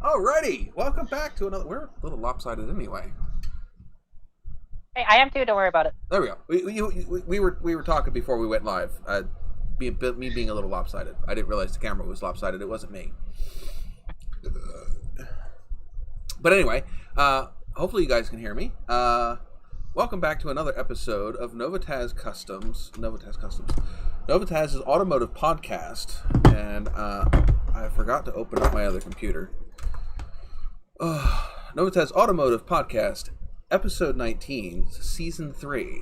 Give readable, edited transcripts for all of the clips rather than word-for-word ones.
Alrighty, welcome back to another. We're a little lopsided anyway. Hey, I am too. Don't worry about it. There we go. We were talking before we went live. Me being a little lopsided. I didn't realize the camera was lopsided. It wasn't me. But anyway, hopefully you guys can hear me. Welcome back to another episode of NOVAtazz Customs. NOVAtazz's automotive podcast, and I forgot to open up my other computer. NOVAtazz Automotive Podcast, Episode 19, Season 3.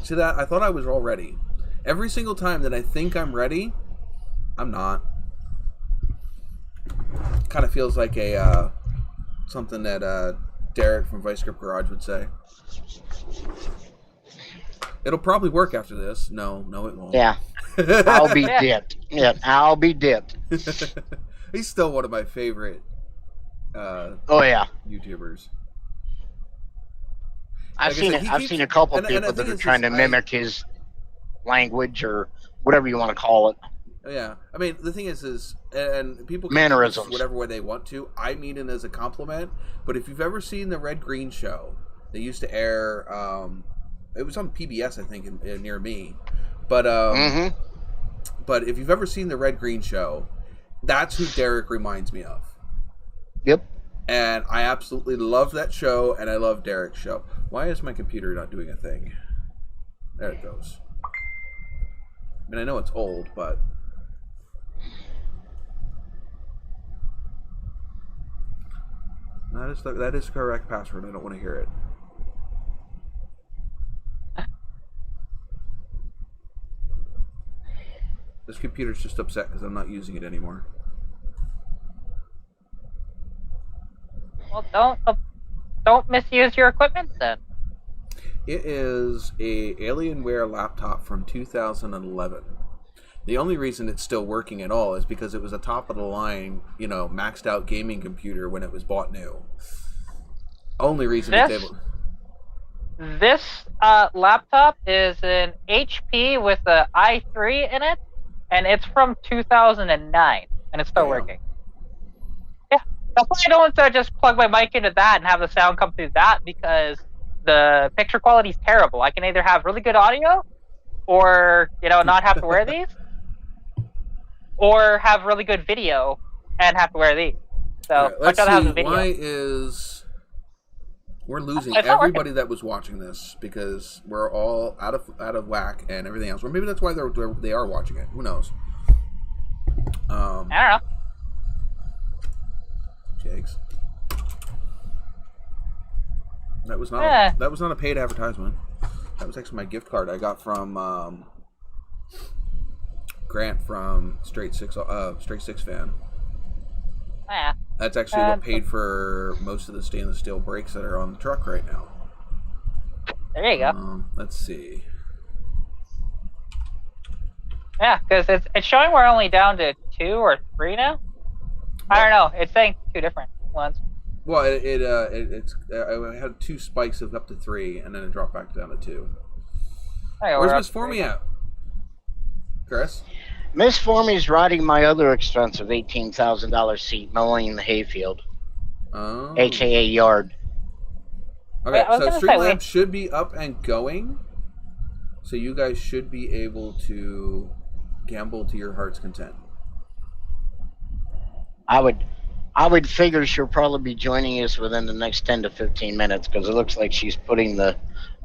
See that? I thought I was all ready. Every single time that I think I'm ready, I'm not. Kind of feels like a something that Derek from Vice Grip Garage would say. It'll probably work after this. No, it won't. Yeah. I'll be dipped. Yeah, I'll be dipped. He's still one of my favorite YouTubers. I've seen a couple people that are trying to mimic his language or whatever you want to call it. Yeah. I mean, the thing is and people can mannerisms, whatever way they want to. I mean it as a compliment. But if you've ever seen the Red Green Show, they used to air, it was on PBS, I think, near me. But but if you've ever seen the Red Green Show, that's who Derek reminds me of. Yep. And I absolutely love that show, and I love Derek's show. Why is my computer not doing a thing? There it goes. I mean, I know it's old, but... That is the correct password. I don't want to hear it. This computer's just upset because I'm not using it anymore. Well, don't misuse your equipment then. It is a Alienware laptop from 2011. The only reason it's still working at all is because it was a top of the line, maxed out gaming computer when it was bought new. Only reason it's able. This laptop is an HP with an i3 in it, and it's from 2009, and it's still working. Yeah, that's why I don't just plug my mic into that and have the sound come through that, because the picture quality is terrible. I can either have really good audio, or not have to wear these, or have really good video and have to wear these. So let's I'd rather have see. the video. Why is we're losing everybody that was watching this because we're all out of whack and everything else? Or maybe that's why they are watching it. Who knows? I don't know. Jakes. That was not a paid advertisement. That was actually my gift card I got from Grant from Straight Six fan. Yeah. That's actually what paid for most of the stainless steel brakes that are on the truck right now. There you go. Let's see. Yeah, because it's showing we're only down to 2 or 3 now. I don't know. It's saying 2 different ones. Well, it's I had 2 spikes of up to 3, and then it dropped back down to 2. Where's Miss Formie at? Chris? Miss Formie's riding my other expensive $18,000 seat, mowing the hayfield. Oh. AKA yard. Okay, so Streamlabs should be up and going. So you guys should be able to gamble to your heart's content. I would figure she'll probably be joining us within the next 10 to 15 minutes because it looks like she's putting the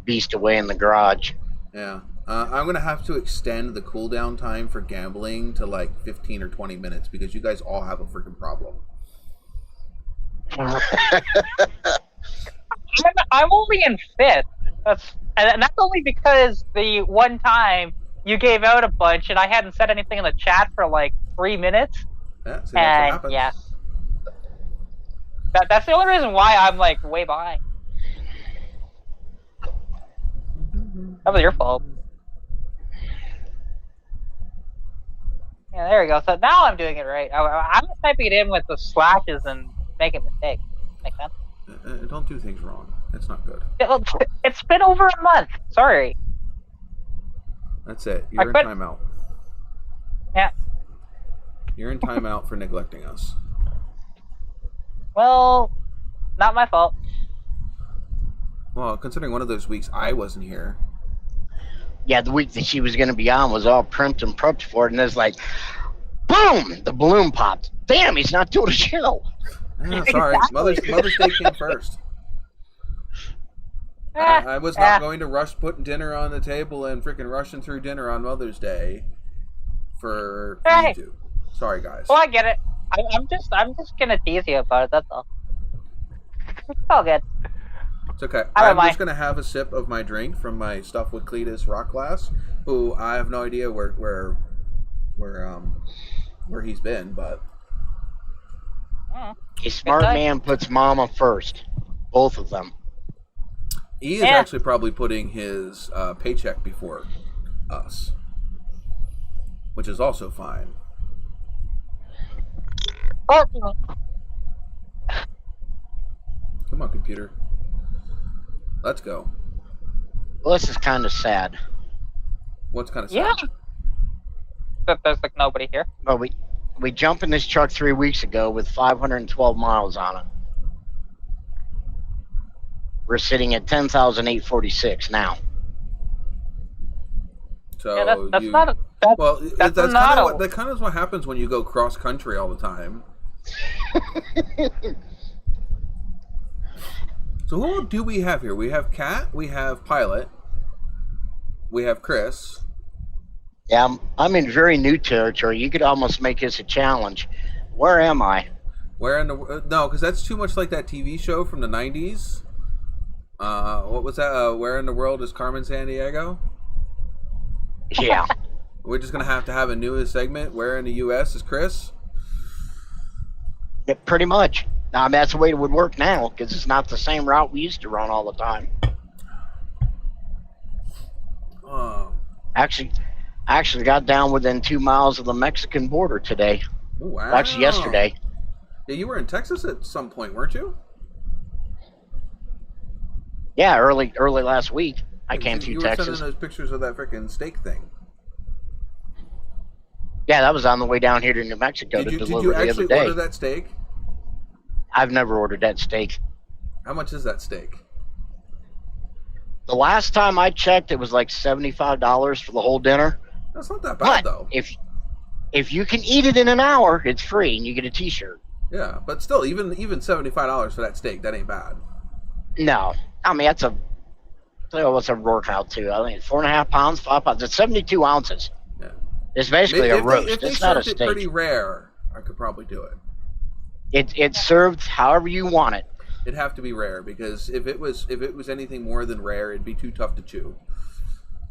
beast away in the garage. Yeah. I'm going to have to extend the cooldown time for gambling to like 15 or 20 minutes because you guys all have a freaking problem. I'm only in 5th. And that's only because the one time you gave out a bunch and I hadn't said anything in the chat for like 3 minutes. Yeah, see, that's what happens. Yeah. That's the only reason why I'm like way behind. That was your fault. Yeah, there we go. So now I'm doing it right. I'm just typing it in with the slashes and making mistakes. Make sense? Don't do things wrong. It's not good. It's been over a month. Sorry. That's it. You're in timeout. Yeah. You're in timeout for neglecting us. Well, not my fault. Well, considering one of those weeks I wasn't here. Yeah, the week that she was going to be on was all primed and prepped for it, and it's like, boom, the balloon popped. Damn, he's not doing a show. Oh, sorry, Mother's Day came first. I was not going to rush putting dinner on the table and freaking rushing through dinner on Mother's Day for you two. Sorry, guys. Well, I get it. I'm just gonna tease you about it. That's all. It's all good. It's okay. I'm just gonna have a sip of my drink from my Stuff with Cletus rock glass. Who I have no idea where he's been, but a smart man puts Mama first. Both of them. He is actually probably putting his paycheck before us, which is also fine. Come on, computer. Let's go. Well, this is kind of sad. What's kind of sad? Yeah. But there's like nobody here. Well, we jumped in this truck 3 weeks ago with 512 miles on it. We're sitting at 10,846 now. So yeah, that's not a... That's that kind of what happens when you go cross country all the time. So who do we have here? We have Kat, we have Pilot, we have Chris. Yeah, I'm in very new territory. You could almost make this a challenge. Where am I? Where in the no? Because that's too much like that TV show from the '90s. What was that? Where in the world is Carmen Sandiego? Yeah. We're just gonna have to have a new segment. Where in the U.S. is Chris? Yeah, pretty much. Now, that's the way it would work now, because it's not the same route we used to run all the time. Actually got down within 2 miles of the Mexican border today. Wow. Actually, yesterday. Yeah, you were in Texas at some point, weren't you? Yeah, early last week. I came through Texas. You were sending those pictures of that freaking steak thing. Yeah, that was on the way down here to New Mexico to deliver the other day. Did you actually order that steak? I've never ordered that steak. How much is that steak? The last time I checked, it was like $75 for the whole dinner. That's not that bad, though. If you can eat it in an hour, it's free, and you get a T-shirt. Yeah, but still, even $75 for that steak, that ain't bad. No, I mean that's what's a workout too. I think 4.5 pounds, 5 pounds. It's 72 ounces. Yeah, it's basically a roast. It's not a steak. If they served it pretty rare, I could probably do it. It's served however you want it. It'd have to be rare, because if it was anything more than rare, it'd be too tough to chew,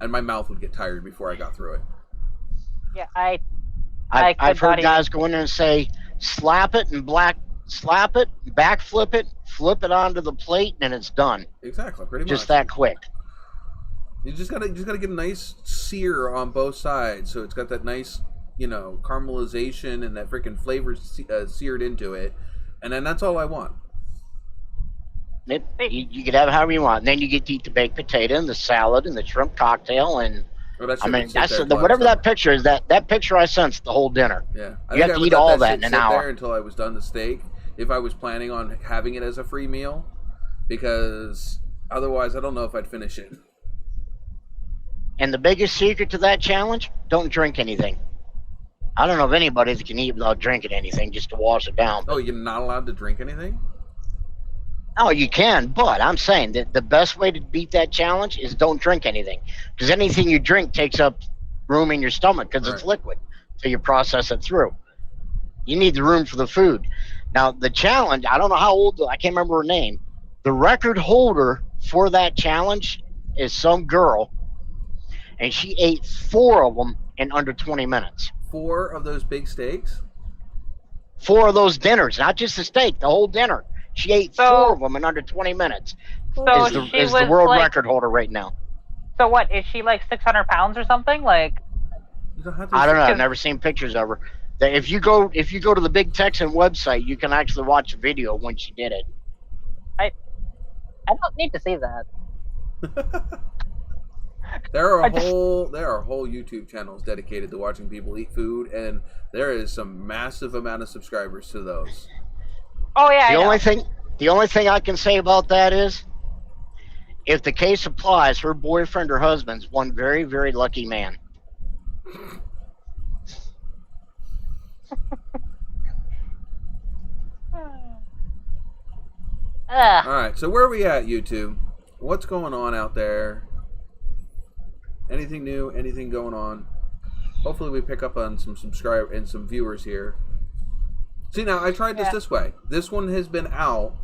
and my mouth would get tired before I got through it. Yeah, I've heard guys go in there and say, slap it, backflip it, flip it onto the plate, and it's done. Exactly, pretty much. Just that quick. You just gotta get a nice sear on both sides, so it's got that nice, caramelization and that freaking flavor seared into it, and then that's all I want. You could have it however you want. And then you get to eat the baked potato and the salad and the shrimp cocktail and whatever that picture is. That picture I sensed the whole dinner. Yeah, you have to eat all that in an hour. There until I was done the steak, if I was planning on having it as a free meal, because otherwise I don't know if I'd finish it. And the biggest secret to that challenge: don't drink anything. I don't know of anybody that can eat without drinking anything just to wash it down. Oh, you're not allowed to drink anything? Oh, you can, but I'm saying that the best way to beat that challenge is don't drink anything. Because anything you drink takes up room in your stomach because it's liquid. So you process it through. You need the room for the food. Now, the challenge, I don't know how old, I can't remember her name. The record holder for that challenge is some girl, and she ate 4 of them in under 20 minutes. 4 of those big steaks? 4 of those dinners, not just the steak, the whole dinner. She ate 4 of them in under 20 minutes. So is the world record holder right now. So what, is she like 600 pounds or something? Like, I don't know. I've never seen pictures of her. If you go to the Big Texan website, you can actually watch a video when she did it. I don't need to see that. There are whole YouTube channels dedicated to watching people eat food, and there is some massive amount of subscribers to those. Oh yeah. The only thing I can say about that is, if the case applies, her boyfriend or husband's one very, very lucky man. All right, so where are we at, YouTube? What's going on out there? Anything new? Anything going on? Hopefully we pick up on some subscribers and some viewers here. See, now I tried this way. This one has been out,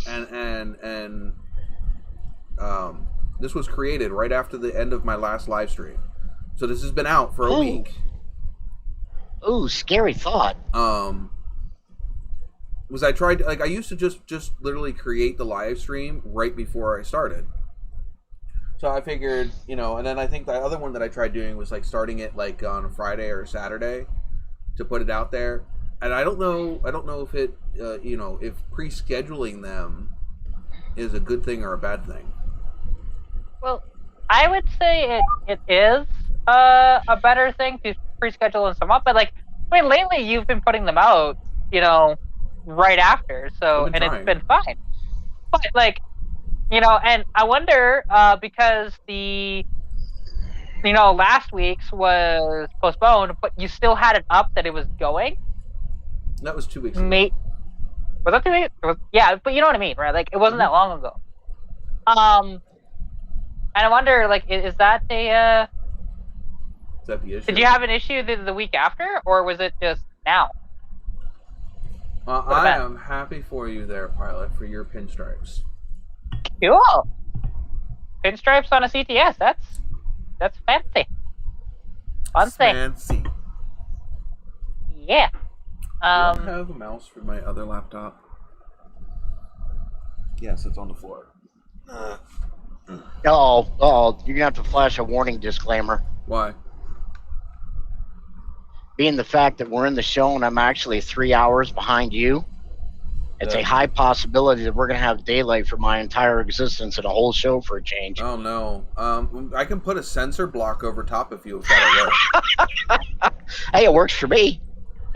and this was created right after the end of my last live stream. So this has been out for a week. Ooh, scary thought. Was I tried, like, I used to just literally create the live stream right before I started. So I figured, you know, and then I think the other one that I tried doing was like starting it like on a Friday or a Saturday to put it out there. And I don't know if it, you know, if pre-scheduling them is a good thing or a bad thing. Well, I would say it is a better thing to pre-schedule and some up, but like, I mean, lately you've been putting them out, you know, right after, so, and it's been fine. But like, you know, and I wonder, because the, you know, last week's was postponed, but you still had it up that it was going. That was 2 weeks ago. Was that 2 weeks? Yeah, but you know what I mean, right? Like, it wasn't that long ago. And I wonder, like, is that a, Is that the issue? did you have an issue the week after, or was it just now? I am happy for you there, Pilot, for your pinstripes. Cool. Pinstripes on a CTS. That's fancy. Fancy. Yeah. Do I have a mouse for my other laptop? Yes, it's on the floor. Oh, you're gonna have to flash a warning disclaimer. Why? Being the fact that we're in the show and I'm actually 3 hours behind you, it's a high possibility that we're going to have daylight for my entire existence and a whole show for a change. Oh, no. I can put a sensor block over top of you if that'll work. Hey, it works for me.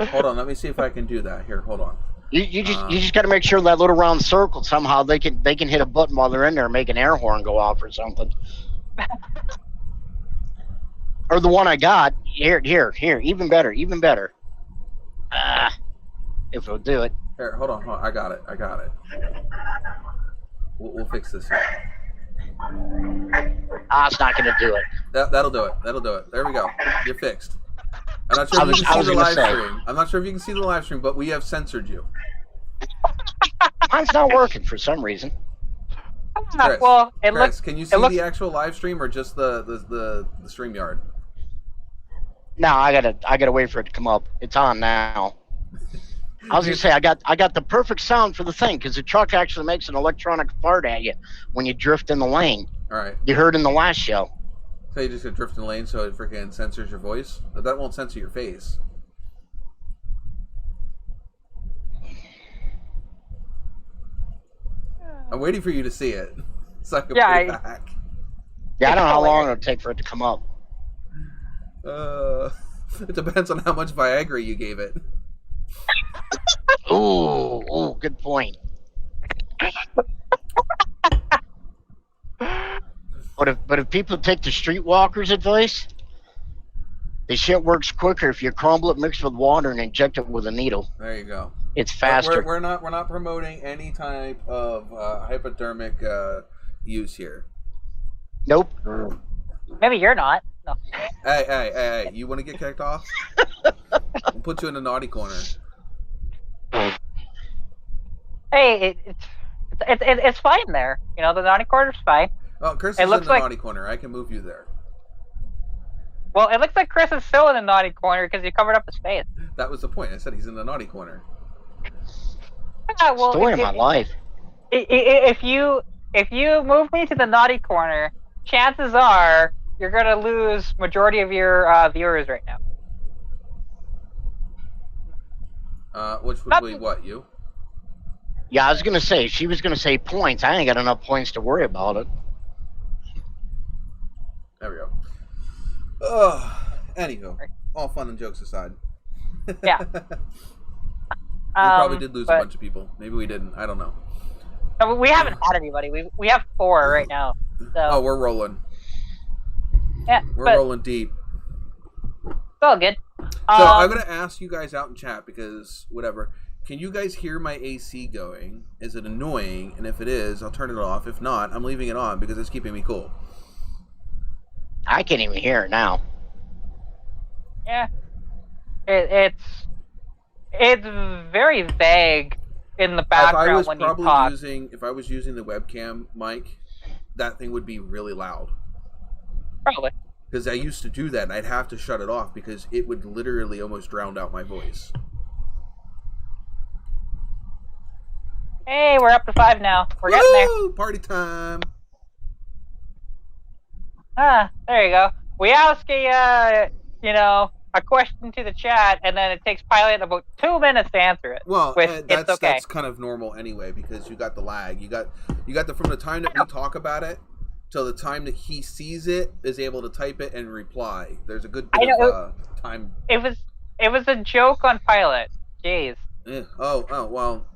Hold on, let me see if I can do that. Here, hold on. You just got to make sure that little round circle, somehow they can hit a button while they're in there and make an air horn go off or something. Or the one I got, here, even better. If it'll do it. Here, hold on, I got it. We'll fix this here. It's not going to do it. That'll do it. There we go. You're fixed. I'm not sure if you can see the live stream. I'm not sure if you can see the live stream, but we have censored you. Mine's not working for some reason. Chris, well, can you see the actual live stream or just the StreamYard? No, I gotta wait for it to come up. It's on now. I was gonna say I got the perfect sound for the thing because the truck actually makes an electronic fart at you when you drift in the lane. All right. You heard in the last show. So you just gonna drift in the lane so it freaking censors your voice, but that won't censor your face. I'm waiting for you to see it so I can put it back. Yeah, I don't know how long it'll take for it to come up. It depends on how much Viagra you gave it. Ooh, good point. But if people take the streetwalkers' advice, the shit works quicker if you crumble it, mix with water, and inject it with a needle. There you go. It's faster. We're not promoting any type of hypodermic use here. Nope. Maybe you're not. No. Hey! You want to get kicked off? We'll put you in the naughty corner. Hey, it's fine there. You know, the naughty corner's fine. Oh, Chris is in the naughty corner. I can move you there. Well, it looks like Chris is still in the naughty corner because you covered up his face. That was the point. I said he's in the naughty corner. Yeah, well, story of my life. If you move me to the naughty corner, chances are you're gonna lose majority of your viewers right now. Which would be what, you? Yeah, I was gonna say, she was gonna say points. I ain't got enough points to worry about it. There we go. Anywho, all fun and jokes aside. Yeah. We probably did lose a bunch of people. Maybe we didn't. I don't know. No, we haven't had anybody. We have 4 right now. So. Oh, we're rolling. Yeah, we're rolling deep. It's all good. So I'm gonna ask you guys out in chat because whatever. Can you guys hear my AC going? Is it annoying? And if it is, I'll turn it off. If not, I'm leaving it on because it's keeping me cool. I can't even hear it now. Yeah. It's very vague in the background when you talk. If I was using the webcam mic, that thing would be really loud. Probably. Because I used to do that, and I'd have to shut it off because it would literally almost drown out my voice. Hey, we're up to 5 now. We're getting there. Party time! There you go. We ask a question to the chat, and then it takes Pilot about 2 minutes to answer it. Well, that's kind of normal anyway because you got the lag. You got from the time that we talk about it till the time that he sees it, is able to type it and reply. There's a good bit of time. It was a joke on Pilot. Jeez. Yeah. Oh well.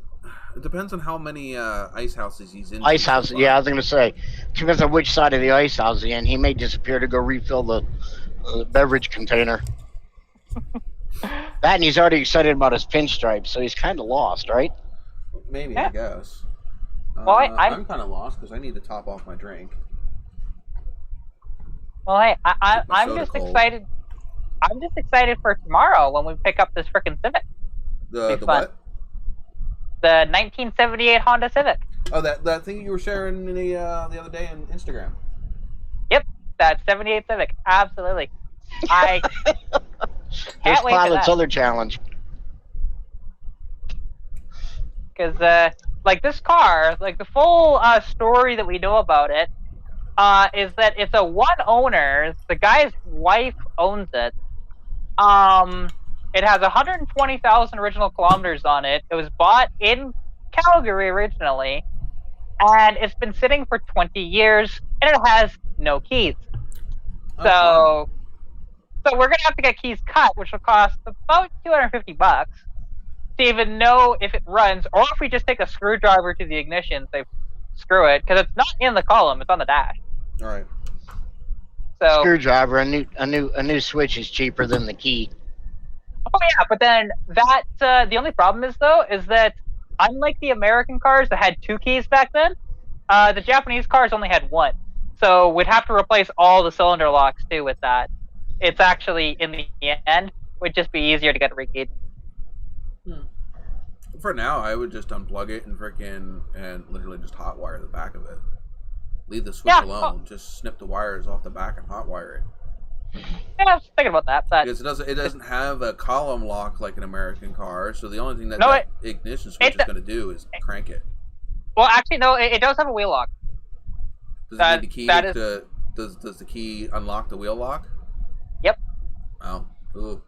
It depends on how many ice houses he's in. Ice house, yeah, I was going to say. Depends on which side of the ice house he's in. He may disappear to go refill the beverage container. That, and he's already excited about his pinstripes, so he's kind of lost, right? Maybe, yeah. I guess. Well, I'm kind of lost because I need to top off my drink. Well, hey, I'm just excited. I'm just excited for tomorrow when we pick up this frickin' Civic. The what? The 1978 Honda Civic. Oh, that thing you were sharing the other day on Instagram. Yep, that 78 Civic. Absolutely. I can't wait for Pilot's that. other challenge. Because, this car, the full story that we know about it is that it's a one owner. The guy's wife owns it. It has 120,000 original kilometers on it. It was bought in Calgary originally, and it's been sitting for 20 years, and it has no keys. So we're gonna have to get keys cut, which will cost about $250 to even know if it runs, or if we just take a screwdriver to the ignition, say screw it, because it's not in the column; it's on the dash. All right. So screwdriver, a new switch is cheaper than the key. Oh yeah, but then the only problem is that unlike the American cars that had 2 keys back then, the Japanese cars only had 1. So we'd have to replace all the cylinder locks too with that. It's actually in the end would just be easier to get rekeyed. For now, I would just unplug it and literally just hotwire the back of it. Leave the switch alone. Just snip the wires off the back and hotwire it. Yeah, I was thinking about that, but because it doesn't have a column lock like an American car, so the only thing that ignition switch is going to do is crank it. Well, actually, no, it does have a wheel lock. Does it need the key does the key unlock the wheel lock? Yep. Oh. Ooh.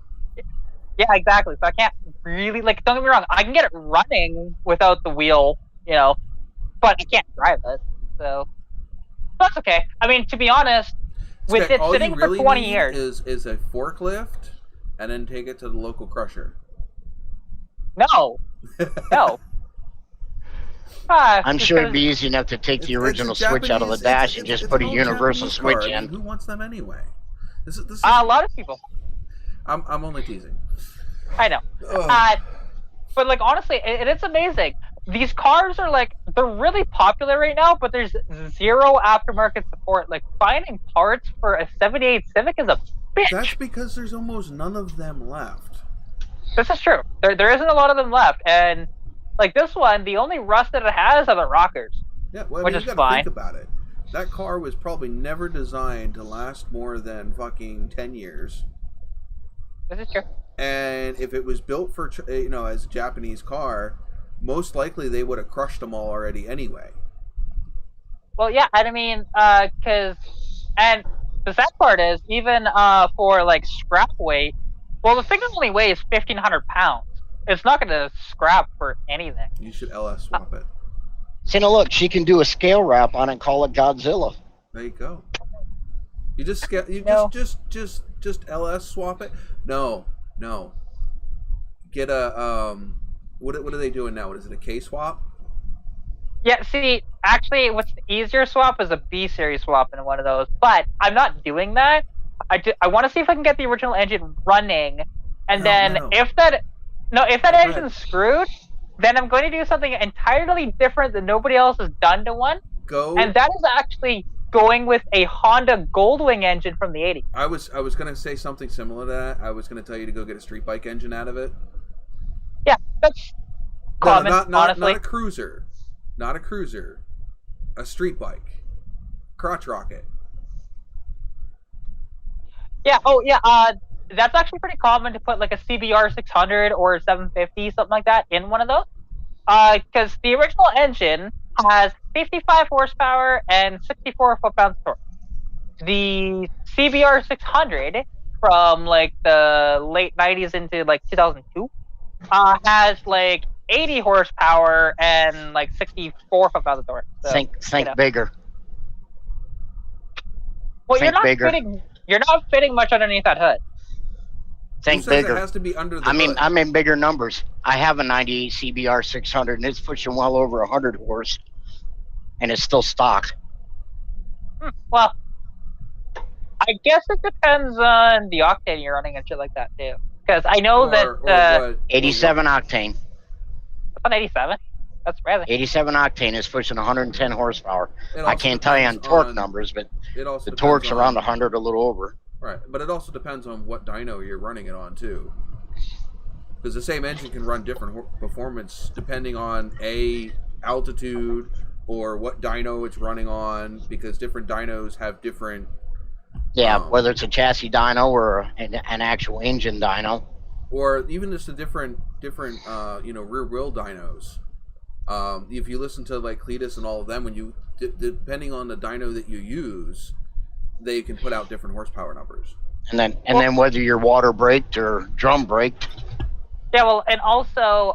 Yeah, exactly. So I can't really don't get me wrong. I can get it running without the wheel, but I can't drive it. So that's okay. I mean, to be honest. With it sitting for 20 years. Is a forklift and then take it to the local crusher. No. No. I'm sure it'd be easy enough to take the original switch out of the dash and just put a universal switch in. Who wants them anyway? This is a lot of people. I'm only teasing. I know. But honestly, it's amazing. These cars are they're really popular right now, but there's 0 aftermarket support. Finding parts for a 78 Civic is a bitch. That's because there's almost none of them left. This is true. There isn't a lot of them left, and this one, the only rust that it has are the rockers. Yeah, well, which is fine. Think about it. That car was probably never designed to last more than fucking 10 years. This is true. And if it was built for as a Japanese car, most likely they would have crushed them all already anyway. Well, yeah, and I mean, the sad part is, even for scrap weight, well, the thing only weighs 1,500 pounds. It's not going to scrap for anything. You should LS swap it. See, now look, she can do a scale wrap on it and call it Godzilla. There you go. You just just LS swap it. No. Get a What are they doing now? What is it? A K swap? Yeah. See, actually, what's the easier swap is a B series swap in one of those. But I'm not doing that. I want to see if I can get the original engine running, and if that engine's screwed, then I'm going to do something entirely different that nobody else has done to one. And that is actually going with a Honda Goldwing engine from the 80s. I was going to say something similar to that. I was going to tell you to go get a street bike engine out of it. Yeah, that's common, honestly. Not a cruiser. Not a cruiser. A street bike. Crotch rocket. Yeah, that's actually pretty common to put like a CBR 600 or 750, something like that, in one of those. Because the original engine has 55 horsepower and 64 foot-pounds torque. The CBR 600 from like the late 90s into like 2002 has like 80 horsepower and like 64 foot-pounds of torque. So, think bigger. Well, you're not fitting much underneath that hood. Think bigger. It has to be under the hood. I'm in bigger numbers. I have a 98 CBR 600 and it's pushing well over 100 horse, and it's still stock. Well, I guess it depends on the octane you're running and shit like that too. Because I know that 87 octane. That's on 87. That's rather 87 octane is pushing 110 horsepower. I can't tell you on torque numbers, but the torque's around 100, a little over. Right, but it also depends on what dyno you're running it on too. Because the same engine can run different performance depending on altitude or what dyno it's running on. Because different dynos have different. Yeah, whether it's a chassis dyno or an actual engine dyno, or even just a different rear wheel dynos. If you listen to like Cletus and all of them, when you depending on the dyno that you use, they can put out different horsepower numbers. And then whether you're water braked or drum braked. Yeah, well, and also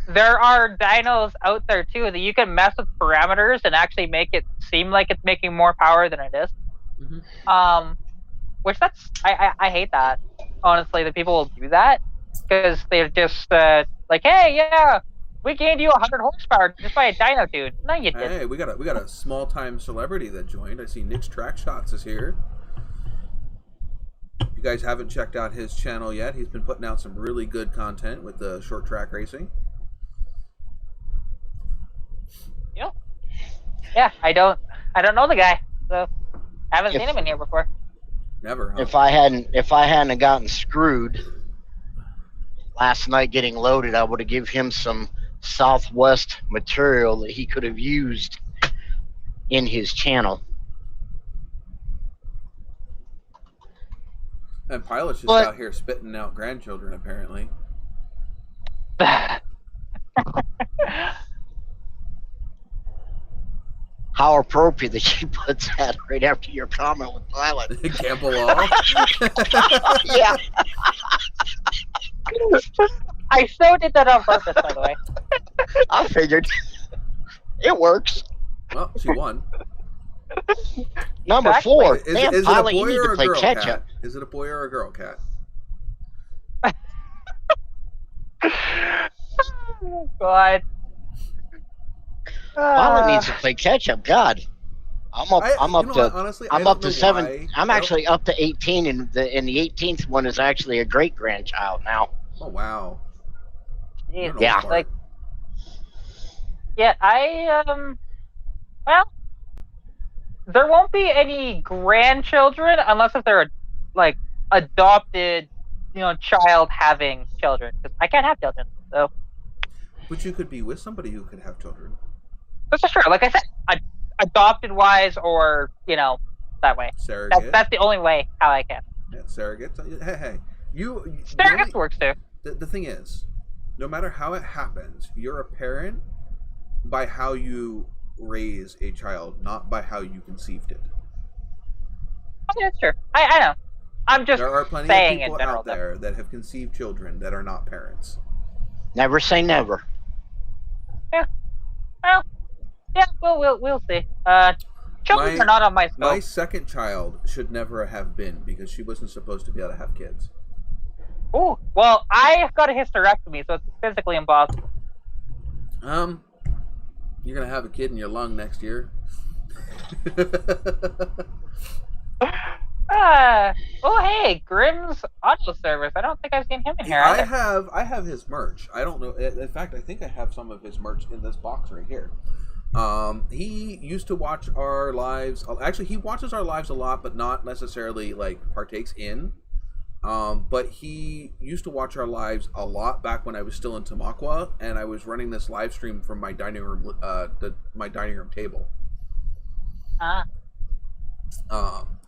there are dynos out there too that you can mess with parameters and actually make it seem like it's making more power than it is. Mm-hmm. Which I hate that, honestly, that people will do that because they're just like, hey, yeah, we gained you 100 horsepower just by a dyno, dude. No, you didn't. Hey, we got a small time celebrity that joined. I see Nick's Track Shots is here. If you guys haven't checked out his channel yet, he's been putting out some really good content with the short track racing. Yep. Yeah, I don't know the guy, so I haven't seen him in here before. Never. Huh? If I hadn't gotten screwed last night getting loaded, I would have given him some Southwest material that he could have used in his channel. And Pilot's just out here spitting out grandchildren, apparently. How appropriate that you put that right after your comment with Pilot. Campbell off? Yeah. I so did that on purpose, by the way. I figured. It works. Well, she won. Number 4. Is it a boy or a girl cat? Is it a boy or a girl cat? Oh, God. Pilot needs to play catch up. God, I'm up to 7. Why. I'm actually up to 18, and the 18th one is actually a great grandchild now. Oh wow! Jeez, yeah, like, yeah, well, there won't be any grandchildren unless if they're like adopted, child having children. Because I can't have children, so. But you could be with somebody who could have children. That's for sure. Like I said, adopted wise or, that way. Surrogate. That's the only way how I can. Yeah, surrogates. Hey. Surrogates works too. The thing is, no matter how it happens, you're a parent by how you raise a child, not by how you conceived it. Okay, that's true. I know. I'm just there are plenty of people out there that have conceived children that are not parents. Never say never. Yeah. Well, yeah, we'll see. children are not on my scope. My second child should never have been, because she wasn't supposed to be able to have kids. Oh, well, I've got a hysterectomy, so it's physically impossible. You're gonna have a kid in your lung next year. Oh, hey, Grimm's Auto Service. I don't think I've seen him in here. I have his merch. I don't know. In fact, I think I have some of his merch in this box right here. He used to watch our lives. Actually, he watches our lives a lot, but not necessarily like partakes in. But he used to watch our lives a lot back when I was still in Tamaqua, and I was running this live stream from my dining room, my dining room table.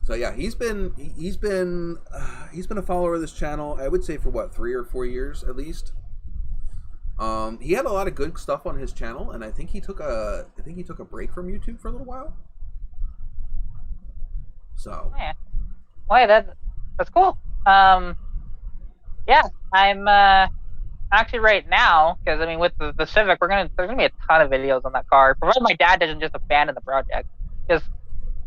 So yeah, he's been a follower of this channel. I would say for what, 3 or 4 years at least. He had a lot of good stuff on his channel, and I think he took a break from YouTube for a little while. So yeah, well, that's cool. Yeah, I'm actually right now, because I mean with the Civic, there's gonna be a ton of videos on that car, provided my dad doesn't just abandon the project, because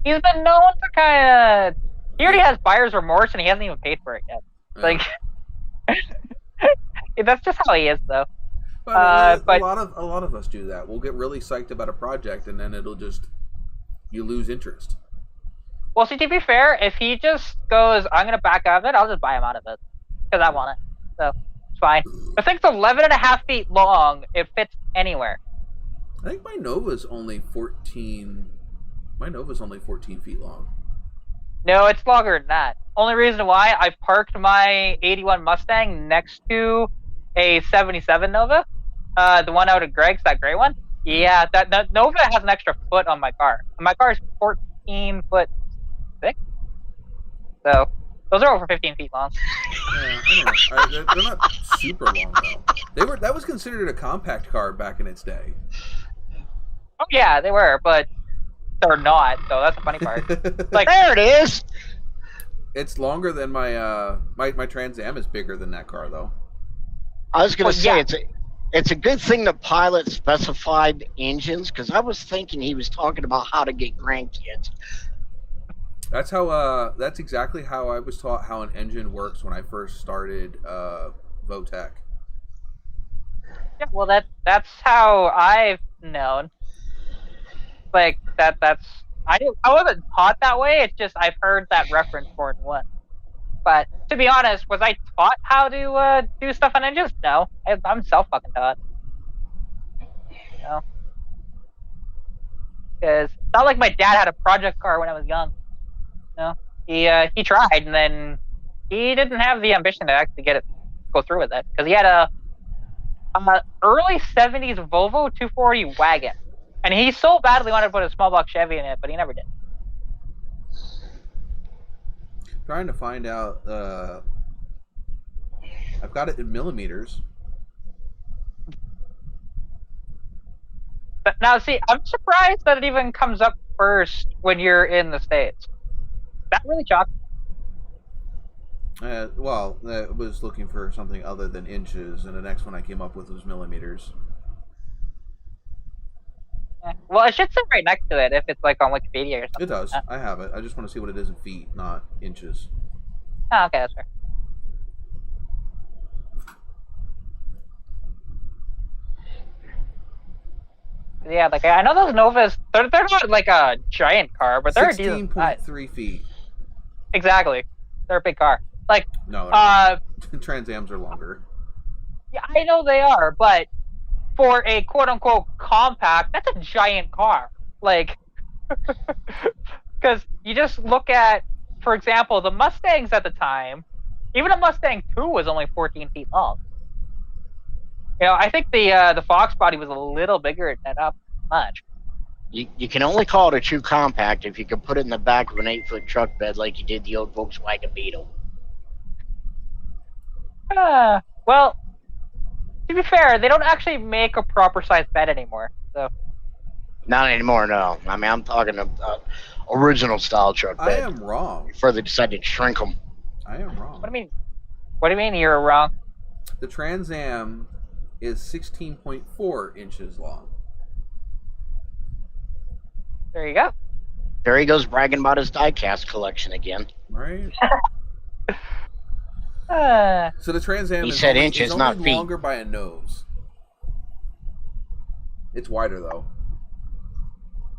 he's been known to kind of. He already has buyer's remorse, and he hasn't even paid for it yet. Like, that's just how he is, though. But a lot of us do that. We'll get really psyched about a project, and then you lose interest. Well, see, to be fair, if he just goes, I'm gonna back out of it, I'll just buy him out of it because I want it. So it's fine. The thing's 11.5 feet long. It fits anywhere. I think my Nova's only 14. My Nova's only 14 feet long. No, it's longer than that. Only reason why, I parked my 81 Mustang next to a 77 Nova, the one out of Greg's, that gray one. Yeah, that Nova has an extra foot on my car. And my car is 14 foot thick. So those are over 15 feet long. Yeah, I know. They're not super long though. That was considered a compact car back in its day. Oh yeah, they were, but they're not, so that's the funny part. Like, there it is. It's longer than my my Trans Am is bigger than that car though. I was gonna say yeah. it's a good thing the pilot specified engines, because I was thinking he was talking about how to get grandkids. That's how that's exactly how I was taught how an engine works when I first started Votech. Yeah, well that's how I've known. Like I wasn't taught that way. It's just I've heard that reference more than once. But to be honest, was I taught how to do stuff on engines? No, I'm self-fucking-taught. You know, because it's not like my dad had a project car when I was young. You know, he tried, and then he didn't have the ambition to actually go through with it, because he had a early '70s Volvo 240 wagon. And he so badly wanted to put a small block Chevy in it, but he never did. Trying to find out. I've got it in millimeters. But now, see, I'm surprised that it even comes up first when you're in the States. That really shocked me. Well, I was looking for something other than inches, and the next one I came up with was millimeters. Well, it should sit right next to it if it's like on Wikipedia or something. It does. I have it. I just want to see what it is in feet, not inches. Oh, okay, that's fair. Yeah, like I know those Novas. They're not like a giant car, but they're 16.3 feet. Exactly, they're a big car. Like no, Trans Ams are longer. Yeah, I know they are, but for a quote-unquote compact, that's a giant car. Like, because you just look at, for example, the Mustangs at the time. Even a Mustang 2 was only 14 feet long. You know, I think the Fox body was a little bigger than up much. You can only call it a true compact if you can put it in the back of an 8-foot truck bed like you did the old Volkswagen Beetle. Well, to be fair, they don't actually make a proper size bed anymore. So. Not anymore, no. I mean, I'm talking about original style truck bed. I am wrong. Before they decided to shrink them. I am wrong. What do you mean? What do you mean you're wrong? The Trans Am is 16.4 inches long. There you go. There he goes bragging about his diecast collection again. Right. So the Trans Am He is said only, inches, is only not feet. longer by a nose. It's wider though.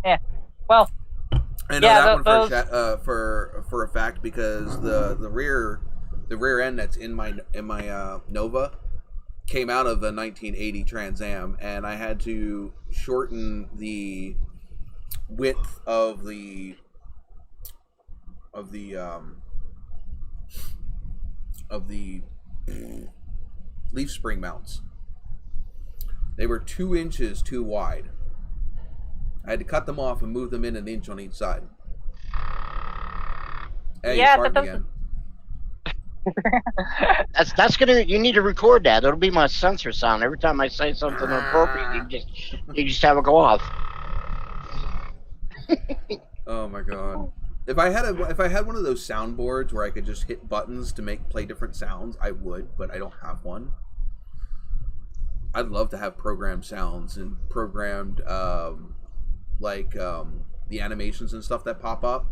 Yeah. Well. I know Yeah, that those... one for a fact because the rear end that's in my Nova came out of the 1980 Trans Am, and I had to shorten the width of the leaf spring mounts. They were 2 inches too wide. I had to cut them off and move them in an inch on each side. Hey, yeah, you're that farting doesn't... again. That's gonna. You need to record that. It'll be my sensor sound every time I say something inappropriate. You just have it go off. Oh my god! If I had one of those soundboards where I could just hit buttons to play different sounds, I would, but I don't have one. I'd love to have programmed sounds and programmed the animations and stuff that pop up.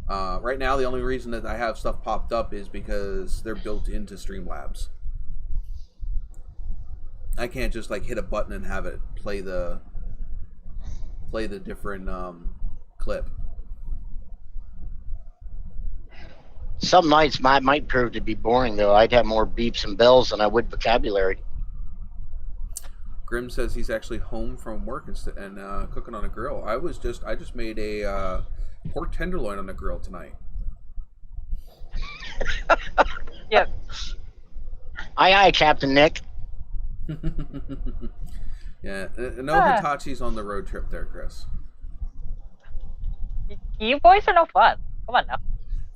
Right now, the only reason that I have stuff popped up is because they're built into Streamlabs. I can't just hit a button and have it play the different clip. Some nights might prove to be boring though. I'd have more beeps and bells than I would vocabulary. Grim says he's actually home from work and cooking on a grill. I just made a pork tenderloin on the grill tonight. Yeah. Aye, Captain Nick. Yeah, NOVAtazz on the road trip there, Chris. You boys are no fun. Come on now.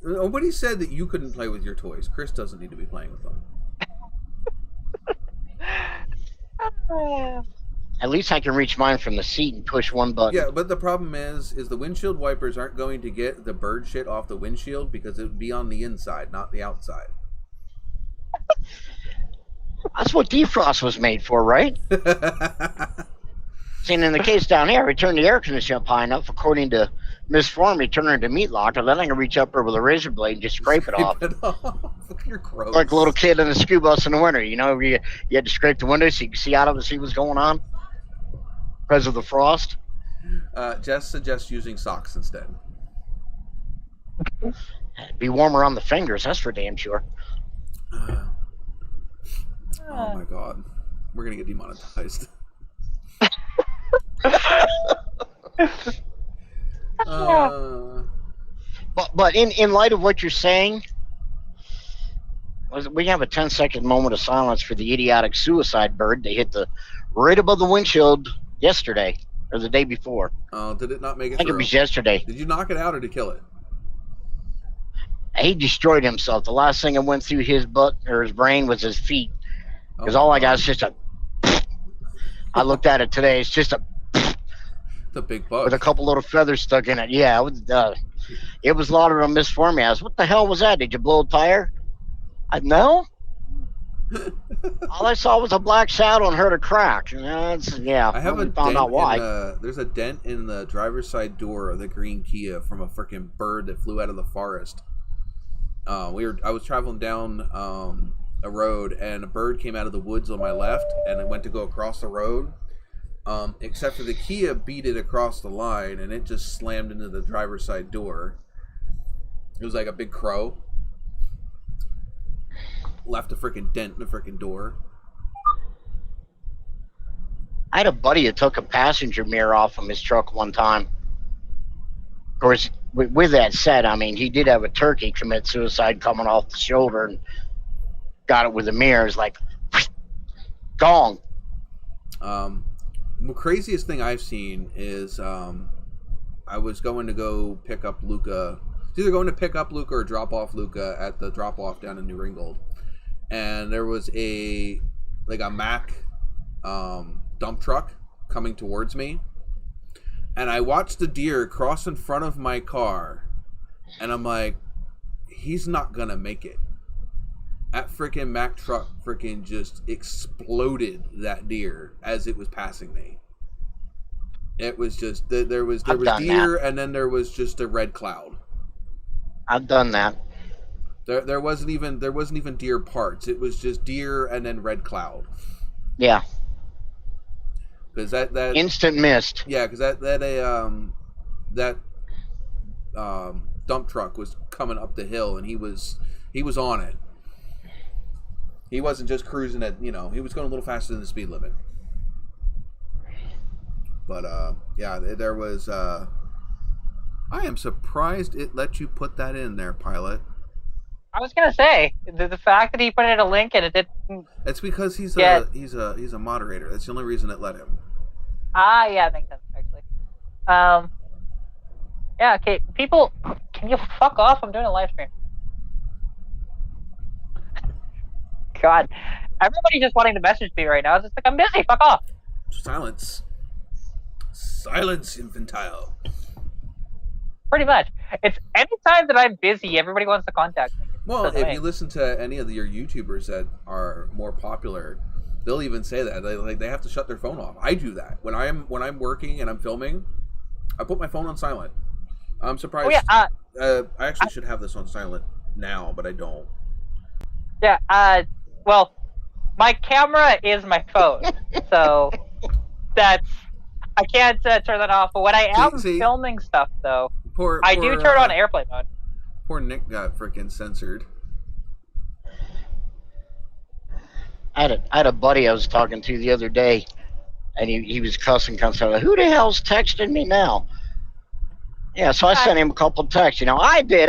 Nobody said that you couldn't play with your toys. Chris doesn't need to be playing with them. At least I can reach mine from the seat and push one button. Yeah, but the problem is the windshield wipers aren't going to get the bird shit off the windshield because it would be on the inside, not the outside. That's what defrost was made for, right? See, in the case down here, we turn the air conditioner up high enough, according to Miss Formy, turn her into meat locker, then I can reach up her with a razor blade and just scrape it off. You're gross. Like a little kid in a school bus in the winter, you know, you had to scrape the window so you could see out of it, see what's going on because of the frost. Jess suggests using socks instead. Be warmer on the fingers, that's for damn sure. Oh my god. We're gonna get demonetized. But in light of what you're saying, we have a 10-second moment of silence for the idiotic suicide bird. They hit right above the windshield yesterday or the day before. Oh, did it not make it? I think through? it was yesterday. Did you knock it out or to kill it? He destroyed himself. The last thing that went through his butt or his brain was his feet. Because all I got is just a. I looked at it today. It's just a. It's a big bug with a couple little feathers stuck in it. Yeah, it was lauded on Miss Formy. I was, what the hell was that? Did you blow a tire? No. All I saw was a black shadow and heard a crack. Yeah, I have a found out why. There's a dent in the driver's side door of the green Kia from a freaking bird that flew out of the forest. I was traveling down a road and a bird came out of the woods on my left and it went to go across the road. Except for the Kia beat it across the line and it just slammed into the driver's side door. It was like a big crow. Left a freaking dent in the freaking door. I had a buddy that took a passenger mirror off of his truck one time. Of course, with that said, I mean, he did have a turkey commit suicide coming off the shoulder and got it with the mirror. It's like, gone. The craziest thing I've seen is I was going to go pick up Luca. It's either going to pick up Luca or drop off Luca at the drop off down in New Ringgold. And there was a Mack dump truck coming towards me. And I watched the deer cross in front of my car. And I'm like, he's not going to make it. That freaking Mack truck freaking just exploded that deer as it was passing me. It was just there was deer, and then there was just a red cloud. I've done that. There wasn't even deer parts. It was just deer and then red cloud. Yeah. Because that instant mist. Yeah, because that dump truck was coming up the hill, and he was on it. He wasn't just cruising at, he was going a little faster than the speed limit. But yeah, there was. I am surprised it let you put that in there, Pilot. I was gonna say the fact that he put in a link and it didn't. It's because he's a moderator. That's the only reason it let him. Yeah, it makes sense actually. Yeah, okay. People, can you fuck off? I'm doing a live stream. God, everybody's just wanting to message me right now. It's just like, I'm busy. Fuck off. Silence, infantile. Pretty much. It's anytime that I'm busy, everybody wants to contact me. Well, if you listen to any of your YouTubers that are more popular, they'll even say that they have to shut their phone off. I do that when I'm working and I'm filming. I put my phone on silent. I'm surprised. Oh, yeah, I actually should have this on silent now, but I don't. Yeah. Well, my camera is my phone, so I can't turn that off. But when I am filming stuff, though, I do turn on airplane mode. Poor Nick got freaking censored. I had a buddy I was talking to the other day, and he was cussing. Like, who the hell's texting me now? Yeah, so I sent him a couple texts. I did.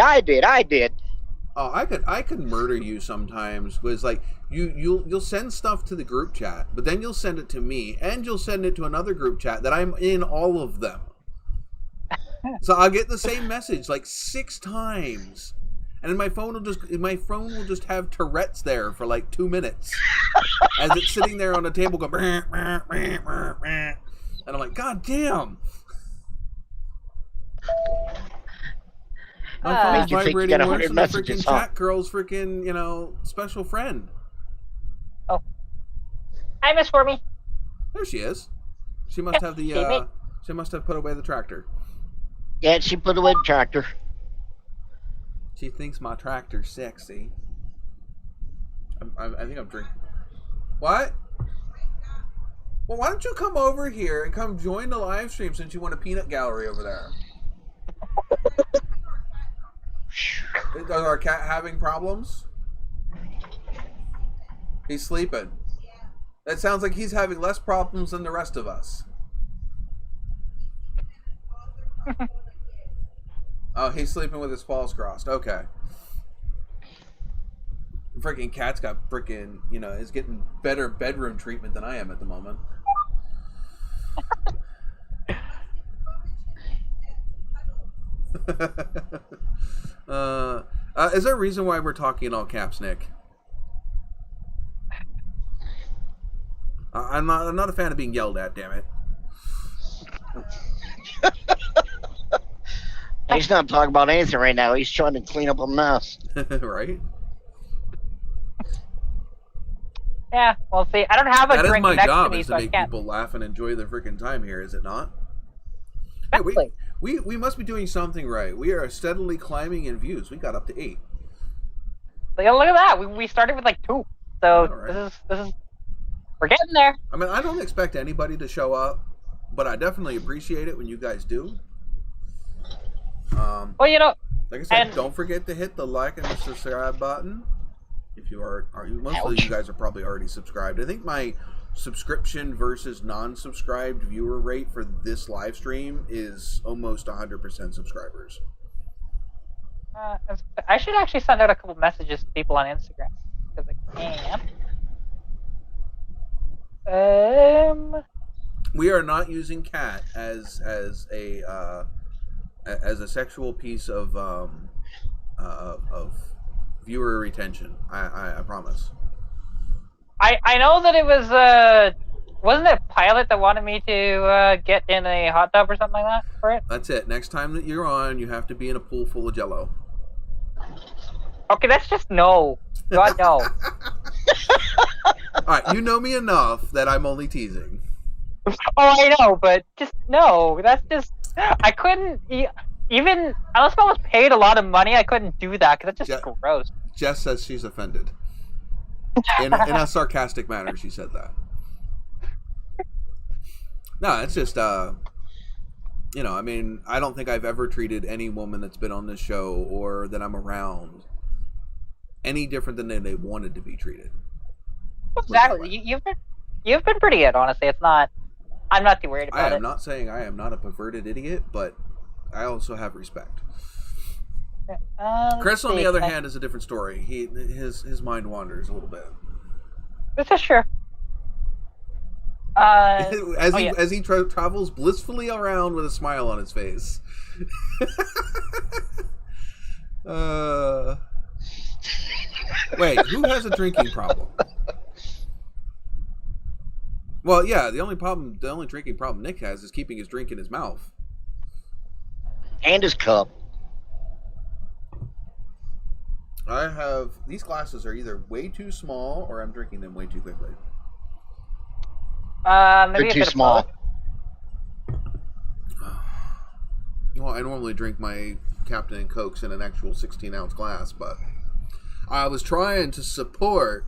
Oh, I could murder you sometimes. Was like you'll send stuff to the group chat, but then you'll send it to me, and you'll send it to another group chat that I'm in all of them. So I'll get the same message like 6 times, and then my phone will just have Tourette's there for like 2 minutes as it's sitting there on the table going, and I'm like, God damn. My phone's vibrating worse than the freaking chat girl's freaking, special friend. Oh. Hi, Miss Wormy. There she is. She must have she must have put away the tractor. Yeah, she put away the tractor. She thinks my tractor's sexy. I think I'm drinking. What? Well, why don't you come over here and come join the live stream since you want a peanut gallery over there? Is our cat having problems? He's sleeping. That sounds like he's having less problems than the rest of us. Oh, he's sleeping with his paws crossed. Okay. Freaking cat's got freaking, is getting better bedroom treatment than I am at the moment. Is there a reason why we're talking in all caps, Nick? I'm not a fan of being yelled at, damn it. He's not talking about anything right now. He's trying to clean up a mess. Right? Yeah, well, see, I don't have a drink next to me, so I can't. That is my job, is to make people laugh and enjoy their freaking time here, is it not? Exactly. Hey, we must be doing something right. We are steadily climbing in views. We got up to 8. Look at that. We started with like 2. So right. This is we're getting there. I mean, I don't expect anybody to show up, but I definitely appreciate it when you guys do. Well, like I said, don't forget to hit the like and the subscribe button. If you are most of you guys are probably already subscribed. I think my subscription versus non-subscribed viewer rate for this live stream is almost 100% subscribers. I should actually send out a couple messages to people on Instagram because I can. We are not using cat as a sexual piece of viewer retention. I promise. I know that it was wasn't it Pilot that wanted me to get in a hot tub or something like that for it? That's it. Next time that you're on, you have to be in a pool full of Jello. Okay, that's just no. God no. All right, you know me enough that I'm only teasing. Oh, I know, but just no. That's just I couldn't even unless I was paid a lot of money. I couldn't do that because that's just gross. Jess says she's offended. In a sarcastic manner, she said that. No, it's just you know, I mean, I don't think I've ever treated any woman that's been on this show or that I'm around any different than they wanted to be treated. Exactly. You've been pretty good, honestly. It's not. I'm not too worried about it. I am not saying I am not a perverted idiot, but I also have respect. Chris, on the other hand, is a different story. His mind wanders a little bit. This is true. As he travels blissfully around with a smile on his face. Wait, who has a drinking problem? Well, yeah, the only drinking problem Nick has is keeping his drink in his mouth. And his cup. These glasses are either way too small or I'm drinking them way too quickly. Maybe They're too small. Well, I normally drink my Captain and Cokes in an actual 16-ounce glass, but I was trying to support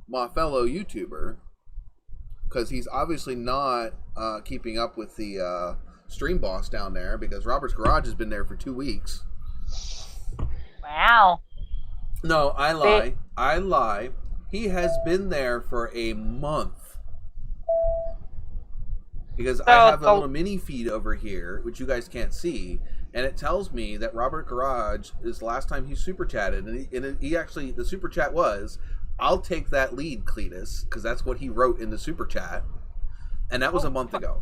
my fellow YouTuber because he's obviously not keeping up with the stream boss down there because Robert's Garage has been there for 2 weeks. Wow. No, I lie. He has been there for a month. Because I have a little mini feed over here, which you guys can't see, and it tells me that Robert Garage is the last time he super chatted, and he actually, the super chat was, "I'll take that lead, Cletus," because that's what he wrote in the super chat, and that was a month ago.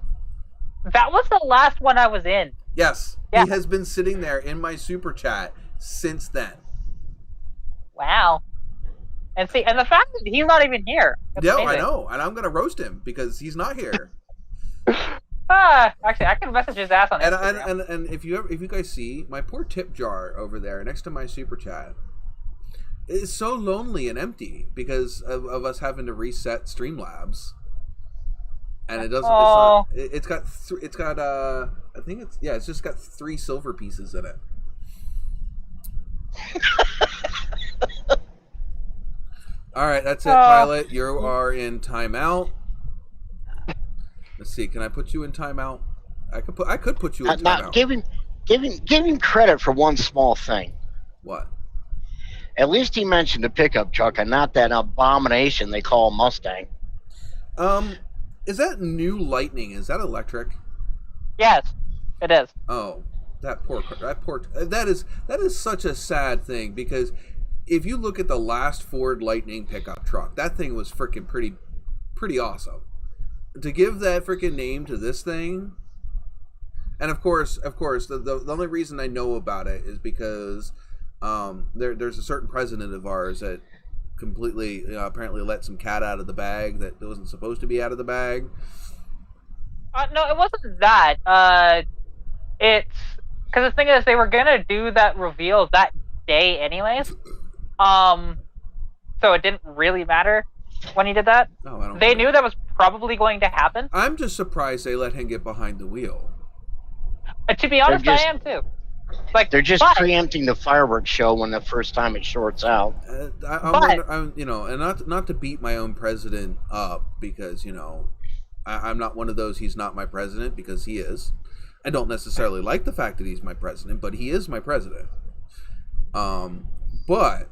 That was the last one I was in. Yes, yeah. He has been sitting there in my super chat since then. Wow. And see, and the fact that he's not even here. Yeah, I know, and I'm gonna roast him because he's not here. Actually, I can message his ass on Instagram. And if you guys see my poor tip jar over there next to my super chat, it's so lonely and empty because of us having to reset Streamlabs, and it doesn't. It's got I think it's just got 3 silver pieces in it. All right, that's it, Pilot. You are in timeout. Let's see. Can I put you in timeout? I could put you in timeout. Now, give him credit for one small thing. What? At least he mentioned a pickup truck and not that abomination they call a Mustang. Is that new Lightning? Is that electric? Yes, it is. Oh, that is such a sad thing because if you look at the last Ford Lightning pickup truck, that thing was freaking pretty awesome. To give that freaking name to this thing, and of course, the only reason I know about it is because there's a certain president of ours that completely apparently let some cat out of the bag that wasn't supposed to be out of the bag. No, it wasn't that. It's because the thing is they were gonna do that reveal that day anyways. So it didn't really matter when he did that. No, they knew that was probably going to happen. I'm just surprised they let him get behind the wheel. To be honest, I am too. Like they're just preempting the fireworks show when the first time it shorts out. I'm and not to beat my own president up because I'm not one of those. He's not my president because he is. I don't necessarily like the fact that he's my president, but he is my president. But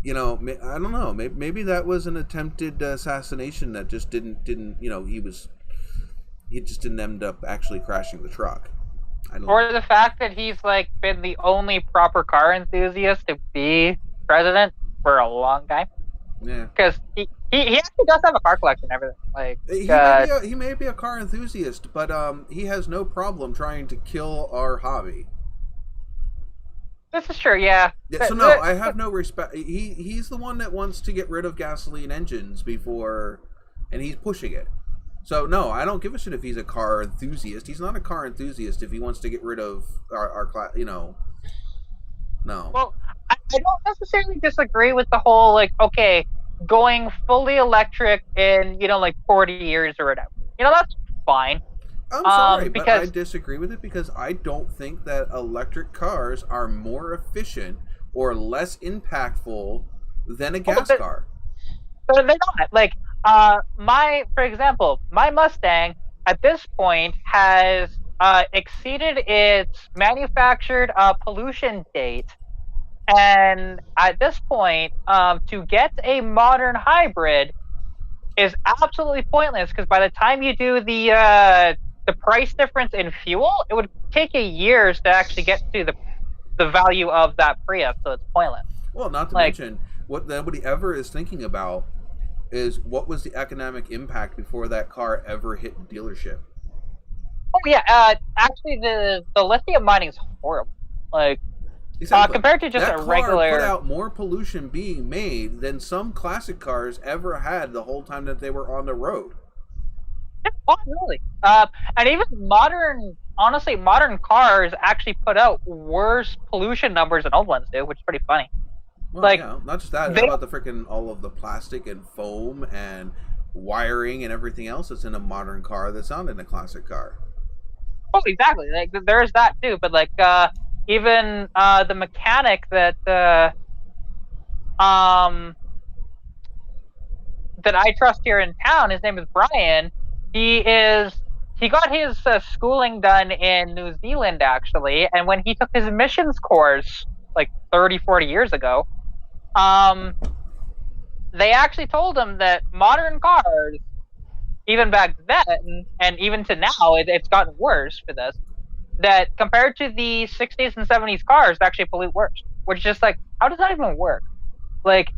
I don't know. Maybe that was an attempted assassination that just didn't. He just didn't end up actually crashing the truck. Or the fact that he's been the only proper car enthusiast to be president for a long time. Yeah. Because he actually does have a car collection and everything. He may be a car enthusiast, but he has no problem trying to kill our hobby. This is true, yeah. So no, I have no respect. He's the one that wants to get rid of gasoline engines and he's pushing it. So no, I don't give a shit if he's a car enthusiast. He's not a car enthusiast if he wants to get rid of our class. No. Well, I don't necessarily disagree with the whole going fully electric in 40 years or whatever. that's fine. I'm sorry, but I because disagree with it because I don't think that electric cars are more efficient or less impactful than a gas car. they're not. Like, for example, my Mustang at this point has exceeded its manufactured pollution date, and at this point, to get a modern hybrid is absolutely pointless because by the time you do the price difference in fuel, it would take you years to actually get to the value of that Prius, so it's pointless. Well, not to mention, what nobody ever is thinking about is what was the economic impact before that car ever hit the dealership. Oh yeah, actually the lithium mining is horrible. Like, compared to just that a regular, put out more pollution being made than some classic cars ever had the whole time that they were on the road. Oh, really? And even modern cars actually put out worse pollution numbers than old ones do, which is pretty funny. Well, like, yeah, not just that. How about the freaking all of the plastic and foam and wiring and everything else that's in a modern car that's not in a classic car? Oh, exactly. Like, there's that too. But like, even the mechanic that that I trust here in town, his name is Brian. He got his schooling done in New Zealand, actually, and when he took his emissions course like 30, 40 years ago, they actually told him that modern cars, even back then, and even to now, it's gotten worse for this, that compared to the 60s and 70s cars, they actually pollute worse. Which is just like, how does that even work? Like,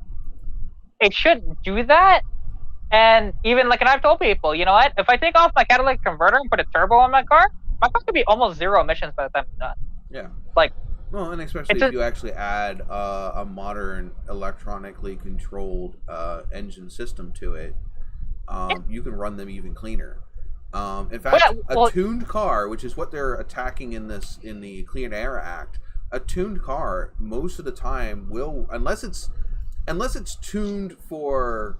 it shouldn't do that. And even like, and I've told people, you know what? If I take off my catalytic converter and put a turbo on my car could be almost zero emissions by the time it's done. Yeah. Like, well, and especially if you actually add a modern electronically controlled engine system to it, you can run them even cleaner. In fact, a tuned car, which is what they're attacking in the Clean Air Act, a tuned car most of the time will, unless it's tuned for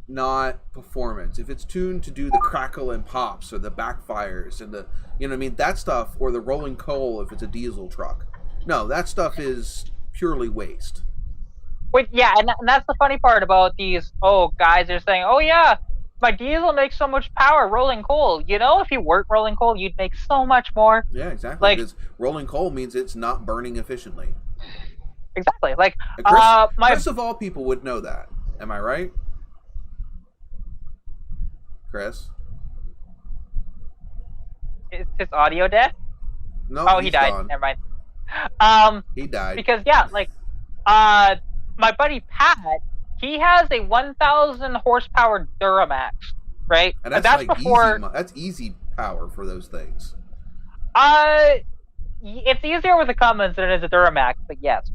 not performance. If it's tuned to do the crackle and pops or the backfires and the, you know what I mean, that stuff, or the rolling coal if it's a diesel truck. No, that stuff is purely waste. Wait, yeah, and that's the funny part about these, guys are saying, oh yeah, my diesel makes so much power rolling coal. You know, if you work rolling coal, you'd make so much more. Yeah, exactly. Like, because rolling coal means it's not burning efficiently. Exactly. Like, Chris of all people would know that. Am I right? Chris? Is his audio dead? No, he died. Gone. Never mind. He died. Because, yeah, like, my buddy Pat, he has a 1,000 horsepower Duramax, right? And that's like before... that's easy power for those things. It's easier with a Cummins than it is a Duramax, but yes.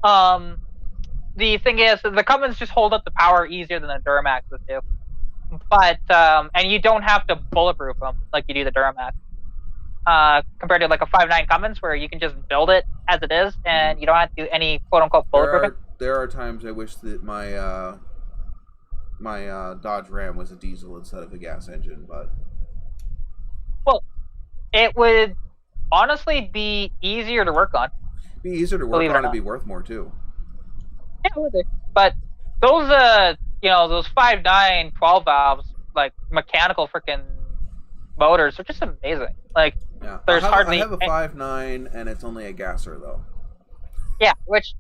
The thing is, the Cummins just hold up the power easier than the Duramaxes do. But, and you don't have to bulletproof them like you do the Duramax. Compared to like a 5.9 Cummins where you can just build it as it is and you don't have to do any quote-unquote bulletproofing. There are times I wish that my Dodge Ram was a diesel instead of a gas engine, but... Well, it would honestly be easier to work on. Be easier to work on and be worth more too. Yeah, it would be. But those, those 5.9 12 valves, like mechanical freaking motors, are just amazing. Like, yeah. There's hardly. I have a 5.9 and it's only a gasser though. Yeah, which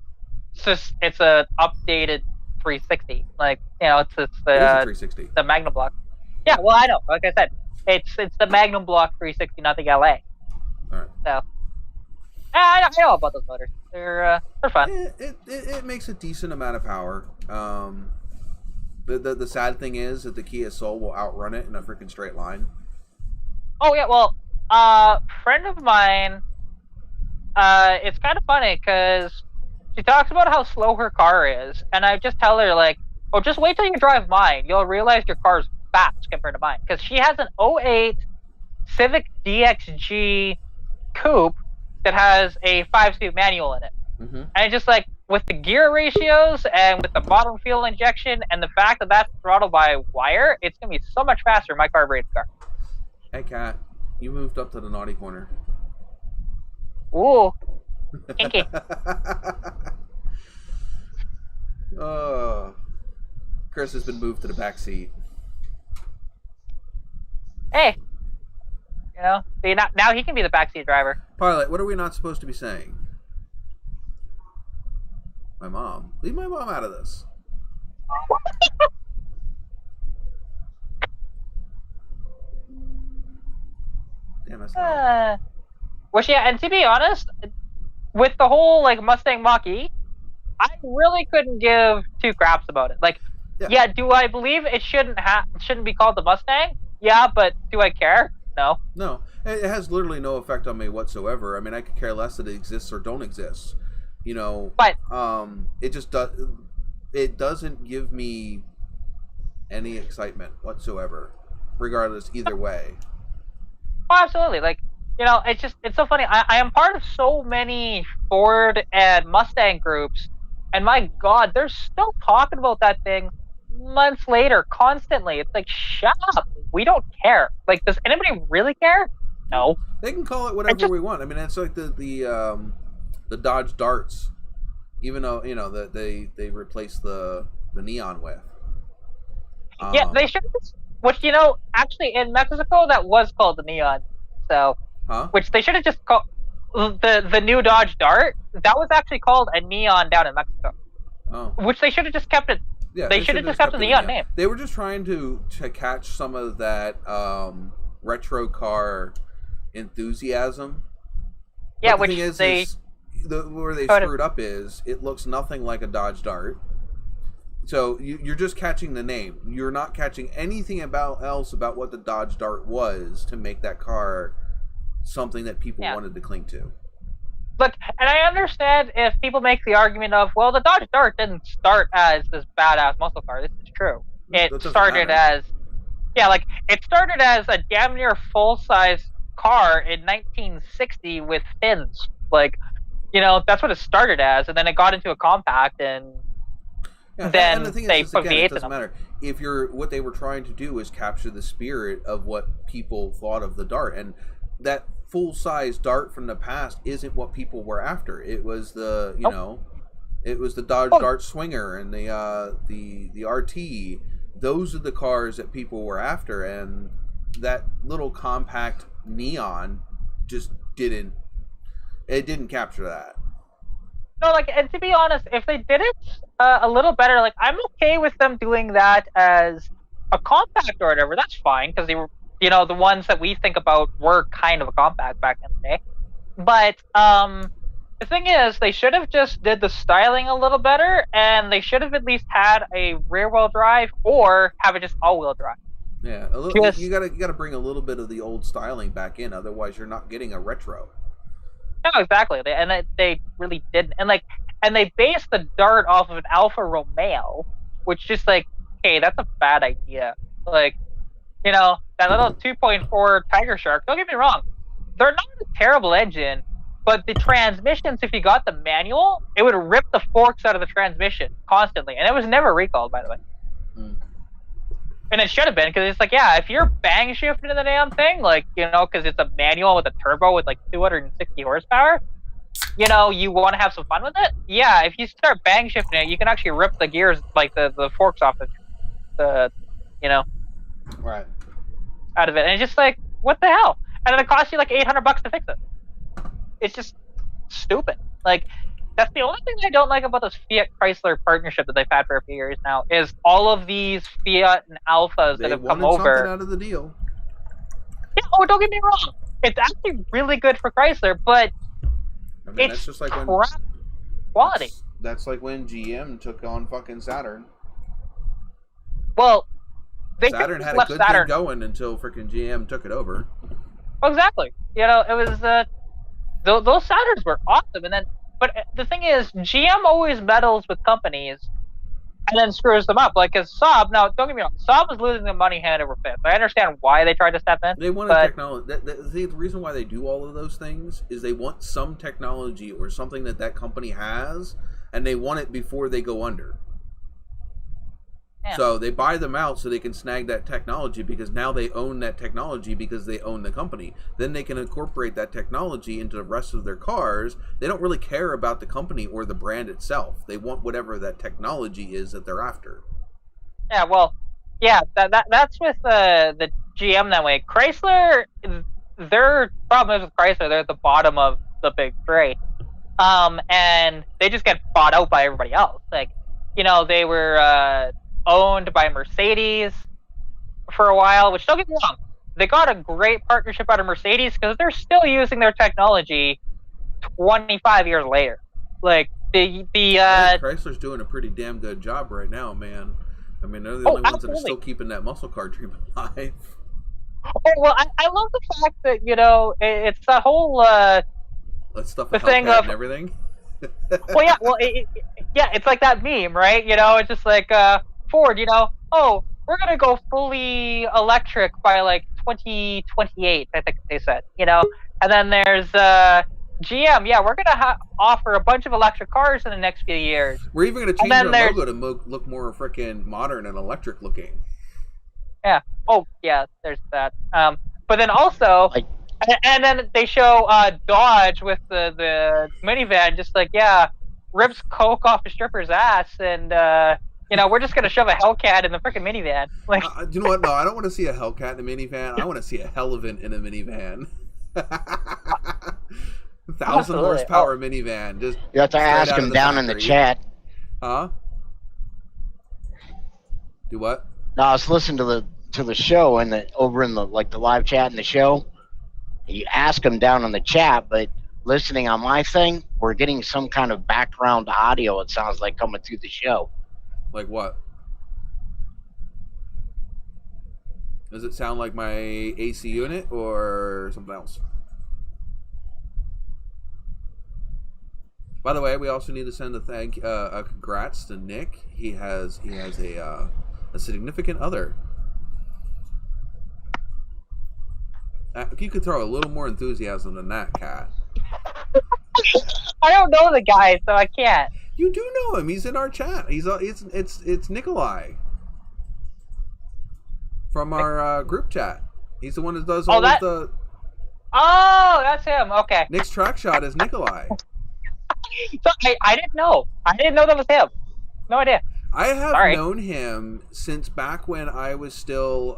it's a updated 360. Like, it's it is a 360. The Magnum Block. Yeah, well, I know. Like I said, it's the Magnum Block 360, not the LA. All right. So, I know about those motors. They're fun. It makes a decent amount of power. The sad thing is that the Kia Soul will outrun it in a freaking straight line. Oh yeah, well, friend of mine, it's kind of funny because she talks about how slow her car is, and I just tell her like, oh, just wait till you drive mine. You'll realize your car's fast compared to mine, because she has an 08 Civic DXG coupe that has a 5-speed manual in it. Mm-hmm. And it's just like, with the gear ratios and with the bottom fuel injection and the fact that that's throttled by wire, it's gonna be so much faster in my carbureted car. Hey, Kat, you moved up to the naughty corner. Ooh, kinky. Chris has been moved to the back seat. Hey, see, now he can be the backseat driver. Pilot, what are we not supposed to be saying? My mom. Leave my mom out of this. Damn, that's not... Well, yeah, and to be honest, with the whole like Mustang Mach-E, I really couldn't give two craps about it. Like, yeah, do I believe it shouldn't be called the Mustang? Yeah, but do I care? No. No, it has literally no effect on me whatsoever. I mean, I could care less that it exists or don't exist. But it just does. It doesn't give me any excitement whatsoever, regardless either way. Oh, absolutely. Like, it's so funny. I am part of so many Ford and Mustang groups, and my God, they're still talking about that thing months later, constantly. It's like, shut up. We don't care. Like, does anybody really care? No. They can call it whatever we want. I mean, it's like the Dodge Darts, even though that they replaced the neon with. Yeah, they should. Which actually in Mexico that was called the neon. So, which they should have just called the new Dodge Dart. That was actually called a neon down in Mexico. Oh. Which they should have just kept it. Yeah, they should have just kept the neon name. They were just trying to catch some of that retro car enthusiasm. Yeah, but which where they screwed up is it looks nothing like a Dodge Dart. So you're just catching the name. You're not catching anything else about what the Dodge Dart was to make that car something that people wanted to cling to. Look, and I understand if people make the argument of, well, the Dodge Dart didn't start as this badass muscle car. This is true. It started as a damn near full-size car in 1960 with fins. Like, that's what it started as, and then it got into a compact, and then they put V8s in it. Doesn't matter. If what they were trying to do is capture the spirit of what people thought of the Dart, and that full-size Dart from the past isn't what people were after. It was the it was the Dodge Dart Swinger and the RT. Those are the cars that people were after, and that little compact neon just didn't capture that. No, and to be honest, if they did it a little better, I'm okay with them doing that as a compact or whatever. That's fine, because they were, the ones that we think about were kind of a compact back in the day. But the thing is, they should have just did the styling a little better, and they should have at least had a rear-wheel drive or have it just all-wheel drive. Yeah, a little. You gotta bring a little bit of the old styling back in, otherwise you're not getting a retro. No, exactly. They really didn't, and they based the Dart off of an Alfa Romeo, which just hey, that's a bad idea. That little 2.4 Tiger Shark. Don't get me wrong, they're not a terrible engine, but the transmissions, if you got the manual, it would rip the forks out of the transmission constantly, and it was never recalled, by the way. And it should have been, because it's if you're bang shifting the damn thing, because it's a manual with a turbo with 260 horsepower, you want to have some fun with it. Yeah, if you start bang shifting it, you can actually rip the gears, the forks off the right out of it, and it's just what the hell? And then it costs you $800 to fix it. It's just stupid. That's the only thing I don't like about this Fiat Chrysler partnership that they've had for a few years now, is all of these Fiat and Alphas that have come over. They wanted something out of the deal. Yeah, don't get me wrong. It's actually really good for Chrysler, but it's that's just crap quality. That's like when GM took on fucking Saturn. Well, Saturn had a good thing going until freaking GM took it over. Exactly. It was those Saturns were awesome, and then. But the thing is, GM always meddles with companies and then screws them up. Because Saab, now don't get me wrong, Saab was losing the money hand over fist. I understand why they tried to step in. They wanted technology. The reason why they do all of those things is they want some technology or something that company has and they want it before they go under. Yeah. So they buy them out so they can snag that technology, because now they own that technology because they own the company. Then they can incorporate that technology into the rest of their cars. They don't really care about the company or the brand itself. They want whatever that technology is that they're after. Yeah, well, yeah, that's with the GM that way. Chrysler, their problem is with Chrysler, they're at the bottom of the big three. And they just get bought out by everybody else. Like, they were owned by Mercedes for a while, which, don't get me wrong, they got a great partnership out of Mercedes because they're still using their technology 25 years later. Like, I think Chrysler's doing a pretty damn good job right now, man. I mean, they're the only ones that are still keeping that muscle car dream alive. Oh, well, I love the fact that, it's that whole... Let's stuff a Hellcat and everything. Well, yeah, it's like that meme, right? It's just like, Ford, oh, we're going to go fully electric by, like, 2028, I think they said, And then there's GM, yeah, we're going to offer a bunch of electric cars in the next few years. We're even going to change our logo to look more freaking modern and electric looking. Yeah. Oh, yeah, there's that. But then also... And then they show Dodge with the minivan, just like, yeah, rips coke off a stripper's ass, and we're just gonna shove a Hellcat in the freaking minivan. Like, you know what? No, I don't want to see a Hellcat in a minivan. I want to see a Hellevant in a minivan. 1,000 horsepower minivan. Just you have to ask him down in the chat. Huh? Do what? No, I was listening to the show and over in the live chat in the show. You ask them down in the chat, but listening on my thing, we're getting some kind of background audio, it sounds like, coming through the show. Like what? Does it sound like my AC unit or something else? By the way, we also need to send a congrats to Nick. He has a significant other. You could throw a little more enthusiasm than that, Kat. I don't know the guy, so I can't. You do know him. He's in our chat. It's Nikolai from our group chat. He's the one that does all of the. Oh, that's him. Okay. Nick's track shot is Nikolai. So I didn't know. I didn't know that was him. No idea. I have known him since back when I was still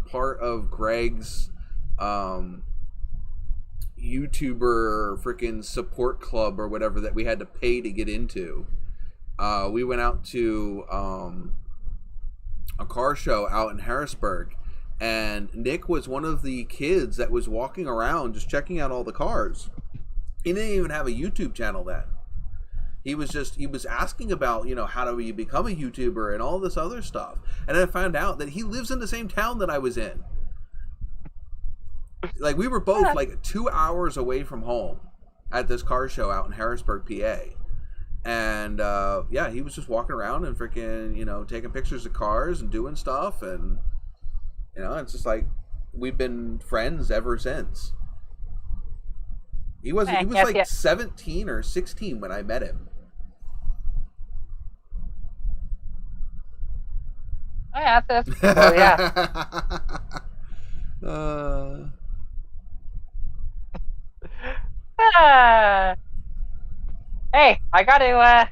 part of Greg's YouTuber freaking support club or whatever that we had to pay to get into. We went out to a car show out in Harrisburg, and Nick was one of the kids that was walking around just checking out all the cars. He didn't even have a YouTube channel then. He was asking about, how do we become a YouTuber and all this other stuff. And I found out that he lives in the same town that I was in. Like, we were both like 2 hours away from home at this car show out in Harrisburg, PA. And he was just walking around and freaking, taking pictures of cars and doing stuff, and it's just like we've been friends ever since. He was 17 or 16 when I met him. Oh, yeah, that's cool, yeah. Hey, I gotta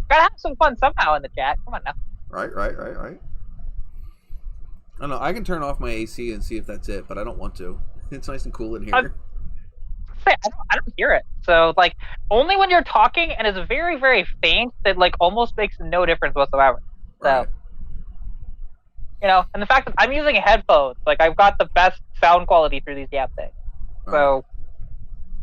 have some fun somehow in the chat. Come on now. Right. I don't know. I can turn off my AC and see if that's it, but I don't want to. It's nice and cool in here. I don't hear it. So, like, only when you're talking, and it's very, very faint, that, like, almost makes no difference whatsoever. So, right. And the fact that I'm using headphones, like, I've got the best sound quality through these damn things. So,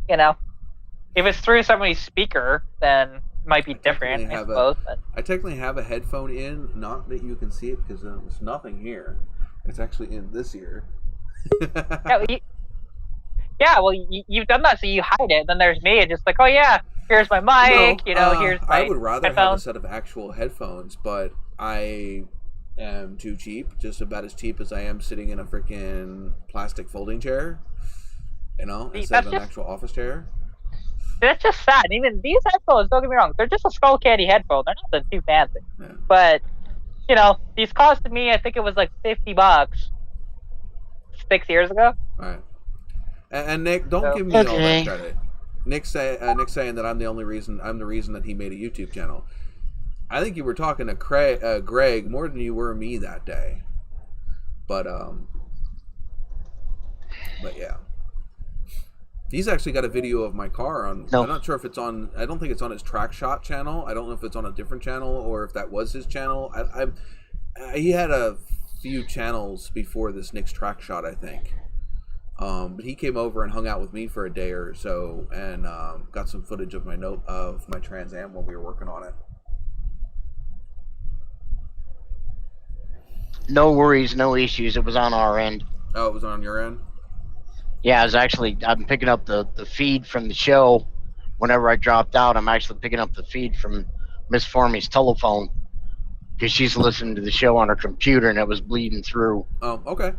if it's through somebody's speaker, then it might be different, I suppose. I technically have a headphone in, not that you can see it, because there's nothing here. It's actually in this ear. Well, you've done that, so you hide it. Then there's me, just like, oh yeah, here's my mic. Here's my. I would rather headphones. have a set of actual headphones, but I am too cheap. Just about as cheap as I am sitting in a freaking plastic folding chair. Instead of an actual office chair. that's just sad. Even these headphones, don't get me wrong, they're just a Skull Candy headphone. They're nothing too fancy. Yeah. But, these costed me, I think it was like $50 6 years ago. All right. And Nick, don't give me all that credit. Nick's saying that I'm the reason that he made a YouTube channel. I think you were talking to Greg more than you were me that day. But yeah. He's actually got a video of my car on. No. I'm not sure if it's on. I don't think it's on his Track Shot channel. I don't know if it's on a different channel or if that was his channel. He had a few channels before this Nick's Track Shot, I think. But he came over and hung out with me for a day or so and got some footage of my Trans Am while we were working on it. No worries, no issues. It was on our end. Oh, it was on your end? Yeah, I'm picking up the feed from the show. Whenever I dropped out, I'm actually picking up the feed from Miss Formy's telephone because she's listening to the show on her computer and it was bleeding through. Oh, okay.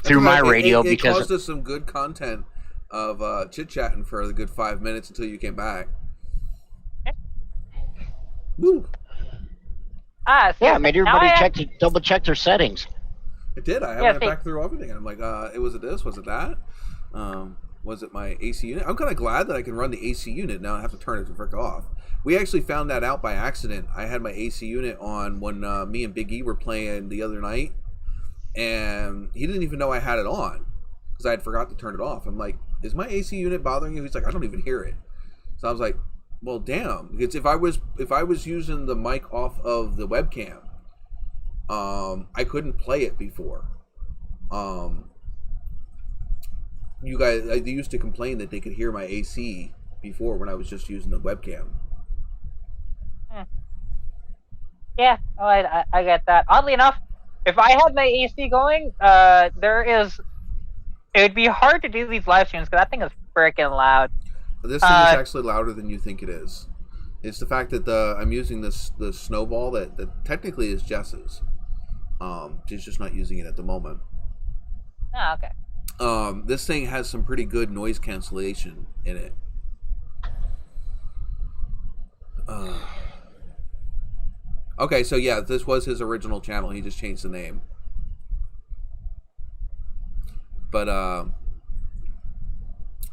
Through my radio it because caused us some good content of chit-chatting for a good 5 minutes until you came back. Woo. Yeah, I made everybody double check their settings. It did. I went back through everything. I'm like, was it this? Was it that? Was it my AC unit? I'm kind of glad that I can run the AC unit now. I have to turn it the frick off. We actually found that out by accident. I had my AC unit on when me and Big E were playing the other night, and he didn't even know I had it on because I had forgot to turn it off. I'm like, is my AC unit bothering you? He's like, I don't even hear it. So I was like, well, damn. Because if I was using the mic off of the webcam, I couldn't play it before. You guys, they used to complain that they could hear my AC before when I was just using the webcam. Yeah, I get that. Oddly enough, if I had my AC going, it would be hard to do these live streams because that thing is freaking loud. This thing is actually louder than you think it is. It's the fact that I'm using the snowball that technically is Jess's. She's just not using it at the moment. Oh, okay. This thing has some pretty good noise cancellation in it. Okay, so yeah, this was his original channel. He just changed the name. But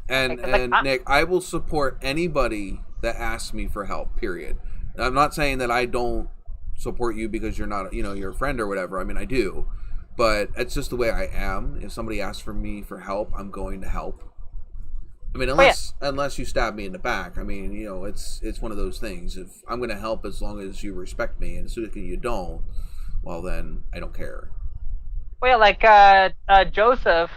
and Nick, I will support anybody that asks me for help. Period. I'm not saying that I don't support you because you're not, you're a friend or whatever. I mean, I do, but it's just the way I am. If somebody asks for me for help, I'm going to help. I mean, unless you stab me in the back. I mean, it's one of those things. If I'm going to help as long as you respect me, and as soon as you don't, well, then I don't care. Well, yeah, like Joseph,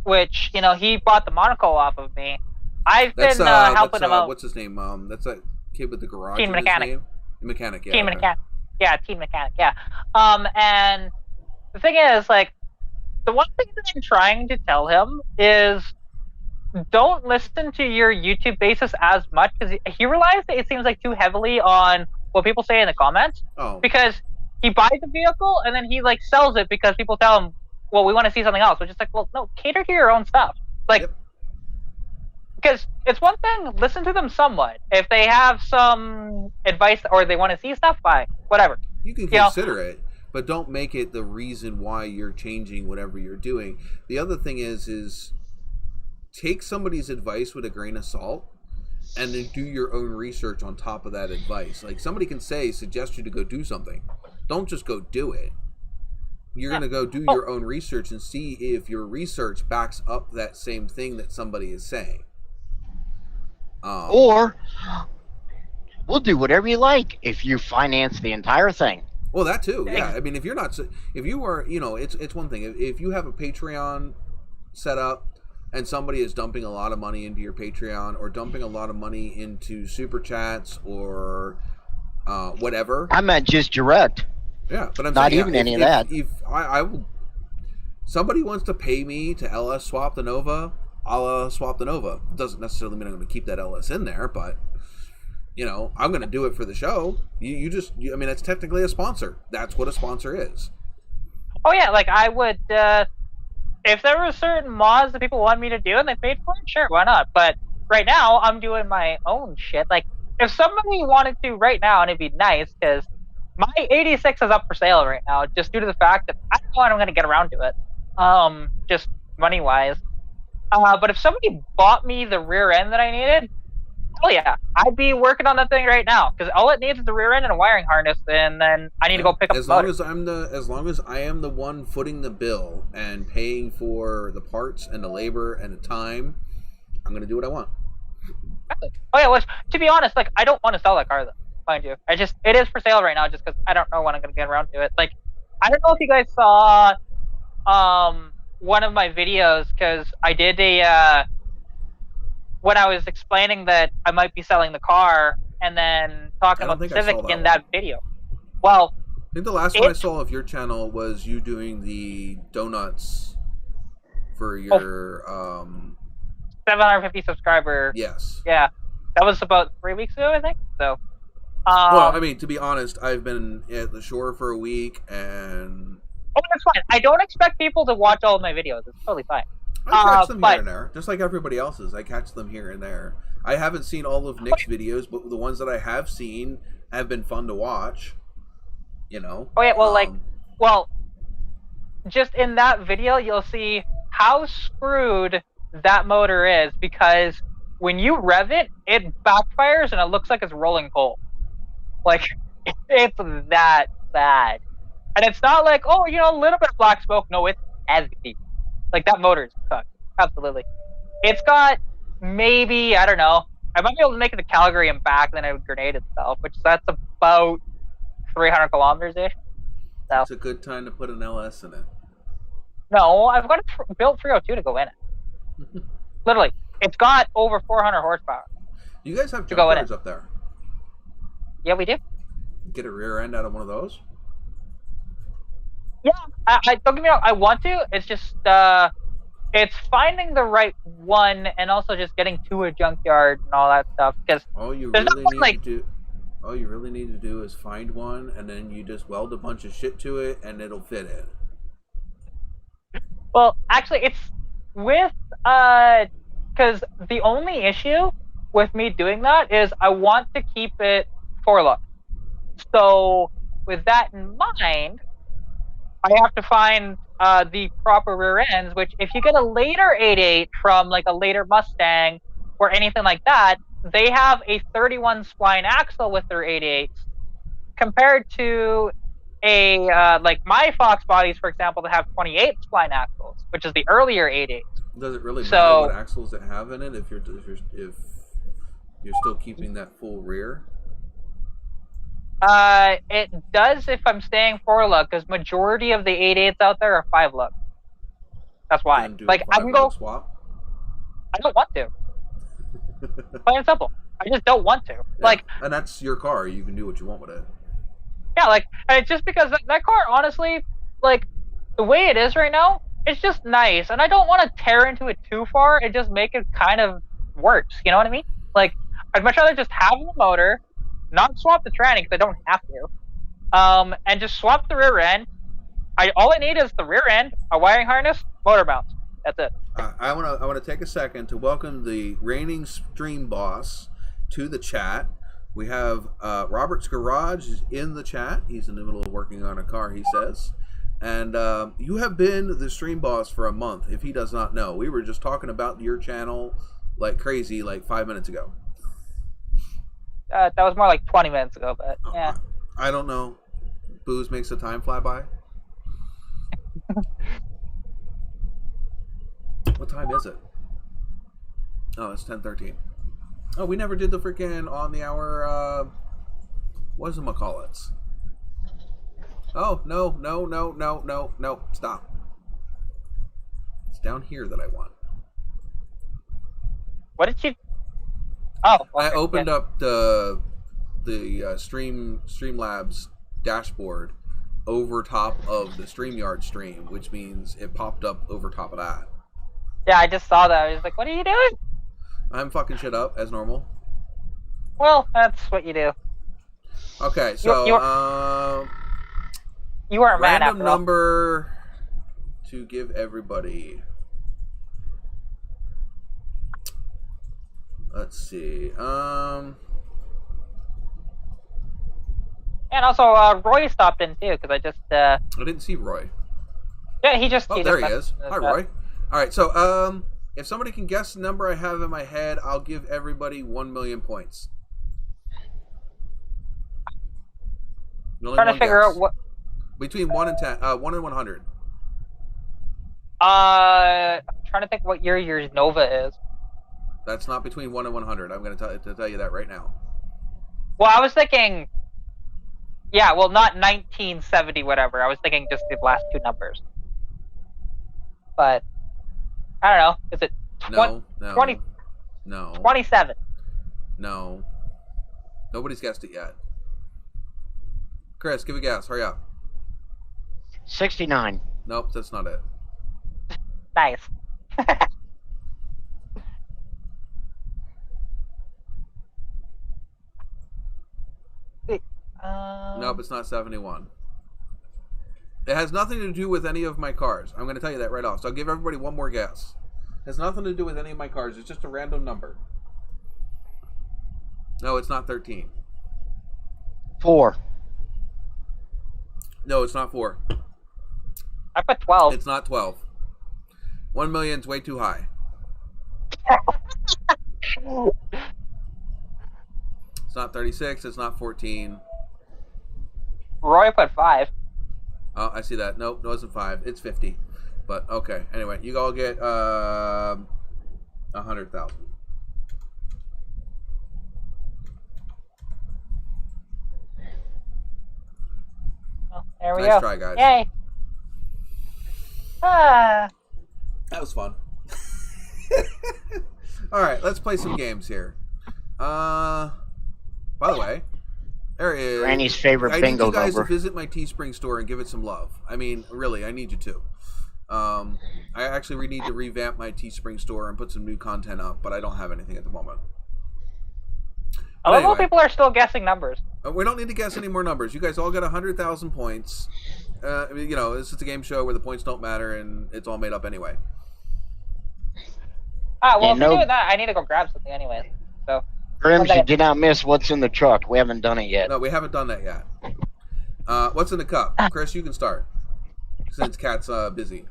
which he bought the monocle off of me. I've been helping him out. What's his name? That's that kid with the garage. Team Mechanic. Mechanic. Yeah. Team Mechanic. Yeah, Team Mechanic. Yeah. And the thing is, like, the one thing that I'm trying to tell him is, don't listen to your YouTube basis as much because he relies, it seems like, too heavily on what people say in the comments. Oh. Because he buys a vehicle and then he sells it because people tell him, well, we want to see something else. Which is like, well, no, cater to your own stuff. Like, because it's one thing, listen to them somewhat. If they have some advice or they want to see stuff, fine, whatever. You can consider it, but don't make it the reason why you're changing whatever you're doing. The other thing is take somebody's advice with a grain of salt and then do your own research on top of that advice. Like, somebody can suggest you to go do something. Don't just go do it. You're going to go do your own research and see if your research backs up that same thing that somebody is saying. Or we'll do whatever you like if you finance the entire thing. Well, that too. Yeah. I mean, if you are, it's one thing. If you have a Patreon set up and somebody is dumping a lot of money into your Patreon or dumping a lot of money into super chats or whatever. I meant just direct. Yeah, but I'm not saying, even any of that. If I will, somebody wants to pay me to LS swap the Nova, I'll swap the Nova. It doesn't necessarily mean I'm going to keep that LS in there, but I'm going to do it for the show. I mean, it's technically a sponsor. That's what a sponsor is. Oh yeah, like I would, if there were certain mods that people want me to do and they paid for it, sure, why not? But right now I'm doing my own shit. Like, if somebody wanted to right now, and it'd be nice, because my 86 is up for sale right now, just due to the fact that I don't know when I'm going to get around to it, just money-wise. But if somebody bought me the rear end that I needed, hell yeah, I'd be working on that thing right now, because all it needs is the rear end and a wiring harness, and then I need to go pick up as the long motor. as long as I am the one footing the bill and paying for the parts and the labor and the time, I'm going to do what I want. Oh yeah, which, to be honest, like, I don't want to sell that car though, mind you. It is for sale right now just because I don't know when I'm gonna get around to it. Like, I don't know if you guys saw one of my videos, because I did a when I was explaining that I might be selling the car and then talking about the Civic in that video. Well, I think the last one I saw of your channel was you doing the donuts for your 750 subscriber. Yes. Yeah, that was about 3 weeks ago, I think. So, well, I mean, to be honest, I've been at the shore for a week, and that's fine. I don't expect people to watch all of my videos. It's totally fine. I catch them here and there, just like everybody else's. I catch them here and there. I haven't seen all of Nick's videos, but the ones that I have seen have been fun to watch. You know. Oh yeah, well, just in that video, you'll see how screwed that motor is, because when you rev it, it backfires and it looks like it's rolling coal. Like, it's that bad. And it's not like, oh, you know, a little bit of black smoke. No, it's heavy. Like, that motor is cooked. Absolutely. It's got maybe, I don't know, I might be able to make it to Calgary and back, and then it would grenade itself, which that's about 300 kilometers-ish. So, it's a good time to put an LS in it. No, I've got a built 302 to go in it. Literally. It's got over 400 horsepower. You guys have jump cars up there? Yeah, we do. Get a rear end out of one of those? Yeah, I don't get me wrong, I want to. It's just, it's finding the right one, and also just getting to a junkyard and all that stuff. Because all you really need to do is find one, and then you just weld a bunch of shit to it, and it'll fit in. Well, actually, it's with, because the only issue with me doing that is I want to keep it four-look. So, with that in mind, I have to find the proper rear ends, which if you get a later 8.8 from like a later Mustang or anything like that, they have a 31 spline axle with their 8.8s compared to a like my Fox bodies, for example, that have 28 spline axles, which is the earlier 8.8s. Does it really matter what axles it have in it if you're still keeping that full rear? It does if I'm staying 4-luk, because majority of the 8.8s out there are 5-luk. That's why. Like, I can go swap. I don't want to. Plain and simple. I just don't want to. Yeah. Like, and that's your car. You can do what you want with it. Yeah, like, and it's just because that car, honestly, like, the way it is right now, it's just nice, and I don't want to tear into it too far and just make it kind of worse. You know what I mean? Like, I'd much rather just have the motor, not swap the tranny because I don't have to, and just swap the rear end. All I need is the rear end, a wiring harness, motor mounts. That's it. I wanna take a second to welcome the reigning stream boss to the chat. We have Robert's Garage is in the chat. He's in the middle of working on a car, he says. And you have been the stream boss for a month, if he does not know. We were just talking about your channel like crazy like 5 minutes ago. That was more like 20 minutes ago, but yeah. I don't know. Booze makes the time fly by. What time is it? Oh, it's 10:13. Oh, we never did the freaking on the hour, whatchamacallits? Oh, no, stop. It's down here that I want. What did you... Oh, okay, I opened up the Streamlabs dashboard over top of the StreamYard stream, which means it popped up over top of that. Yeah, I just saw that. I was like, what are you doing? I'm fucking shit up, as normal. Well, that's what you do. Okay, so, you weren't mad after all. Random number to give everybody. Let's see. And also, Roy stopped in too, because I just. I didn't see Roy. Yeah, he just. Oh, there he is. Hi, Roy. All right, so if somebody can guess the number I have in my head, I'll give everybody 1 million points. Trying to figure out what. Between 1 and 10, 1 and 100. I'm trying to think what year your Nova is. That's not between 1 and 100. I'm going to tell you that right now. Well, I was thinking. Yeah, well, not 1970, whatever. I was thinking just the last two numbers. But I don't know. Is it 20? No. 27. No. Nobody's guessed it yet. Chris, give a guess. Hurry up. 69. Nope, that's not it. Nice. Nope, it's not 71. It has nothing to do with any of my cars. I'm going to tell you that right off. So I'll give everybody one more guess. It has nothing to do with any of my cars. It's just a random number. No, it's not 13. 4. No, it's not 4. I put 12. It's not 12. 1 million's way too high. It's not 36. It's not 14. Roy put 5. Oh, I see that. Nope, it wasn't 5. It's 50. But okay. Anyway, you all get 100,000. Well, there we Nice go. try, guys. Yay. That was fun. All right, let's play some games here. By the way, there is Granny's favorite bingo I need you guys number. to visit my Teespring store and give it some love. I mean, really, I need you to. I actually need to revamp my Teespring store and put some new content up, but I don't have anything at the moment. A lot of people are still guessing numbers. We don't need to guess any more numbers. You guys all got 100,000 points. You know, this is a game show where the points don't matter and it's all made up anyway. Well, if we're doing that, I need to go grab something anyways. So. Grims, you did not miss what's in the truck. We haven't done it yet. No, we haven't done that yet. What's in the cup? Chris, you can start. Since Kat's busy.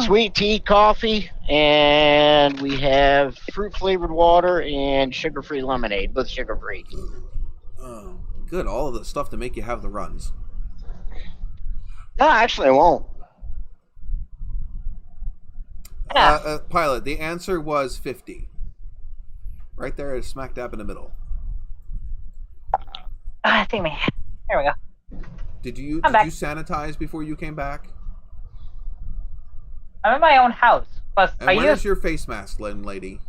Sweet tea, coffee, and we have fruit-flavored water and sugar-free lemonade, both sugar-free. Oh, good. All of the stuff to make you have the runs. No, actually, I won't. Pilot, the answer was 50. Right there is smack dab in the middle. See me. There we go. Did you sanitize before you came back? I'm in my own house. Plus, and where's your face mask, lady?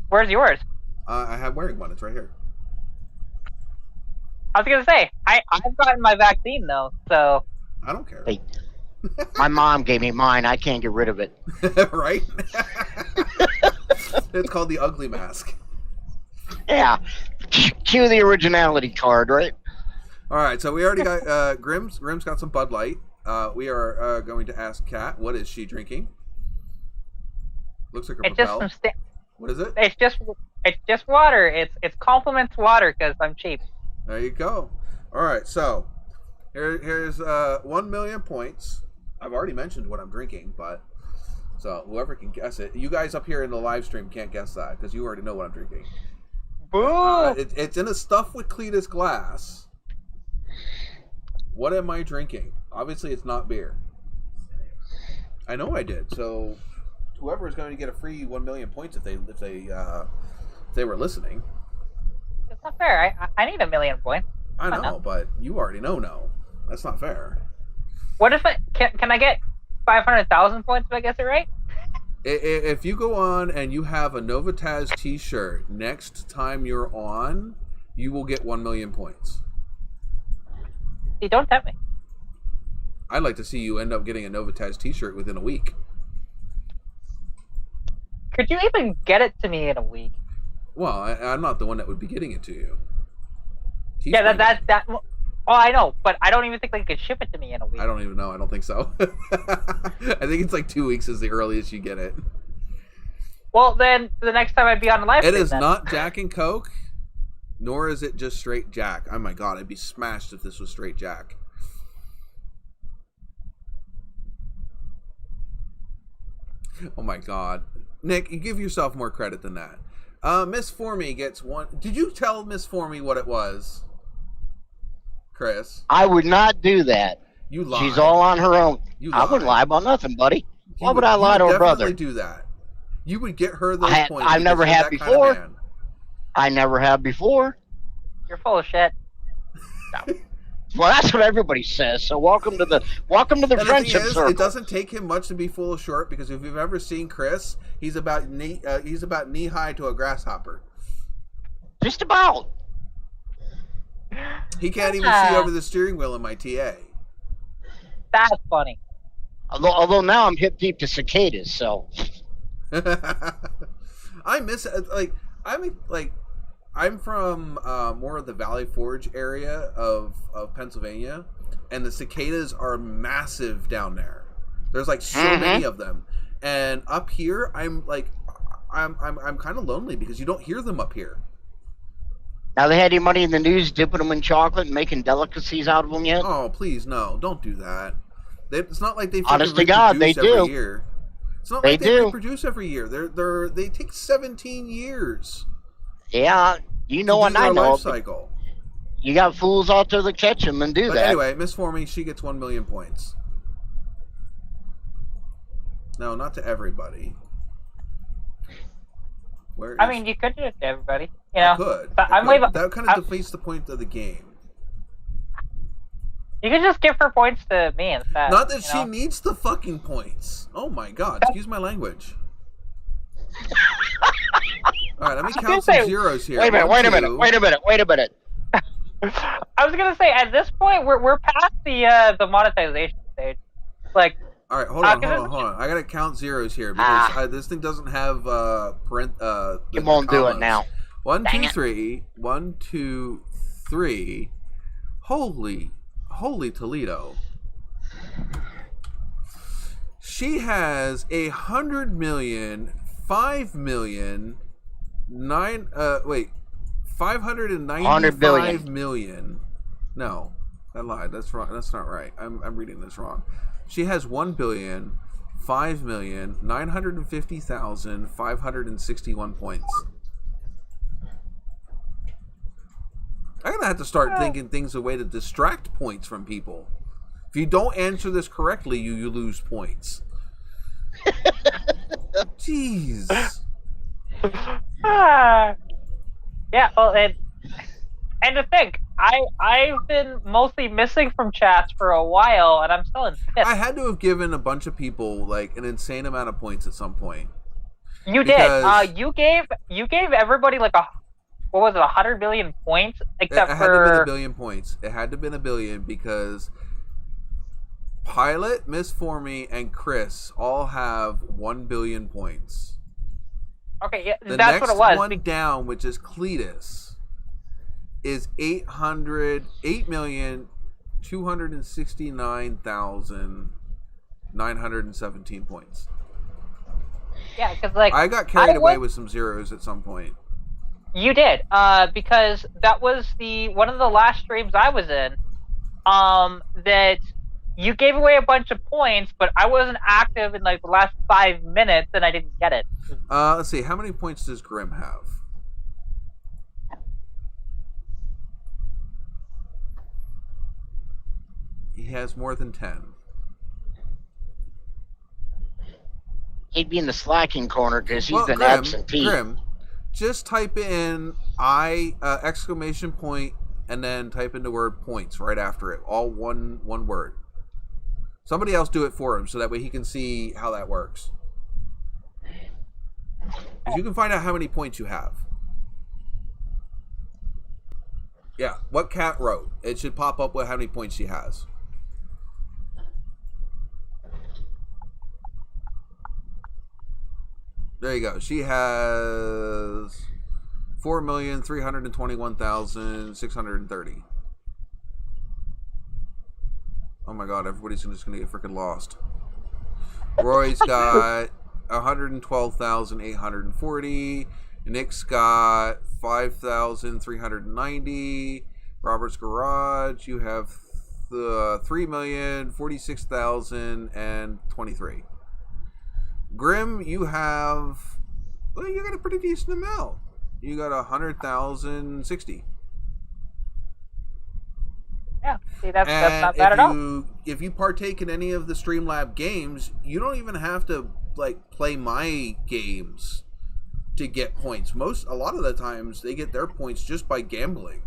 Where's yours? I have wearing one. It's right here. I was gonna say I've gotten my vaccine though, so. I don't care. Hey, my mom gave me mine. I can't get rid of it. Right? It's called the ugly mask. Yeah. Cue the originality card, right? All right, so we already got Grimm's. Grimm's got some Bud Light. We are going to ask Kat, what is she drinking? Looks like a Propel. What is it? It's just water. It's compliments water because I'm cheap. There you go. All right, so here's 1 million points. I've already mentioned what I'm drinking, but so whoever can guess it, you guys up here in the live stream can't guess that because you already know what I'm drinking. Boo! It's in a stuff with Cletus glass. What am I drinking? Obviously, it's not beer. I know I did. So, whoever is going to get a free 1 million points if they were listening. It's not fair. I need 1 million points. I know, but you already know. No, that's not fair. What if can I get 500,000 points if I guess it right? If you go on and you have a NOVAtazz T-shirt next time you're on, you will get 1 million points. See, don't tempt me. I'd like to see you end up getting a NOVAtazz T-shirt within a week. Could you even get it to me in a week? Well, I'm not the one that would be getting it to you. Yeah, that. Oh, I know, but I don't even think they could ship it to me in a week. I don't even know. I don't think so. I think it's like 2 weeks is the earliest you get it. Well, then the next time I'd be on a live It stream, is then. not Jack and Coke, nor is it just straight Jack. Oh my god, I'd be smashed if this was straight Jack. Oh my god. Nick, you give yourself more credit than that. Miss Formy gets one. Did you tell Miss Formy what it was? Chris? I would not do that. You lied. She's all on her own. You I wouldn't lied. lie about nothing, buddy. Why would I lie to her brother? You would definitely do that. You would get her those points. I've never because had you're that before. kind of man. I never have before. You're full of shit. Well, that's what everybody says. So welcome to the And the friendship thing is, circle. it doesn't take him much to be full of short, because if you've ever seen Chris, he's about knee high to a grasshopper. Just about. He can't even see over the steering wheel in my TA. That's funny. Although now I'm hip deep to cicadas, so. I miss I'm from more of the Valley Forge area of Pennsylvania, and the cicadas are massive down there. There's like so many of them, and up here I'm kind of lonely because you don't hear them up here. Now they had anybody in the news dipping them in chocolate and making delicacies out of them yet? Oh please, no! Don't do that. It's not like they Honest to God, they every do. year. It's not They like they do. reproduce every year. They take 17 years. Yeah, you know what I their know. life cycle. You got fools out there that catch them and do But that. anyway, Miss Forming, she gets 1 million points. No, not to everybody. I mean, you could do it to everybody. You know, I could. But That kind of defeats the point of the game. You could just give her points to me instead. Not that she needs the fucking points. Oh my god, excuse my language. Alright, let me count some zeros here. Wait a minute. I was gonna say, at this point, we're past the monetization stage. Like, alright, hold on. I gotta count zeros here because this thing doesn't have You won't do it now. 1, 2, 3. 1, 2, 3. Holy Toledo. She has 100 million, 5 million, 595 million. No, I lied. That's wrong. That's not right. I'm reading this wrong. She has 1 billion, 5 million, 950,561 points. I'm gonna have to start thinking things a way to distract points from people. If you don't answer this correctly, you lose points. Jeez. Yeah, well, and to think, I've been mostly missing from chats for a while, and I'm still in fifth. I had to have given a bunch of people like an insane amount of points at some point. You did. You gave everybody like 100 million points, except it had to have been 1 billion points. It had to have been 1 billion because Pilot, Miss Formy, and Chris all have 1 billion points. Okay, yeah, the that's what it was. The next one down, which is Cletus, is 8,269,917 points. Yeah, because like I got carried away with some zeros at some point. You did, because that was one of the last streams I was in. That you gave away a bunch of points, but I wasn't active in like the last 5 minutes, and I didn't get it. Let's see. How many points does Grim have? He has more than 10. He'd be in the slacking corner because he's been Grim, absentee. Grim, just type in exclamation point and then type in the word points right after it. All one word. Somebody else do it for him so that way he can see how that works. If you can find out how many points you have. Yeah, what Cat wrote. It should pop up with how many points she has. There you go. She has 4,321,630. Oh my god, everybody's just gonna get freaking lost. Roy's got 112,840. Nick's got 5,390. Robert's Garage, you have 3,046,023. Grim, you have, well, you got a pretty decent amount. You got 100,060. Yeah, see, that's not bad at all. If you partake in any of the Streamlab games, you don't even have to like play my games to get points. A lot of the times they get their points just by gambling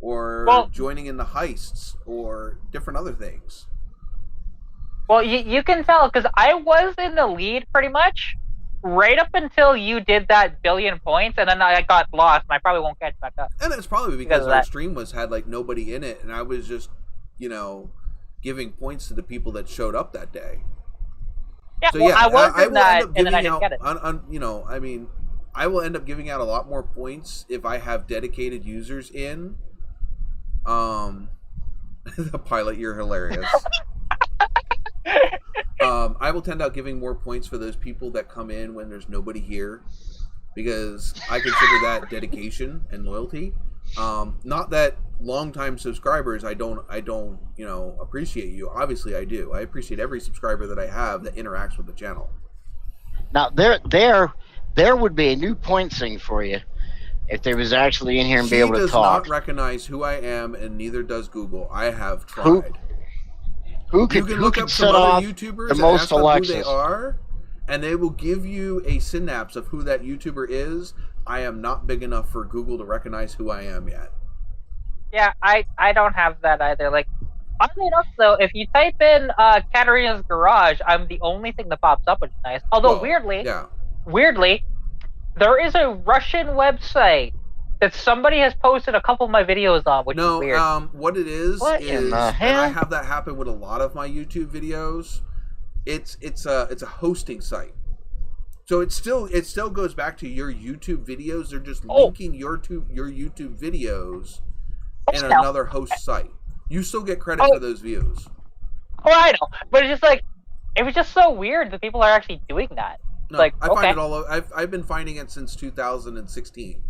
or joining in the heists or different other things. Well, you can tell because I was in the lead pretty much right up until you did that billion points, and then I got lost, and I probably won't catch back up. And it's probably because our stream had like nobody in it, and I was just, giving points to the people that showed up that day. Yeah, so, well, I was in that, and then I didn't out, get it. I will end up giving out a lot more points if I have dedicated users in. The pilot, you're hilarious. I will tend out giving more points for those people that come in when there's nobody here, because I consider that dedication and loyalty. Not that longtime subscribers I don't appreciate you. Obviously I do. I appreciate every subscriber that I have that interacts with the channel. Now there would be a new point thing for you if they was actually in here and be able to talk. She does not recognize who I am, and neither does Google. I have tried. Who could look up some other YouTubers and ask them who they are, and they will give you a synapse of who that YouTuber is. I am not big enough for Google to recognize who I am yet. Yeah, I don't have that either. Like, oddly enough, though, if you type in Katarina's Garage, I'm the only thing that pops up, which is nice. Although, weirdly, there is a Russian website that somebody has posted a couple of my videos on, which is weird. What it is and I have that happen with a lot of my YouTube videos. It's a hosting site, so it still goes back to your YouTube videos. They're just linking your YouTube videos in another host site. You still get credit for those views. Oh, I know, but it's just like it was just so weird that people are actually doing that. No, like, I find it all. I've been finding it since 2016.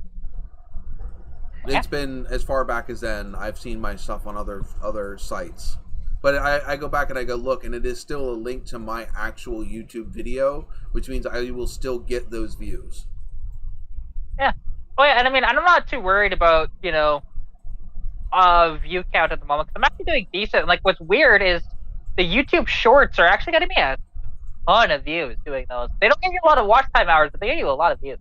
It's been as far back as then. I've seen my stuff on other sites, but I go back and I go look, and it is still a link to my actual YouTube video, which means I will still get those views. Yeah. Oh yeah, and I mean, I'm not too worried about view count at the moment, because I'm actually doing decent. Like, what's weird is the YouTube Shorts are actually getting me a ton of views doing those. They don't give you a lot of watch time hours, but they give you a lot of views.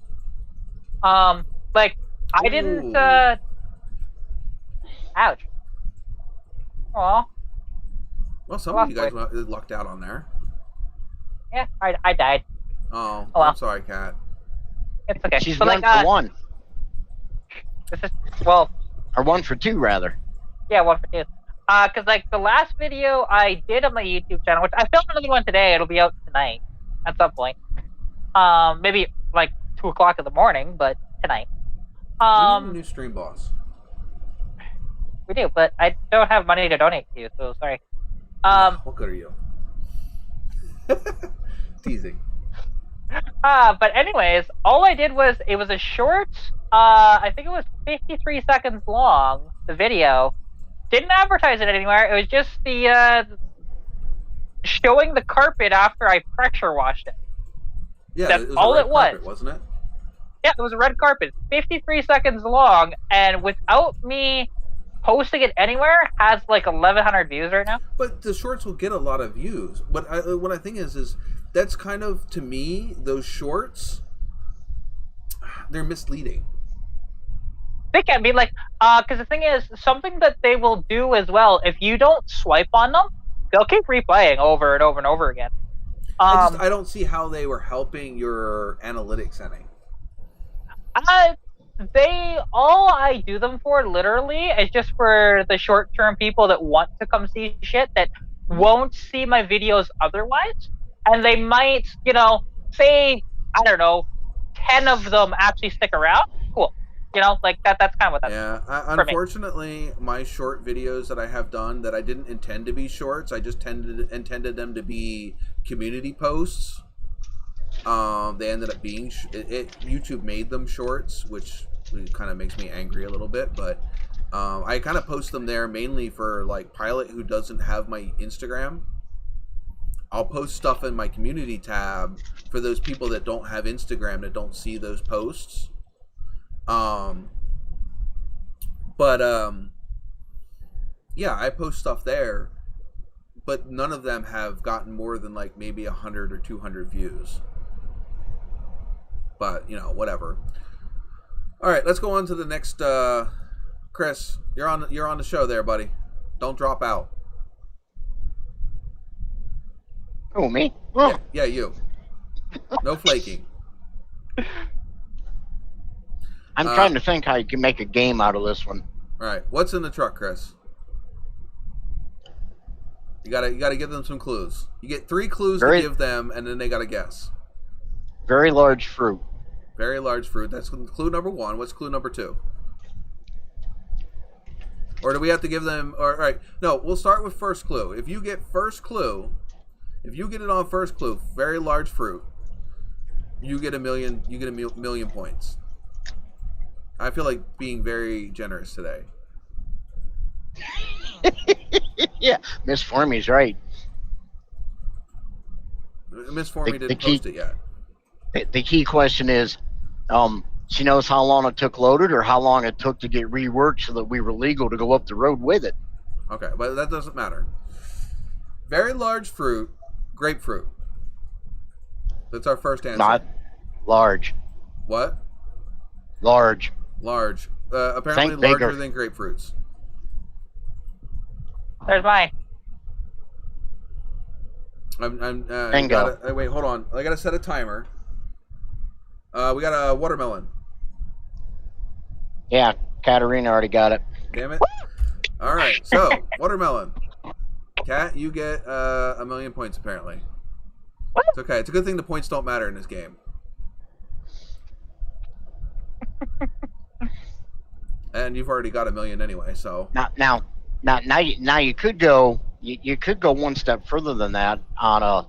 Like, I didn't, ouch. Aw. Well, some of you guys lucked out on there. Yeah, I died. Oh, well. I'm sorry, Kat. It's okay. She's but 1 for 1. This is, well... Or 1 for 2, rather. Yeah, 1 for 2. Because, like, the last video I did on my YouTube channel, which I filmed another one today, it'll be out tonight, at some point. Maybe, like, 2 o'clock in the morning, but tonight. We need a new stream boss. We do, but I don't have money to donate to you, so sorry. What good are you? Teasing. But anyways, all I did was, it was a short, I think it was 53 seconds long, the video. Didn't advertise it anywhere, it was just the, showing the carpet after I pressure washed it. Yeah, that's it was all a red it was. Carpet, wasn't it? Yeah, it was a red carpet, 53 seconds long, and without me posting it anywhere, has like 1,100 views right now. But the shorts will get a lot of views. But what I think is that's kind of, to me, those shorts, they're misleading. They can be like, because the thing is, something that they will do as well, if you don't swipe on them, they'll keep replaying over and over and over again. I don't see how they were helping your analytics setting. All I do them for, literally, is just for the short-term people that want to come see shit that won't see my videos otherwise, and they might, say, I don't know, 10 of them actually stick around. Cool. Like that's kind of what that's. Yeah, unfortunately, my short videos that I have done that I didn't intend to be shorts, I just intended them to be community posts, They ended up being YouTube made them shorts, which kind of makes me angry a little bit, but I kind of post them there mainly for like Pilot who doesn't have my Instagram. I'll post stuff in my community tab for those people that don't have Instagram, that don't see those posts. Yeah, I post stuff there, but none of them have gotten more than like maybe 100 or 200 views. But, you know, whatever. All right, let's go on to the next. Chris, you're on the show there, buddy. Don't drop out. Oh, me? Oh. Yeah, you. No flaking. I'm trying to think how you can make a game out of this one. All right, what's in the truck, Chris? You gotta give them some clues. You get 3 clues to give them, and then they gotta guess. Very large fruit. Very large fruit. That's clue number 1. What's clue number 2? Or do we have to give them? All right, no. We'll start with first clue. If you get first clue, if you get it on first clue, very large fruit, you get a million. You get a million points. I feel like being very generous today. Yeah, Miss Formy's right. Miss Formy didn't post it yet. The key question is, she knows how long it took loaded or how long it took to get reworked so that we were legal to go up the road with it. Okay, but that doesn't matter. Very large fruit, grapefruit. That's our first answer. Not large. What? Large. Large. Apparently Think larger bigger. than grapefruits. There's mine. Bingo. Wait, hold on. I gotta set a timer. We got a watermelon. Yeah, Katarina already got it. Damn it. All right, so watermelon. Kat, you get a million points apparently. It's okay. It's a good thing the points don't matter in this game. And you've already got a million anyway, so. Now you could go. You could go one step further than that on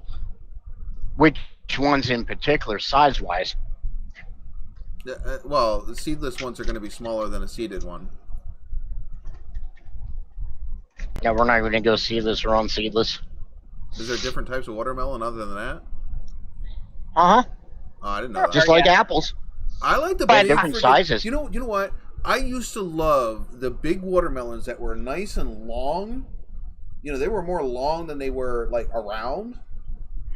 which ones in particular, size-wise. Well, the seedless ones are going to be smaller than a seeded one. Yeah, we're not going to go seedless or unseedless. Is there different types of watermelon other than that? Uh huh. Oh, I didn't know that. Just like apples. I like the But different sizes. You know what? I used to love the big watermelons that were nice and long. You know, they were more long than they were like around,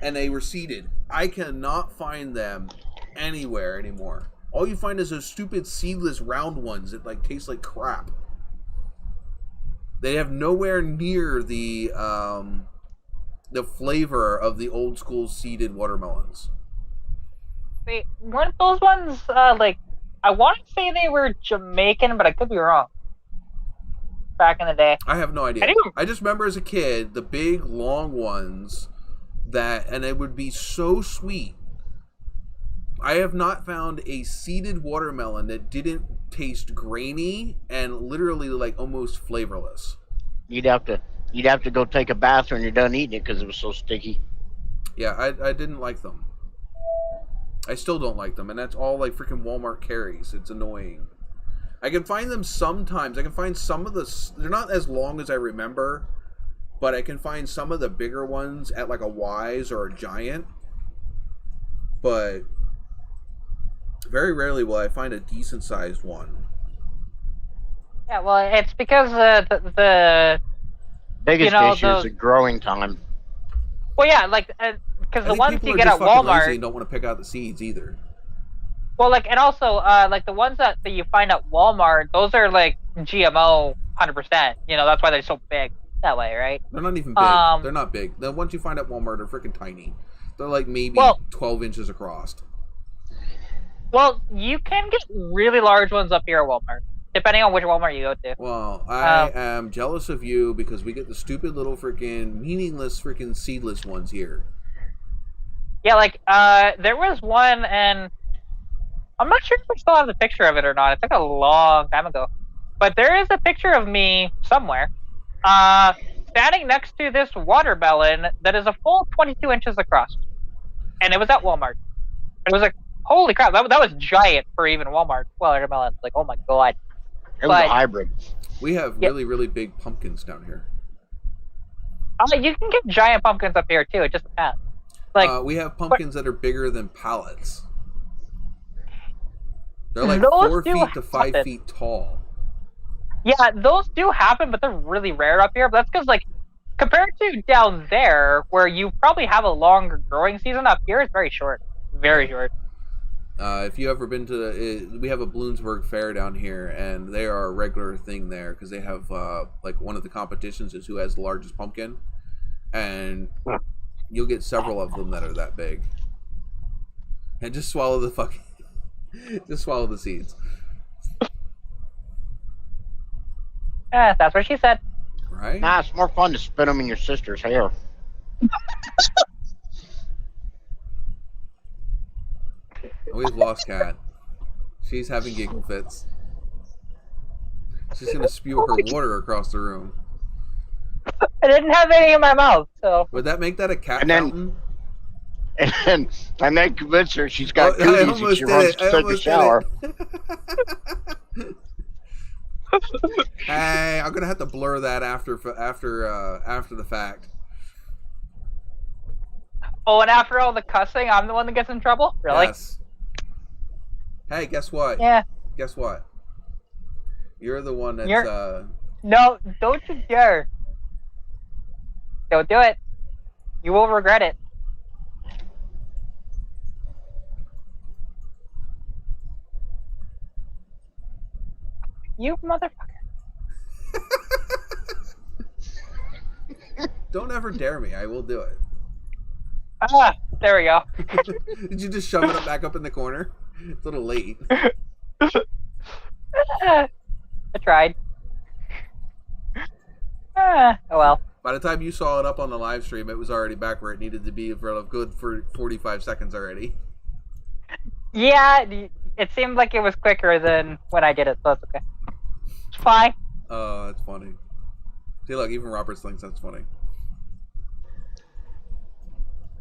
and they were seeded. I cannot find them anywhere anymore. All you find is those stupid seedless round ones that like taste like crap. They have nowhere near the flavor of the old school seeded watermelons. Wait, weren't those ones like? I want to say they were Jamaican, but I could be wrong. Back in the day, I have no idea. I just remember as a kid the big long ones and it would be so sweet. I have not found a seeded watermelon that didn't taste grainy and literally like almost flavorless. You'd have to go take a bath when you're done eating it because it was so sticky. Yeah, I didn't like them. I still don't like them, and that's all like freaking Walmart carries. It's annoying. I can find them sometimes. I can find some of they're not as long as I remember, but I can find some of the bigger ones at like a Wise or a Giant. But very rarely will I find a decent sized one. yeah. Well, it's because the Biggest issue is the growing time. well, yeah, like because the ones you get at Lazy Walmart and don't want to pick out the seeds either. Well, like, and also, like, the ones that you find at Walmart, those are, like, GMO 100%. You know, that's why they're so big that way, right? They're not even big. They're not big. The ones you find at Walmart are freaking tiny. They're, like, maybe 12 inches across. Well, you can get really large ones up here at Walmart, depending on which Walmart you go to. Well, I am jealous of you because we get the stupid little freaking meaningless freaking seedless ones here. Yeah, like, there was one, and I'm not sure if I still have the picture of it or not. It took a long time ago. But there is a picture of me somewhere standing next to this watermelon that is a full 22 inches across. And it was at Walmart. It was like, holy crap, that was giant for even Walmart watermelons. Like, oh my god. It was a hybrid. We have really, really big pumpkins down here. You can get giant pumpkins up here too. It just depends. Like, we have pumpkins that are bigger than pallets. They're like those 4 do feet to 5 happen. feet tall. Yeah, those do happen, but they're really rare up here. But that's because, like, compared to down there, where you probably have a longer growing season, up here it's very short. Very short. If you ever been to we have a Bloomsburg fair down here, and they are a regular thing there because they have like one of the competitions is who has the largest pumpkin, and you'll get several of them that are that big. And just swallow the fucking, just swallow the seeds. That's what she said. Right? Nah, it's more fun to spit them in your sister's hair. We've lost Kat. She's having giggle fits. She's gonna spew her water across the room. I didn't have any in my mouth, so. Would that make that a cat And then- fountain? And then convince her she's got I cooties and almost she did runs it. to I take a almost shower. did it. Hey, I'm gonna have to blur that after the fact. Oh, and after all the cussing, I'm the one that gets in trouble? Really? Yes. Hey, guess what? Yeah. Guess what? You're the one that's No, don't you dare. Don't do it. You will regret it. You motherfucker. Don't ever dare me. I will do it. Ah, there we go. Did you just shove it back up in the corner? It's a little late. I tried. Oh well. By the time you saw it up on the live stream, it was already back where it needed to be for a good for 45 seconds already. Yeah, it seemed like it was quicker than when I did it, so it's okay. It's fine. That's funny. See, look, even Robert thinks that's funny.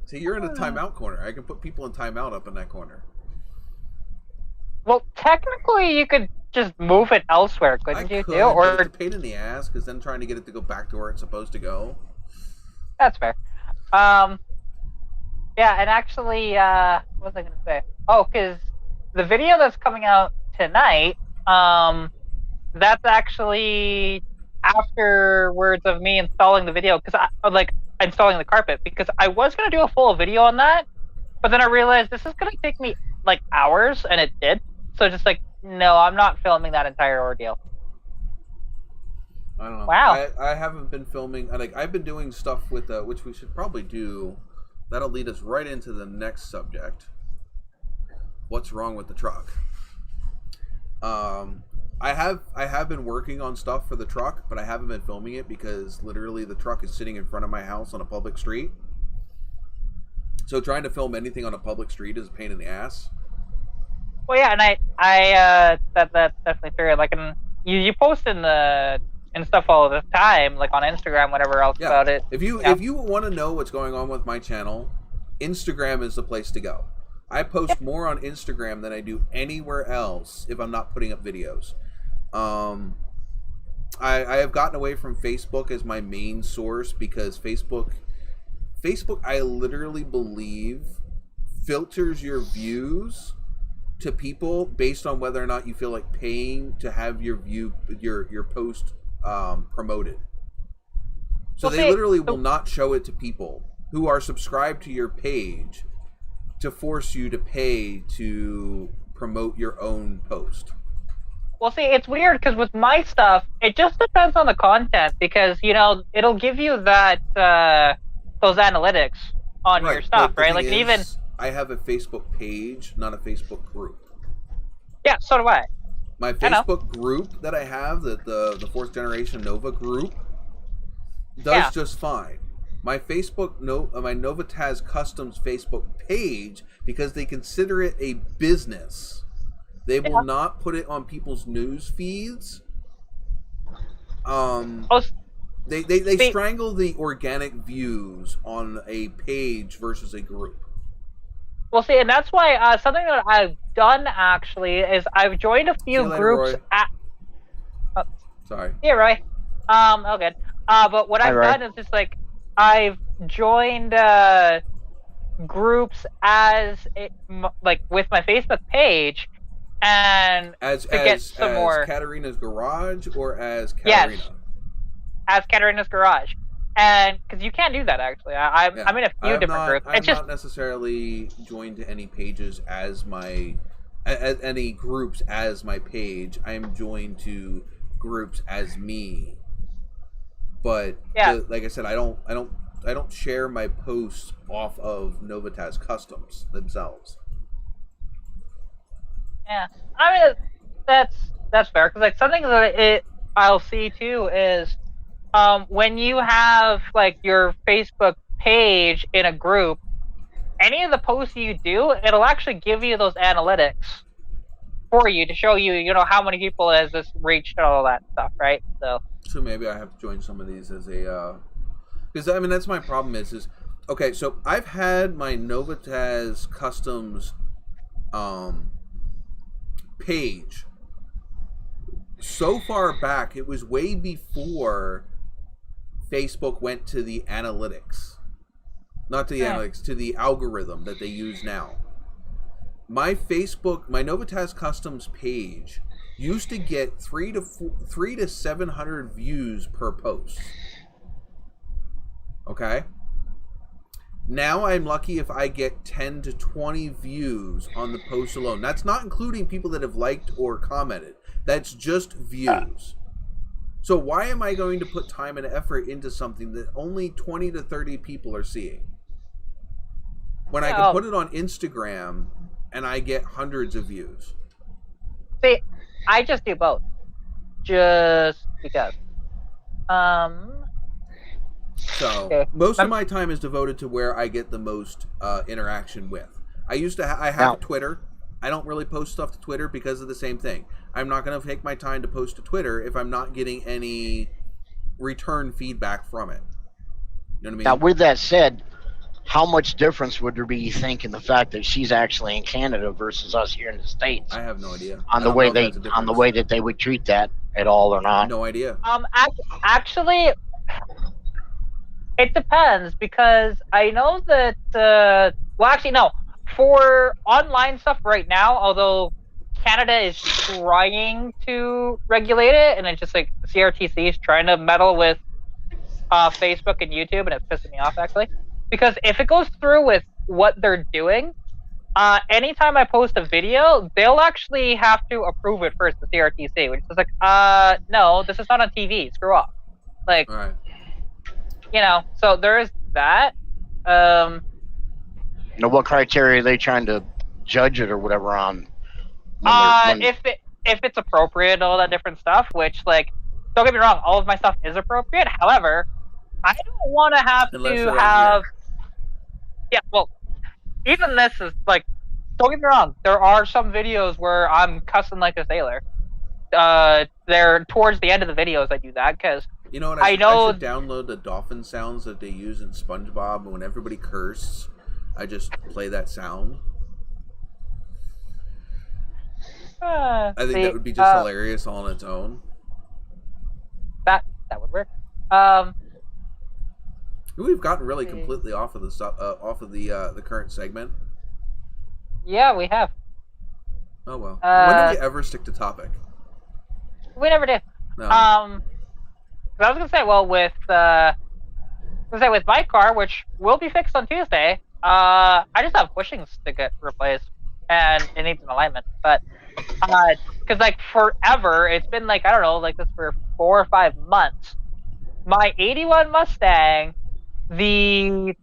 See, you're in a timeout corner. I can put people in timeout up in that corner. Well, technically, you could just move it elsewhere, couldn't you? Could, Too? Or but it's a pain in the ass because then trying to get it to go back to where it's supposed to go. that's fair. Yeah, and actually, what was I gonna say? Oh, because the video that's coming out tonight, that's actually afterwards of me installing the video because I like installing the carpet because I was gonna do a full video on that, but then I realized this is gonna take me like hours, and it did. So just like, no, I'm not filming that entire ordeal. I don't know. Wow. I haven't been filming. Like I've been doing stuff with which we should probably do. That'll lead us right into the next subject. What's wrong with the truck? I have been working on stuff for the truck, but I haven't been filming it because literally the truck is sitting in front of my house on a public street. So trying to film anything on a public street is a pain in the ass. Well, yeah, and I that's definitely fair. Like, and you post in stuff all the time, like on Instagram, whatever else about it. If you want to know what's going on with my channel, Instagram is the place to go. I post more on Instagram than I do anywhere else if I'm not putting up videos. I have gotten away from Facebook as my main source because Facebook, I literally believe, filters your views to people based on whether or not you feel like paying to have your post promoted. So they literally will not show it to people who are subscribed to your page to force you to pay to promote your own post. Well, see, it's weird because with my stuff, it just depends on the content because, you know, it'll give you that those analytics on your stuff, right? Like, even I have a Facebook page, not a Facebook group. Yeah, so do I. My Facebook group that I have, the fourth generation Nova group, does just fine. My my NOVAtazz Customs Facebook page, because they consider it a business, they will not put it on people's news feeds. They strangle the organic views on a page versus a group. Well, see, and that's why something that I've done actually is I've joined a few groups. Sorry. Yeah, Roy. Oh, good. But what I've done is just like I've joined groups like with my Facebook page, and as more. Katarina's Garage or as Katarina? Yes, as Katarina's Garage. And because you can't do that actually, I'm in a few different groups. I'm not necessarily joined to any pages as any groups as my page. I'm joined to groups as me. But like I said, I don't share my posts off of NOVAtazz Customs themselves. Yeah, I mean that's fair because like something that I'll see too is. When you have like your Facebook page in a group, any of the posts you do, it'll actually give you those analytics for you to show you, how many people has this reached and all that stuff, right? So maybe I have to join some of these as a, because I mean that's my problem is okay. So I've had my NOVAtazz Customs page so far back. It was way before Facebook went to the analytics, not to the analytics, to the algorithm that they use now. My NOVAtazz Customs page used to get 300 to 700 views per post. Okay. Now I'm lucky if I get 10 to 20 views on the post alone. That's not including people that have liked or commented. That's just views. So why am I going to put time and effort into something that only 20 to 30 people are seeing? When I can put it on Instagram and I get hundreds of views. See, I just do both. Just because. So most of my time is devoted to where I get the most interaction with. I have Twitter. I don't really post stuff to Twitter because of the same thing. I'm not going to take my time to post to Twitter if I'm not getting any return feedback from it. You know what I mean? Now, with that said, how much difference would there be, you think, in the fact that she's actually in Canada versus us here in the States? I have no idea. On the way that they would treat that at all or not? No idea. Actually, it depends because I know that. Well, actually, no. For online stuff right now, although Canada is trying to regulate it, and it's just like CRTC is trying to meddle with Facebook and YouTube, and it's pissing me off actually. Because if it goes through with what they're doing, anytime I post a video, they'll actually have to approve it first, the CRTC, which is like, no, this is not on TV. Screw off. Like, right. So there is that. What criteria are they trying to judge it or whatever on? If it's appropriate and all that different stuff, which, like, don't get me wrong, all of my stuff is appropriate. However, I don't want to have to have. Yeah, well, even this is like, don't get me wrong. There are some videos where I'm cussing like a sailor. They're towards the end of the videos I do that because. You know what? I should download the dolphin sounds that they use in SpongeBob, and when everybody curses, I just play that sound. I think that would be just hilarious all on its own. That would work. We've gotten really completely off of the current segment. Yeah, we have. Oh well. When do we ever stick to topic? We never do. No. I was gonna say, well, with my car, which will be fixed on Tuesday, I just have bushings to get replaced, and it needs an alignment. But because like forever, it's been like I don't know, like this for 4 or 5 months. My '81 Mustang, the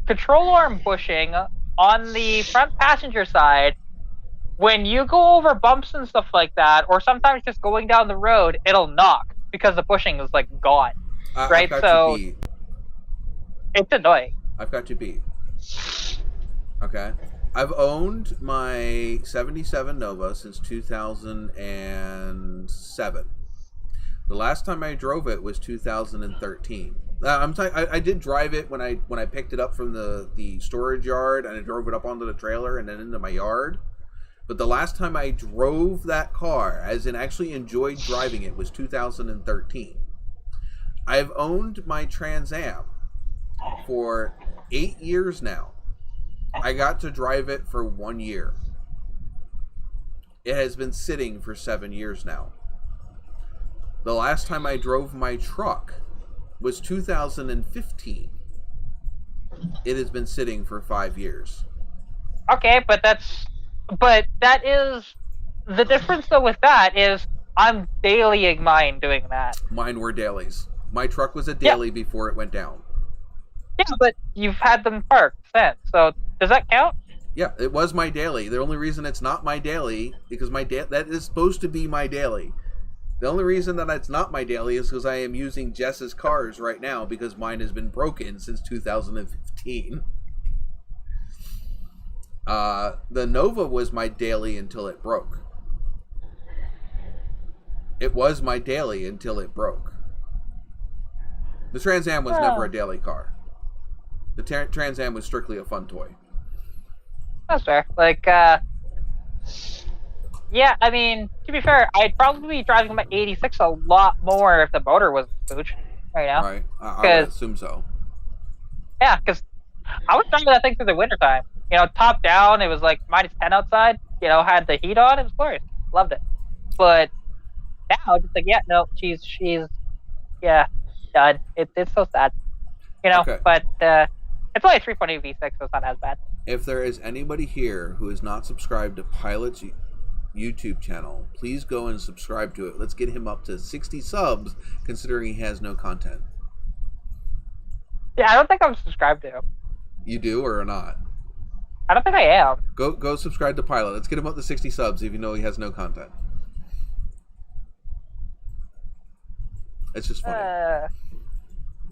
control arm bushing on the front passenger side. When you go over bumps and stuff like that, or sometimes just going down the road, it'll knock because the bushing is like gone, right? So it's annoying. I've got you beat. Okay, I've owned my '77 Nova since 2007. The last time I drove it was 2013. I did drive it when I picked it up from the storage yard, and I drove it up onto the trailer and then into my yard. But the last time I drove that car, as in actually enjoyed driving it, was 2013. I've owned my Trans Am for 8 years now. I got to drive it for 1 year. It has been sitting for 7 years now. The last time I drove my truck was 2015. It has been sitting for 5 years. Okay, but that is the difference though with that is I'm dailying mine doing that. Mine were dailies. My truck was a daily before it went down. Yeah, but you've had them parked since, so does that count? Yeah, it was my daily. The only reason it's not my daily because that is supposed to be my daily. The only reason that it's not my daily is because I am using Jess's cars right now because mine has been broken since 2015. The Nova was my daily until it broke. It was my daily until it broke. The Trans Am was never a daily car. The Trans Am was strictly a fun toy. That's fair. Like, yeah, I mean, to be fair, I'd probably be driving my 86 a lot more if the motor was pooch right now. Right, I would assume so. Yeah, because I was driving that thing through the wintertime. You know, top down, it was like -10 outside. You know, had the heat on, it was glorious. Loved it. But now, just like, yeah, no, she's yeah, done. It's so sad. You know, but it's only a 3.8 V6, so it's not as bad. If there is anybody here who is not subscribed to Pilot's YouTube channel, please go and subscribe to it. Let's get him up to 60 subs, considering he has no content. Yeah, I don't think I'm subscribed to him. You do or not? I don't think I am. Go subscribe to Pilot. Let's get him up to 60 subs, even though he has no content. It's just funny.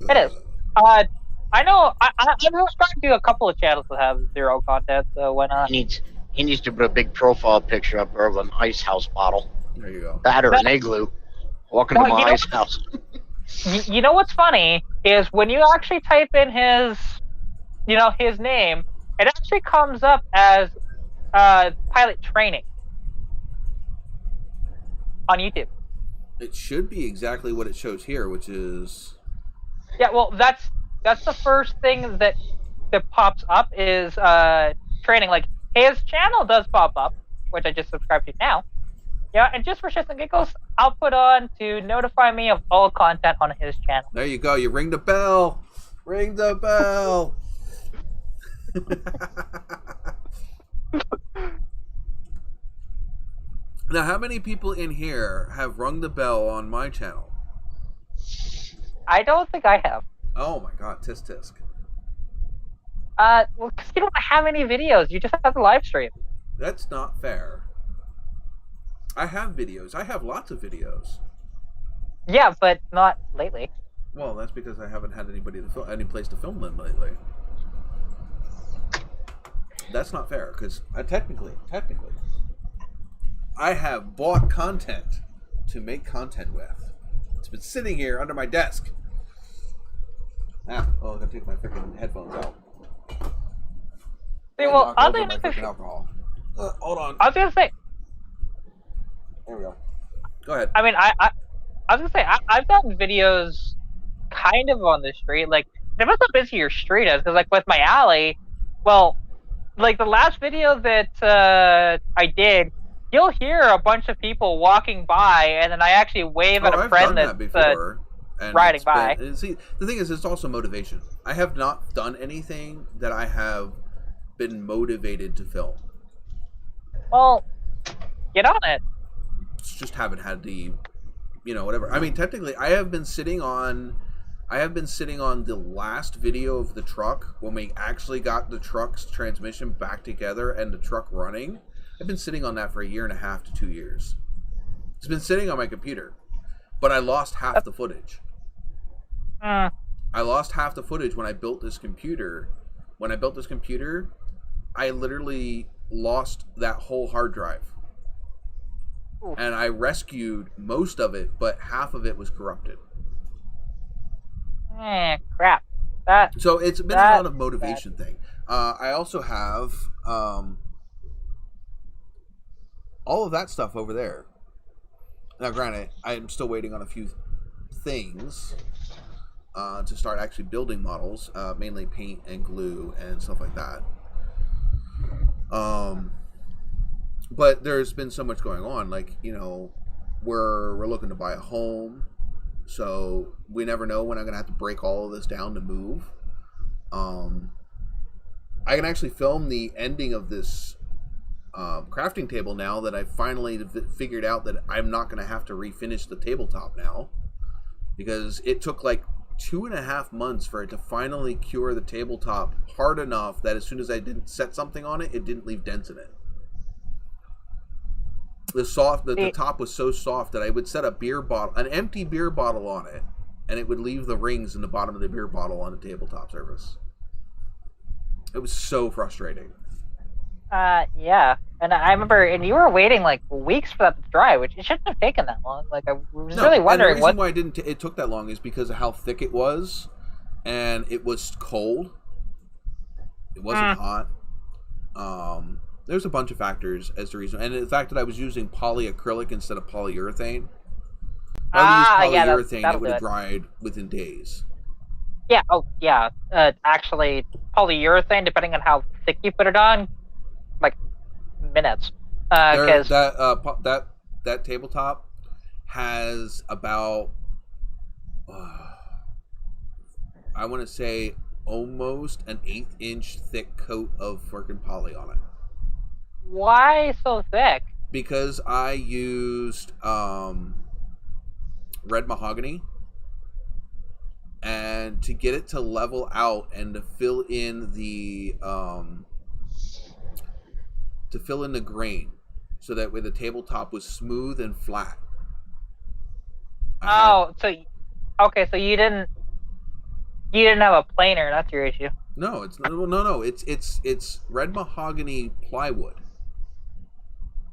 It is. I know. I'm subscribed to a couple of channels that have 0 content, so why not? He needs to put a big profile picture up of an ice house bottle. There you go. That or an igloo. Welcome to my ice house. You know what's funny is when you actually type in his name, it actually comes up as pilot training on YouTube. It should be exactly what it shows here, which is... Yeah, well, that's the first thing that pops up is training. Like, his channel does pop up, which I just subscribed to now. Yeah, and just for shits and giggles, I'll put on to notify me of all content on his channel. There you go. You ring the bell. Ring the bell. Now, how many people in here have rung the bell on my channel? I don't think I have. Oh my god, tisk tisk. Well, because you don't have any videos. You just have the live stream. That's not fair. I have videos. I have lots of videos. Yeah, but not lately. Well, that's because I haven't had any place to film them lately. That's not fair, because technically, I have bought content to make content with. It's been sitting here under my desk. I gotta take my freaking headphones out. See, well, oddly enough, alcohol. Hold on. I was gonna say. There we go. Go ahead. I mean, I was gonna say I've done videos, kind of on the street. Like, depends how busy your street is, because like with my alley, well, like the last video that I did, you'll hear a bunch of people walking by, and then I actually wave at a friend that's riding by. See, the thing is, it's also motivation. I have not done anything that I have been motivated to film. Well, get on it. Just haven't had the, whatever. I mean, technically, I have been sitting on the last video of the truck when we actually got the truck's transmission back together and the truck running. I've been sitting on that for 1.5 to 2 years. It's been sitting on my computer, but I lost half the footage. I lost half the footage when I built this computer. When I built this computer, I literally lost that whole hard drive. Ooh. And I rescued most of it, but half of it was corrupted. Crap. That. So it's been a lot of motivation thing. I also have all of that stuff over there. Now, granted, I'm still waiting on a few things to start actually building models, mainly paint and glue and stuff like that. But there's been so much going on. Like, you know, we're looking to buy a home, so we never know when I'm gonna have to break all of this down to move. I can actually film the ending of this crafting table now that I finally figured out that I'm not going to have to refinish the tabletop now, because it took like 2.5 months for it to finally cure the tabletop hard enough that as soon as I didn't set something on it, it didn't leave dents in it. The top was so soft that I would set an empty beer bottle on it, and it would leave the rings in the bottom of the beer bottle on the tabletop surface. It was so frustrating. Yeah. And I remember, and you were waiting like weeks for that to dry, which it shouldn't have taken that long. Like, I was really wondering and the reason why it took that long is because of how thick it was, and it was cold. It wasn't hot. There's a bunch of factors as the reason, and the fact that I was using polyacrylic instead of polyurethane. If I used polyurethane, it would have dried within days. Yeah. Oh, yeah. Actually, polyurethane, depending on how thick you put it on, like minutes. That tabletop has about, I want to say, almost an 1/8-inch thick coat of freaking poly on it. Why so thick? Because I used red mahogany. And to get it to level out and to fill in the grain, so that way the tabletop was smooth and flat. So you didn't have a planer. That's your issue. No, it's not. No. It's red mahogany plywood.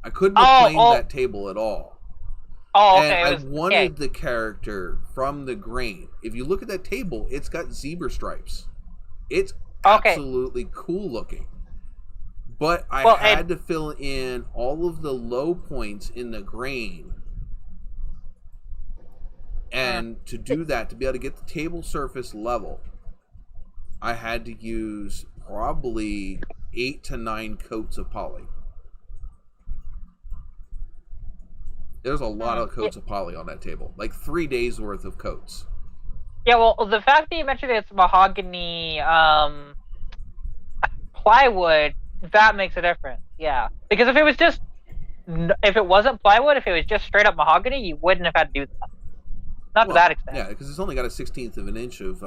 I couldn't have planed that table at all. Oh, okay. And I wanted the character from the grain. If you look at that table, it's got zebra stripes. It's absolutely cool looking. But I had to fill in all of the low points in the grain. And to do that, to be able to get the table surface level, I had to use probably 8 to 9 coats of poly. There's a lot of coats of poly on that table. Like 3 days worth of coats. Yeah, well, the fact that you mentioned it's mahogany plywood, that makes a difference. Yeah. Because if it wasn't plywood, if it was just straight up mahogany, you wouldn't have had to do that. Not to that extent. Yeah, because it's only got a 1/16 of an inch of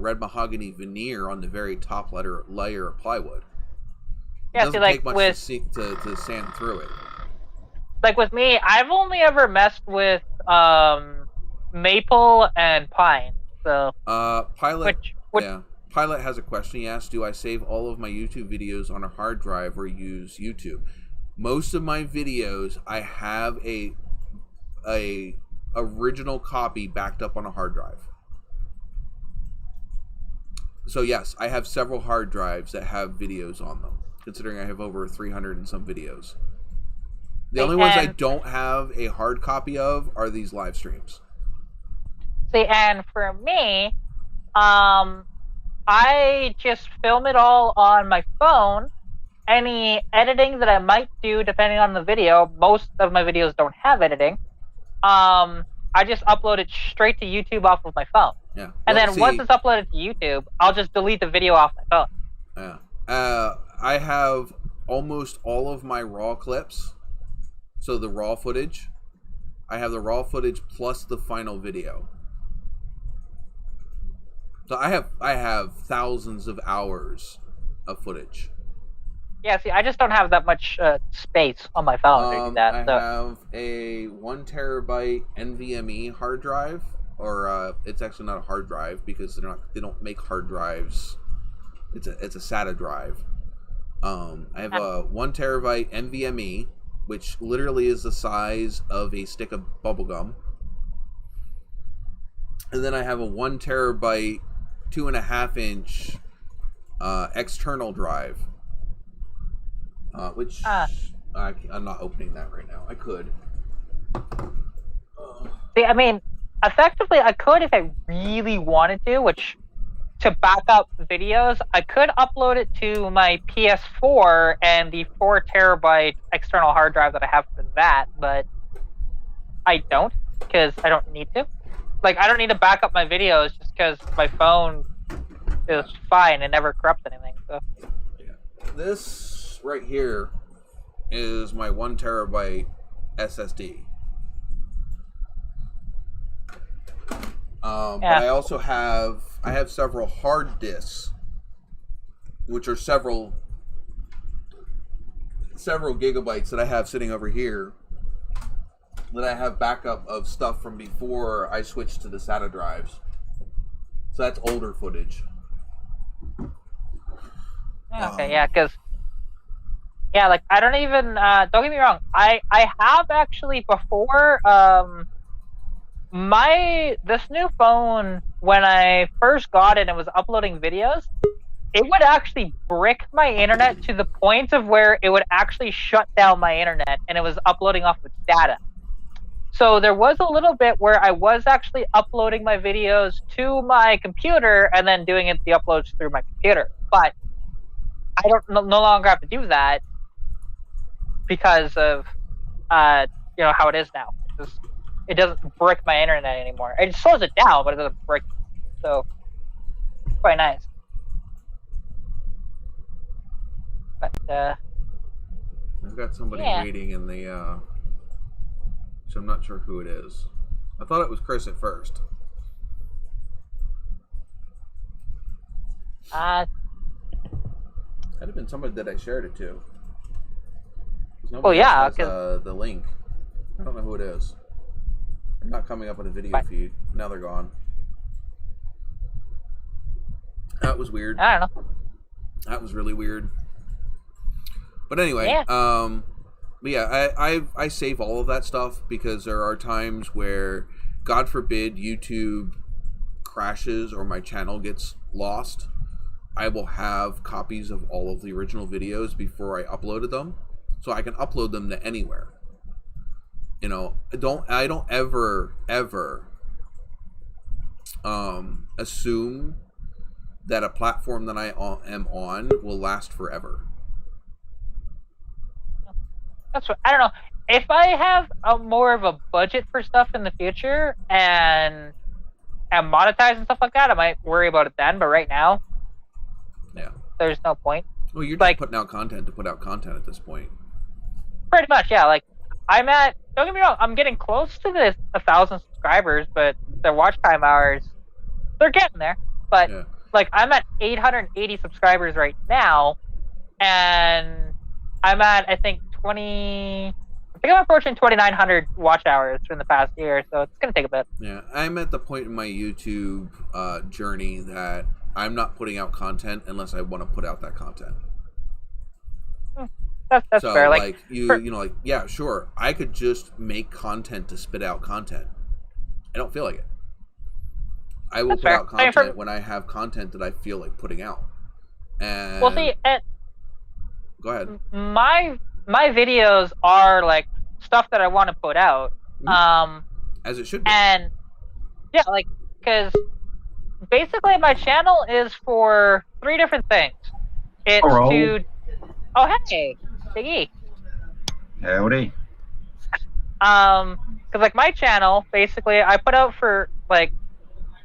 red mahogany veneer on the very top layer of plywood. It doesn't take much to sand through it. Like with me, I've only ever messed with maple and pine. So Pilot has a question. He asked, "Do I save all of my YouTube videos on a hard drive or use YouTube?" Most of my videos, I have a original copy backed up on a hard drive. So yes, I have several hard drives that have videos on them, considering I have over 300 and some videos. The only ones I don't have a hard copy of are these live streams. See, and for me, I just film it all on my phone. Any editing that I might do, depending on the video, most of my videos don't have editing. I just upload it straight to YouTube off of my phone. Yeah. And then once it's uploaded to YouTube, I'll just delete the video off my phone. Yeah. I have almost all of my raw clips. So the raw footage. I have the raw footage plus the final video. So I have thousands of hours of footage. Yeah, see, I just don't have that much space on my phone to do that. I have a 1 terabyte NVMe hard drive, or it's actually not a hard drive because they don't make hard drives. It's a SATA drive. I have a 1 terabyte NVMe, which literally is the size of a stick of bubble gum. And then I have a 1 terabyte, 2.5-inch external drive, which I'm not opening that right now. I could. See, I mean, effectively, I could if I really wanted to, which to back up videos, I could upload it to my PS4 and the 4 terabyte external hard drive that I have for that, but I don't because I don't need to. Like, I don't need to back up my videos just because my phone is fine and never corrupts anything. So. Yeah. This right here is my 1 terabyte SSD. But I also have several hard disks, which are several gigabytes that I have sitting over here, that I have backup of stuff from before I switched to the SATA drives. So that's older footage. Okay, yeah, because like I don't even don't get me wrong, I have actually before this new phone, when I first got it and was uploading videos, it would actually brick my internet to the point of where it would actually shut down my internet and it was uploading off of data. So there was a little bit where I was actually uploading my videos to my computer and then doing the uploads through my computer. But I no longer have to do that because of how it is now. It doesn't brick my internet anymore. It slows it down, but it doesn't brick it. So it's quite nice. But I've got somebody waiting in the so I'm not sure who it is. I thought it was Chris at first. Had it been somebody that I shared it to. Well, yeah, because the link. I don't know who it is. They're not coming up on the video feed. Now they're gone. That was weird. I don't know. That was really weird. But anyway, but yeah, I save all of that stuff because there are times where, God forbid, YouTube crashes or my channel gets lost. I will have copies of all of the original videos before I uploaded them, so I can upload them to anywhere. I don't ever assume that a platform that I am on will last forever. That's what I don't know. If I have more of a budget for stuff in the future and monetize and stuff like that, I might worry about it then. But right now, there's no point. Well, you're just putting out content to put out content at this point. Pretty much, yeah. Like I'm at. Don't get me wrong. I'm getting close to the 1,000 subscribers, but the watch time hours, they're getting there. But like I'm at 880 subscribers right now, and I'm at I think I'm approaching 2,900 watch hours in the past year, so it's gonna take a bit. Yeah, I'm at the point in my YouTube journey that I'm not putting out content unless I want to put out that content. That's so, fair. Like yeah, sure, I could just make content to spit out content. I don't feel like it. I will put out content when I have content that I feel like putting out. And well, see, go ahead. My videos are like stuff that I want to put out. As it should be. And yeah, like, because basically my channel is for 3 different things. It's oh hey, Biggie. Howdy. Because like my channel, basically I put out for like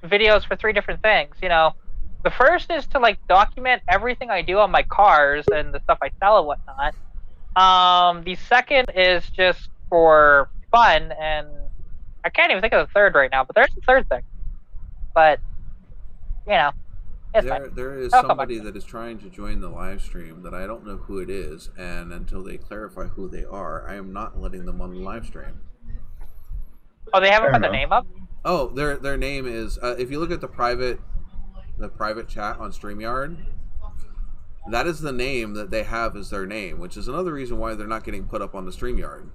videos for 3 different things. The first is to like document everything I do on my cars and the stuff I sell and whatnot. The second is just for fun, and I can't even think of the third right now, but there's a third thing. But it's fine. There is somebody that is trying to join the live stream that I don't know who it is, and until they clarify who they are, I am not letting them on the live stream. Oh, they haven't put their name up? Oh, their name is if you look at the private chat on StreamYard, that is the name that they have as their name, which is another reason why they're not getting put up on the StreamYard.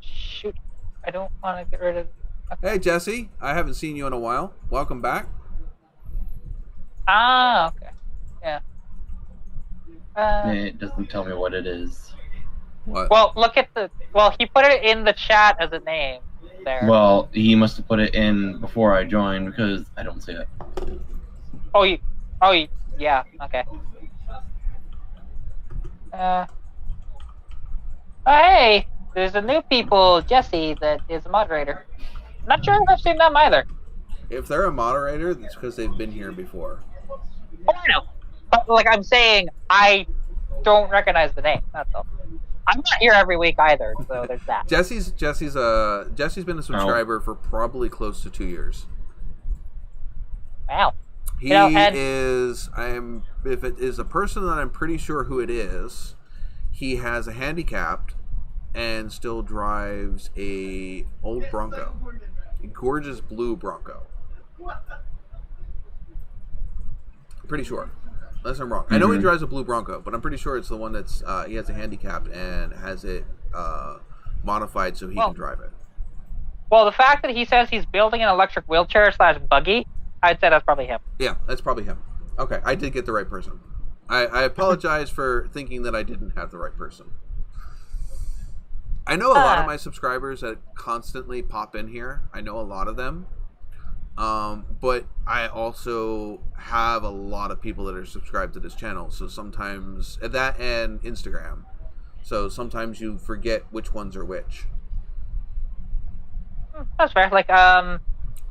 Shoot. I don't want to get rid of... Okay. Hey, Jesse. I haven't seen you in a while. Welcome back. Ah, okay. Yeah. It doesn't tell me what it is. What? Well, look at the... Well, he put it in the chat as a name there. Well, he must have put it in before I joined because I don't see it. Yeah, okay. Oh, hey! There's a new people, Jesse, that is a moderator. Not sure if I've seen them either. If they're a moderator, it's because they've been here before. Oh, I know. But, like I'm saying, I don't recognize the name, that's all. I'm not here every week either, so there's that. Jesse's been a subscriber for probably close to 2 years. Wow. He and is. If it is a person that I'm pretty sure who it is, he has a handicapped and still drives a old Bronco, a gorgeous blue Bronco. I'm pretty sure, unless I'm wrong. I know he drives a blue Bronco, but I'm pretty sure it's the one that's he has a handicap and has it modified so he can drive it. Well, the fact that he says he's building an electric wheelchair / buggy, I'd say that's probably him. Yeah, that's probably him. Okay, I did get the right person. I apologize for thinking that I didn't have the right person. I know a lot of my subscribers that constantly pop in here. I know a lot of them. But I also have a lot of people that are subscribed to this channel. So sometimes that and Instagram. So sometimes you forget which ones are which. That's fair. Like,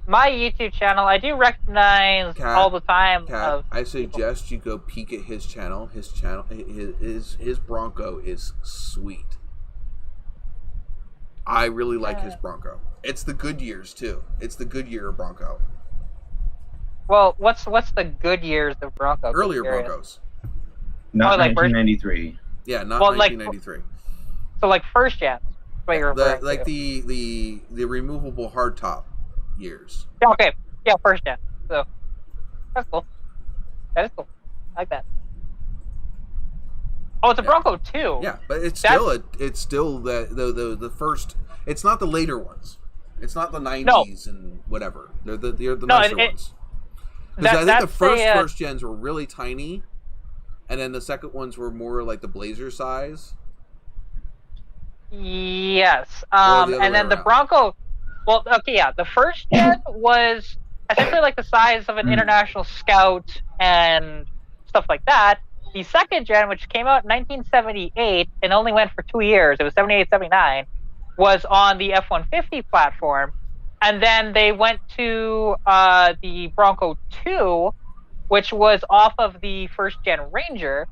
my YouTube channel, I do recognize all the time. I suggest you go peek at his channel. His Bronco is sweet. I really like his Bronco. It's the Goodyears too. It's the Goodyear Bronco. Well, what's the Goodyears of Bronco? Earlier Broncos. Not 1993. Yeah, not 1993. So like first gen. What you're referring to. Like the removable hardtop years. Yeah, okay. Yeah, first gen. So that's cool. That is cool. I like that. Oh, it's a Bronco too. Yeah, but it's still the first. It's not the later ones. It's not the 90s and whatever. They're the nicer ones. Because I think the first gens were really tiny, and then the second ones were more like the Blazer size. Yes. And then the Bronco. Well, okay, yeah. The first gen was essentially like the size of an International Scout and stuff like that. The second gen, which came out in 1978 and only went for 2 years, it was 78, 79, was on the F-150 platform. And then they went to the Bronco 2, which was off of the first gen Ranger.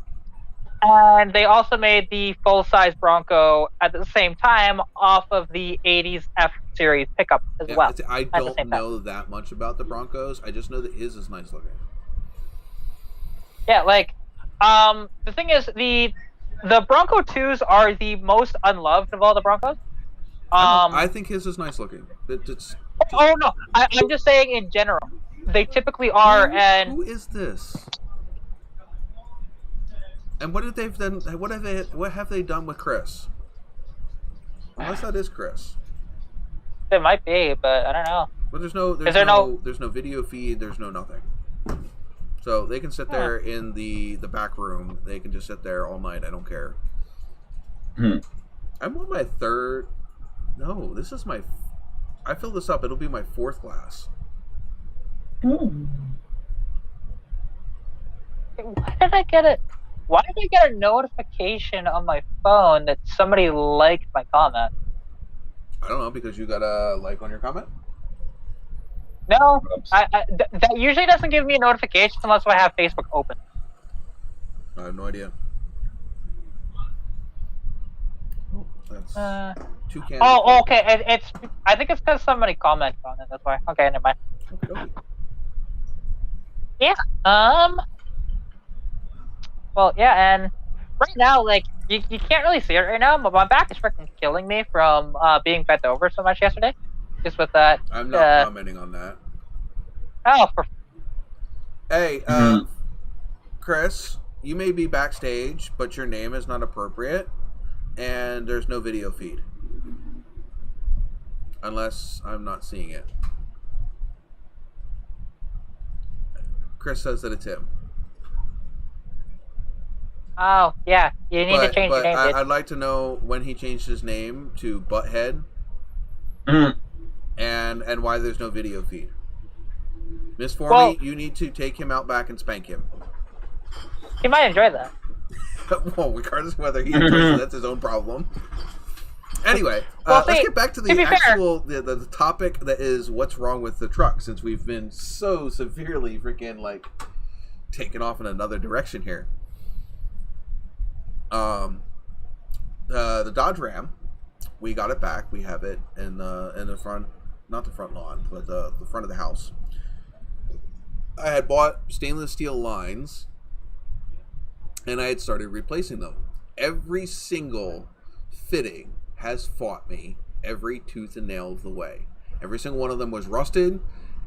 And they also made the full-size Bronco at the same time off of the 80s F-Series pickup as well. I don't know that much about the Broncos. I just know that his is nice looking. Yeah, like, the thing is, the Bronco 2s are the most unloved of all the Broncos. I think his is nice looking. Oh no, I'm just saying in general. They typically are. Who is this? And what have they done? What have they done with Chris? Unless that is Chris. It might be, but I don't know. But there's no video feed. There's no nothing. So they can sit there in the back room. They can just sit there all night. I don't care. I'm on my third. No, this is my. I fill this up. It'll be my fourth glass. Why did I get it? Why did I get a notification on my phone that somebody liked my comment? I don't know, because you got a like on your comment? No, that usually doesn't give me a notification unless I have Facebook open. I have no idea. Oh, that's 2 cans. Oh, okay. I think it's because somebody commented on it. That's why. Okay, never mind. Okay. Yeah. Well, yeah, and right now, like, you can't really see it right now, but my back is freaking killing me from being bent over so much yesterday. Just with that. I'm not commenting on that. Oh, hey, Chris, you may be backstage, but your name is not appropriate, and there's no video feed. Unless I'm not seeing it. Chris says that it's him. Oh, yeah. You need to change your name, dude. I'd like to know when he changed his name to Butthead. And why there's no video feed. Miss Formie, you need to take him out back and spank him. He might enjoy that. Well, regardless of whether he enjoys it, that's his own problem. Anyway, let's get back to the the topic that is what's wrong with the truck, since we've been so severely freaking like taken off in another direction here. The Dodge Ram, we got it back. We have it in the front, not the front lawn, but the front of the house. I had bought stainless steel lines, and I had started replacing them. Every single fitting has fought me every tooth and nail of the way. Every single one of them was rusted,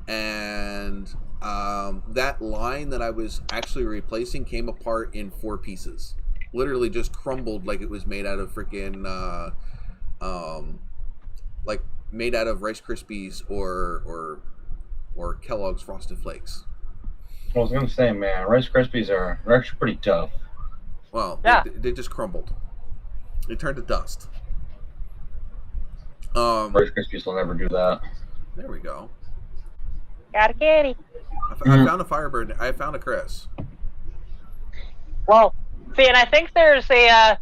and that line that I was actually replacing came apart in 4 pieces. Literally just crumbled like it was made out of freaking like made out of Rice Krispies or Kellogg's Frosted Flakes. I was gonna say, man, Rice Krispies are actually pretty tough. Well, yeah. they just crumbled. They turned to dust. Rice Krispies will never do that. There we go. Got a kitty. I found a Firebird. I found a Chris. Well, see, and I think there's a,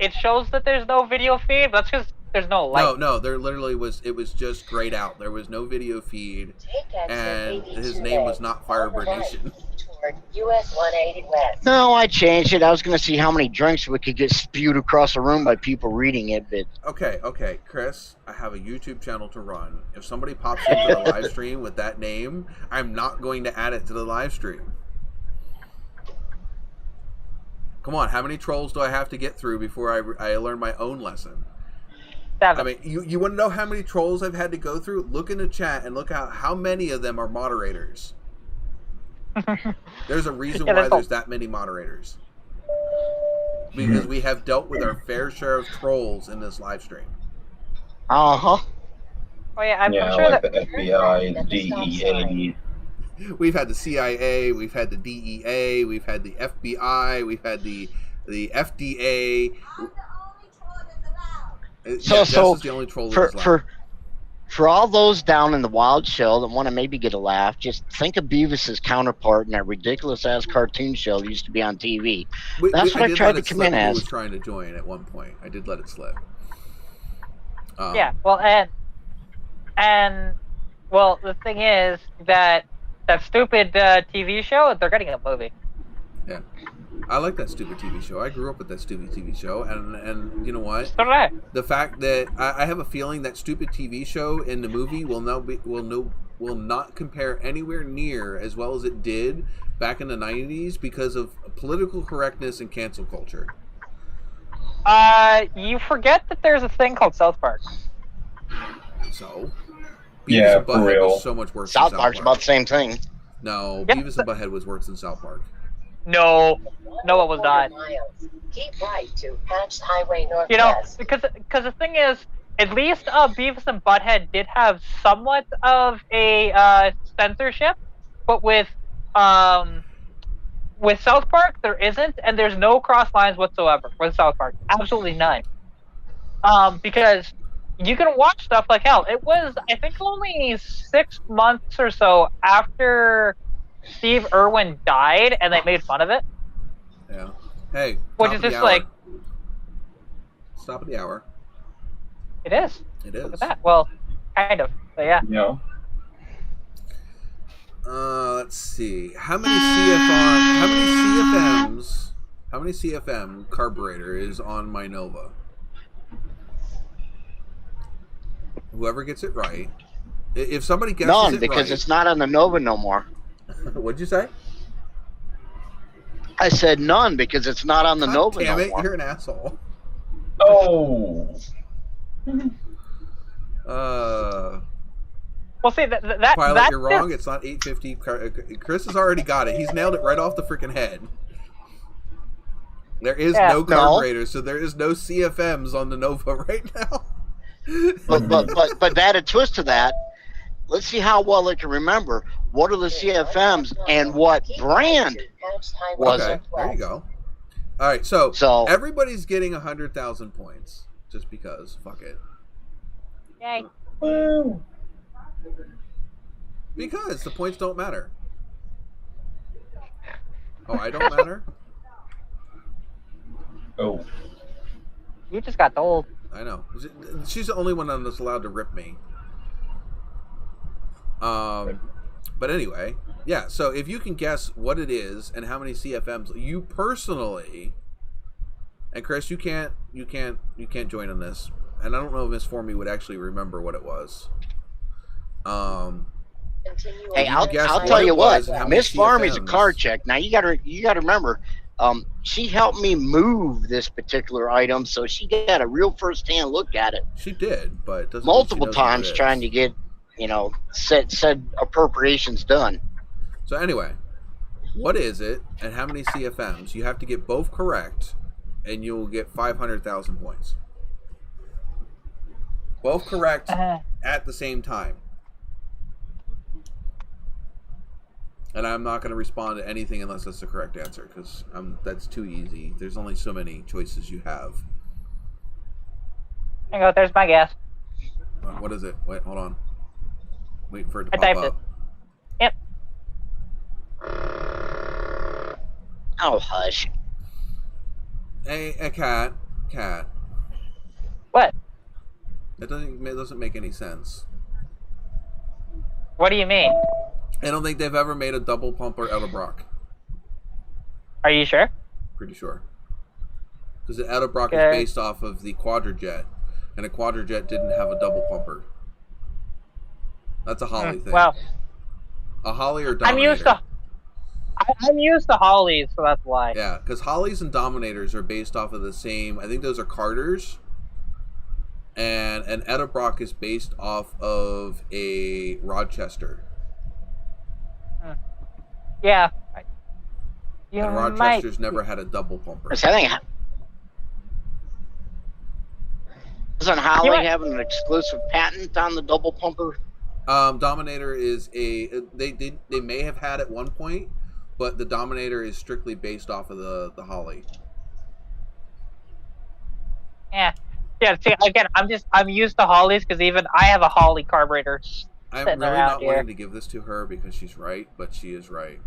it shows that there's no video feed, but that's because there's no light. No, there literally was, it was just grayed out. There was no video feed, and his name was not Firebird Nation. US 180 West. No, I changed it. I was going to see how many drinks we could get spewed across the room by people reading it, but... Okay, Chris, I have a YouTube channel to run. If somebody pops into the live stream with that name, I'm not going to add it to the live stream. Come on, how many trolls do I have to get through before I learn my own lesson? 7. I mean, you want to know how many trolls I've had to go through? Look in the chat and look how many of them are moderators. There's a reason why there's that many moderators. Because we have dealt with our fair share of trolls in this live stream. Uh-huh. Oh yeah, I'm sure like that... the FBI, the DEA. We've had the CIA, we've had the DEA, we've had the FBI, we've had the FDA. So is the only troll that is left. For all those down in the wild shell that want to maybe get a laugh, just think of Beavis's counterpart in that ridiculous-ass cartoon show that used to be on TV. That's what I tried to come in as. I was trying to join at one point. I did let it slip. Yeah, well, and well, the thing is that stupid TV show, they're getting a movie. Yeah. I like that stupid TV show. I grew up with that stupid TV show, and you know what? So did I. The fact that I have a feeling that stupid TV show in the movie will not compare anywhere near as well as it did back in the 90s because of political correctness and cancel culture. You forget that there's a thing called South Park. So, yeah, Beavis and Butthead for real. was so much worse. South Park's about the same thing. No, Yep. Beavis and Butthead was worse than South Park. No, it was not. Keep right to Hatch Highway Northwest. You know, because the thing is, at least Beavis and Butthead did have somewhat of a censorship, but with South Park there isn't, and there's no cross lines whatsoever with South Park. Absolutely none. Because you can watch stuff like hell. It was, I think, only 6 months or so after Steve Irwin died, and they made fun of it. Yeah. Hey. Which is just like... Stop at the hour. It is. It is. Look at that. Well, kind of. But yeah. Yeah. Let's see. How many CFM carburetor is on my Nova? Whoever gets it right. If somebody guesses None, it because right, it's not on the Nova no more. What'd you say? I said none because it's not on the Nova Damn no it, more. you're an asshole. Oh. Well, see, Pilot, you're wrong. It's not 850. Chris has already got it. He's nailed it right off the freaking head. There is no carburetor, so there is no CFMs on the Nova right now. But add a twist to that. Let's see how well it can remember. What are the CFMs and what brand was Okay, it? there you go. All right, so So everybody's getting 100,000 points just because. Fuck it. Yay. Because the points don't matter. Oh, I don't matter? Oh. You just got told. I know. She's the only one that's allowed to rip me. But anyway, yeah. So if you can guess what it is and how many CFMs you personally, and Chris, you can't join on this, and I don't know if Miss Formie would actually remember what it was. hey, I'll tell you what. Miss Farmy's a card check. Now you gotta remember. She helped me move this particular item, so she got a real first-hand look at it. She did, but it doesn't Multiple mean she knows what times it is. trying to get, said appropriations done. So anyway, what is it, and how many CFMs? You have to get both correct, and you'll get 500,000 points. Both correct at the same time. And I'm not going to respond to anything unless that's the correct answer, because that's too easy. There's only so many choices you have. There you go. There's my guess. What is it? Wait, hold on. Waiting for it to I pop typed up. Yep. Oh, hush. Hey, cat. What? It doesn't make any sense. What do you mean? I don't think they've ever made a double pumper Edelbrock. Are you sure? Pretty sure. Because the Edelbrock Okay. is based off of the Quadrajet, and a Quadrajet didn't have a double pumper. That's a Holly thing. Well, A Holly or Dominator. I'm used to Hollies, so that's why. Yeah, because Hollies and Dominators are based off of the same. I think those are Carters, and an Edelbrock is based off of a Rochester. Yeah. You And Rochester's never had a double pumper. I think doesn't Holly might- have an exclusive patent on the double pumper? Dominator is they may have had at one point, but the Dominator is strictly based off of the Holly. Yeah. See, again, I'm used to Hollies because even I have a Holly carburetor. I'm Sitting really around not here. wanting to give this to her because she's right, but she is right.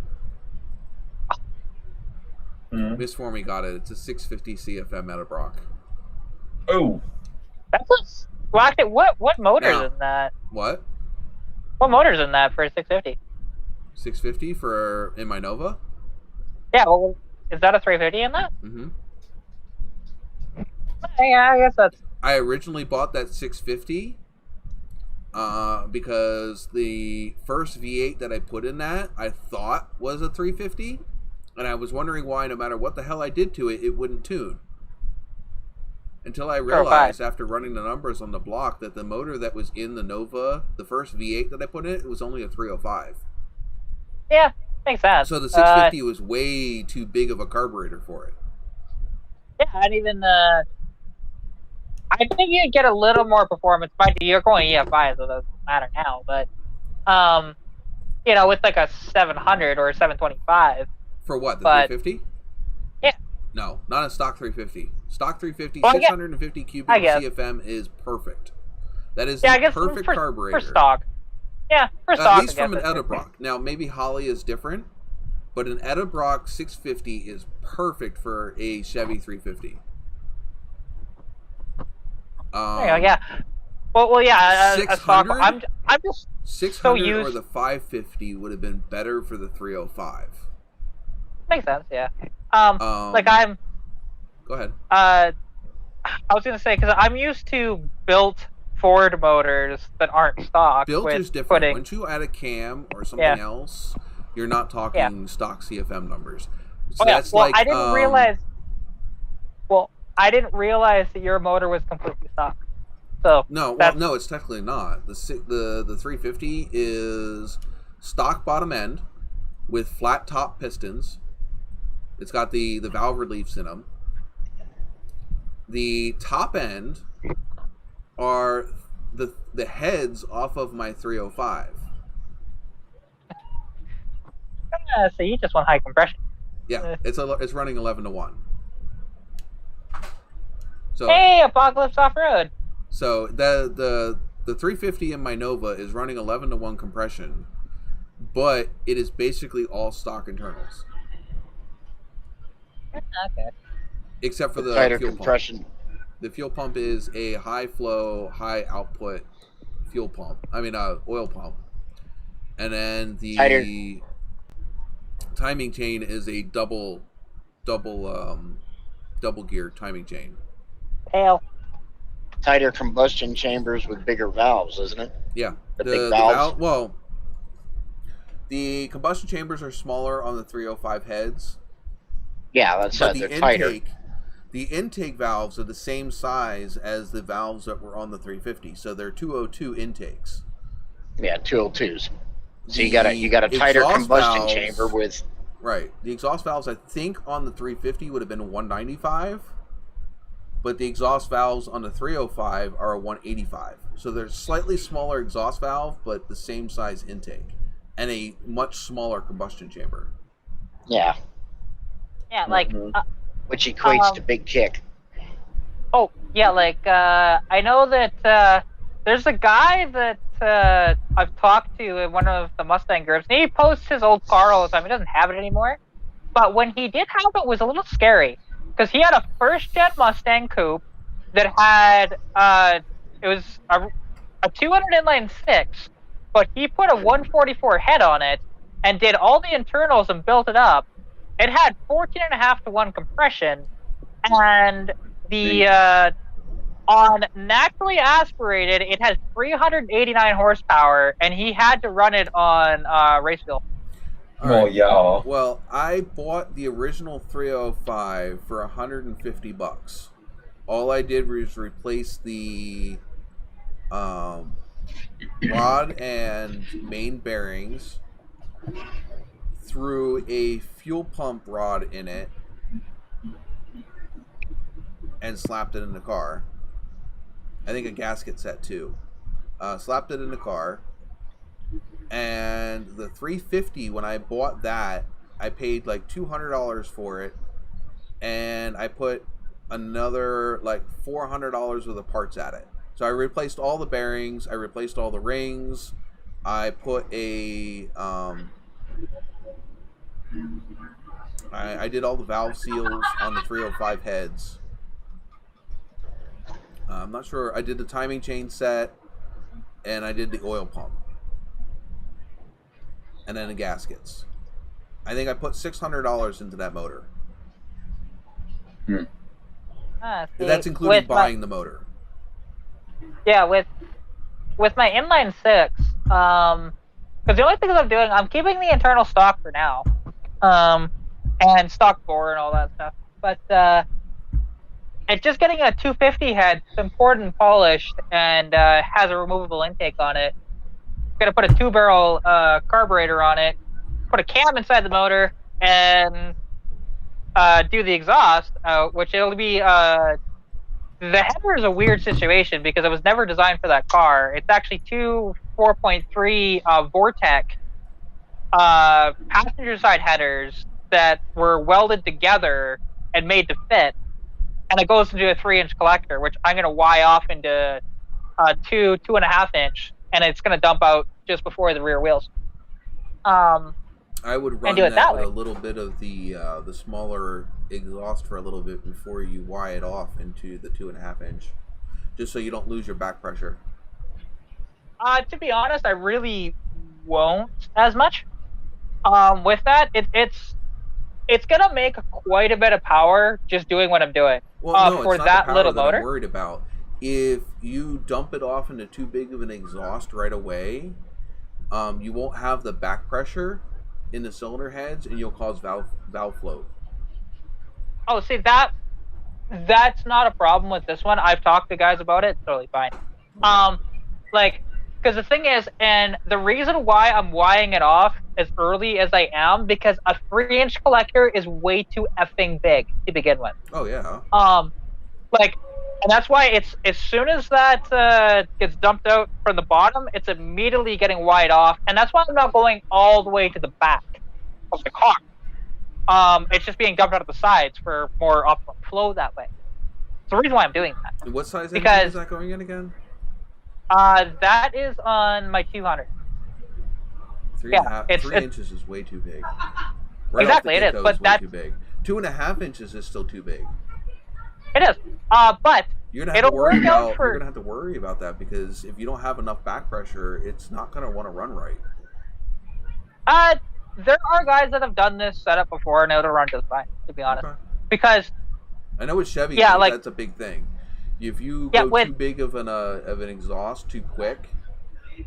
Miss Formie got it. It's a 650 CFM Edelbrock. Oh. That's what motor's Now- in that? What? What motor's in that for a 650? 650 in my Nova? Yeah, well, is that a 350 in that? Mm-hmm. Yeah, I guess that's. I originally bought that 650 because the first V8 that I put in that I thought was a 350, and I was wondering why no matter what the hell I did to it, it wouldn't tune. Until I realized after running the numbers on the block that the motor that was in the Nova, the first V8 that I put in it was only a 305. Yeah, makes sense. So the 650 was way too big of a carburetor for it. Yeah, and even I think you'd get a little more performance. Mind you, you're going EFI, so it doesn't matter now. But with like a 700 or a 725. For what, the But- 350? Yeah. No, not a stock 350. Stock 350, Well, I guess- 650 cubic I guess. CFM is perfect. That is Yeah, I the guess perfect for carburetor. stock. Yeah, for stock. At least I from an guess it's- Edelbrock. Now, maybe Holly is different, but an Edelbrock 650 is perfect for a Chevy 350. Yeah. Well, yeah. A stock. 600? I'm just 600 or used- the 550 would have been better for the 305. makes sense. Yeah. Like I'm. Go ahead. I was gonna say because I'm used to built Ford motors that aren't stock. Built with is different. putting- Once you add a cam or something else, you're not talking stock CFM numbers. So that's well, like, I didn't realize. Well, I didn't realize that your motor was completely stock. So No, well, that's- no, it's technically not. The 350 is stock bottom end with flat top pistons. It's got the valve reliefs in them. The top end are the heads off of my 305. So you just want high compression. Yeah, it's running 11 to 1. So hey, Apocalypse Off Road. So the 350 in my Nova is running 11 to 1 compression, but it is basically all stock internals. Okay. Except for the tighter fuel compression. pump. The fuel pump is a high flow, high output fuel pump. I mean, oil pump. And then the Tighter. timing chain is a double gear timing chain. Hail. Tighter combustion chambers with bigger valves, isn't it? Yeah. The big valves. Well, the combustion chambers are smaller on the 305 heads. Yeah, that's But they're tighter. The intake valves are the same size as the valves that were on the 350, so they're 202 intakes. Yeah, 202s. So you got a tighter combustion chamber with. Right. The exhaust valves, I think, on the 350 would have been 195, but the exhaust valves on the 305 are a 185. So they're slightly smaller exhaust valve, but the same size intake, and a much smaller combustion chamber. Yeah. Yeah, like. Which equates to big kick. Oh, yeah, like, I know that there's a guy that I've talked to in one of the Mustang groups, and he posts his old car all the time. He doesn't have it anymore. But when he did have it, was a little scary, because he had a first-gen Mustang coupe that had, it was a 200 inline 6, but he put a 144 head on it and did all the internals and built it up. It had 14.5 to 1 compression, and the on naturally aspirated, it has 389 horsepower, and he had to run it on race fuel. Oh, yeah. Well, I bought the original 305 for $150. All I did was replace the rod and main bearings, threw a fuel pump rod in it, and slapped it in the car. I think a gasket set too. Slapped it in the car. And the 350, when I bought that, I paid like $200 for it, and I put another like $400 worth of parts at it. So I replaced all the bearings, I replaced all the rings, I put a I did all the valve seals on the 305 heads. I'm not sure. I did the timing chain set, and I did the oil pump, and then the gaskets. I think I put $600 into that motor. That's including buying the motor. Yeah, with my inline 6, because the only things I'm doing, I'm keeping the internal stock for now, and stock bore and all that stuff. But it's just getting a 250 head, poured and polished, and has a removable intake on it. Gonna put a 2-barrel carburetor on it, put a cam inside the motor, and do the exhaust, which it'll be. The header is a weird situation because it was never designed for that car. It's actually two 4.3 Vortec passenger side headers that were welded together and made to fit, and it goes into a 3-inch collector, which I'm going to Y off into 2.5 inch, and it's going to dump out just before the rear wheels. I would run that with a little bit of the smaller exhaust for a little bit before you Y it off into the 2.5 inch, just so you don't lose your back pressure. To be honest, I really won't as much. With that, it's gonna make quite a bit of power just doing what I'm doing. Well, no, for it's not that the power little that motor. I'm worried about. If you dump it off into too big of an exhaust right away, you won't have the back pressure in the cylinder heads, and you'll cause valve float. Oh, see, that's not a problem with this one. I've talked to guys about it. It's totally fine. Because the thing is, and the reason why I'm Ying it off as early as I am, because a 3-inch collector is way too effing big to begin with. Oh, yeah. And that's why it's as soon as that gets dumped out from the bottom, it's immediately getting wide off, and that's why I'm not going all the way to the back of the car. It's just being dumped out of the sides for more optimum flow that way. It's the reason why I'm doing that. And what size engine is that going in again? That is on my 200. 3 inches is way too big. Right exactly, it is. But that's too big. 2.5 inches is still too big. It is. But you're gonna have to worry about that because if you don't have enough back pressure, it's not gonna want to run right. There are guys that have done this setup before and it'll run just fine, to be honest. Okay. Because I know with Chevy, that's a big thing. If you go too big of an exhaust too quick,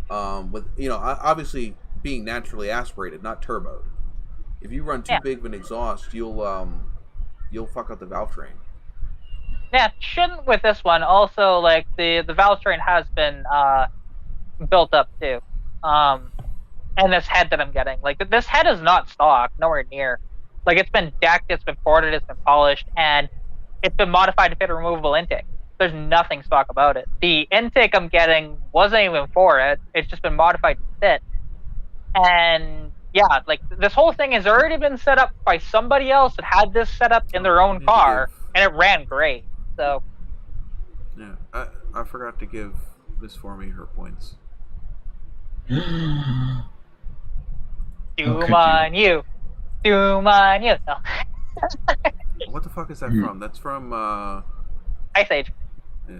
with obviously being naturally aspirated, not turboed. If you run too big of an exhaust, you'll fuck up the valve train. Yeah, shouldn't with this one. Also, like the valve train has been built up too. And this head that I'm getting, like this head is not stock, nowhere near. Like it's been decked, it's been ported, it's been polished, and it's been modified to fit a removable intake. There's nothing stock about it. The intake I'm getting wasn't even for it. It's just been modified to fit. And yeah, like this whole thing has already been set up by somebody else that had this set up in their own car, and it ran great. So yeah, I forgot to give Miss Formie her points. Doom on you. Doom on you. No. What the fuck is that from? That's from Ice Age. Yeah.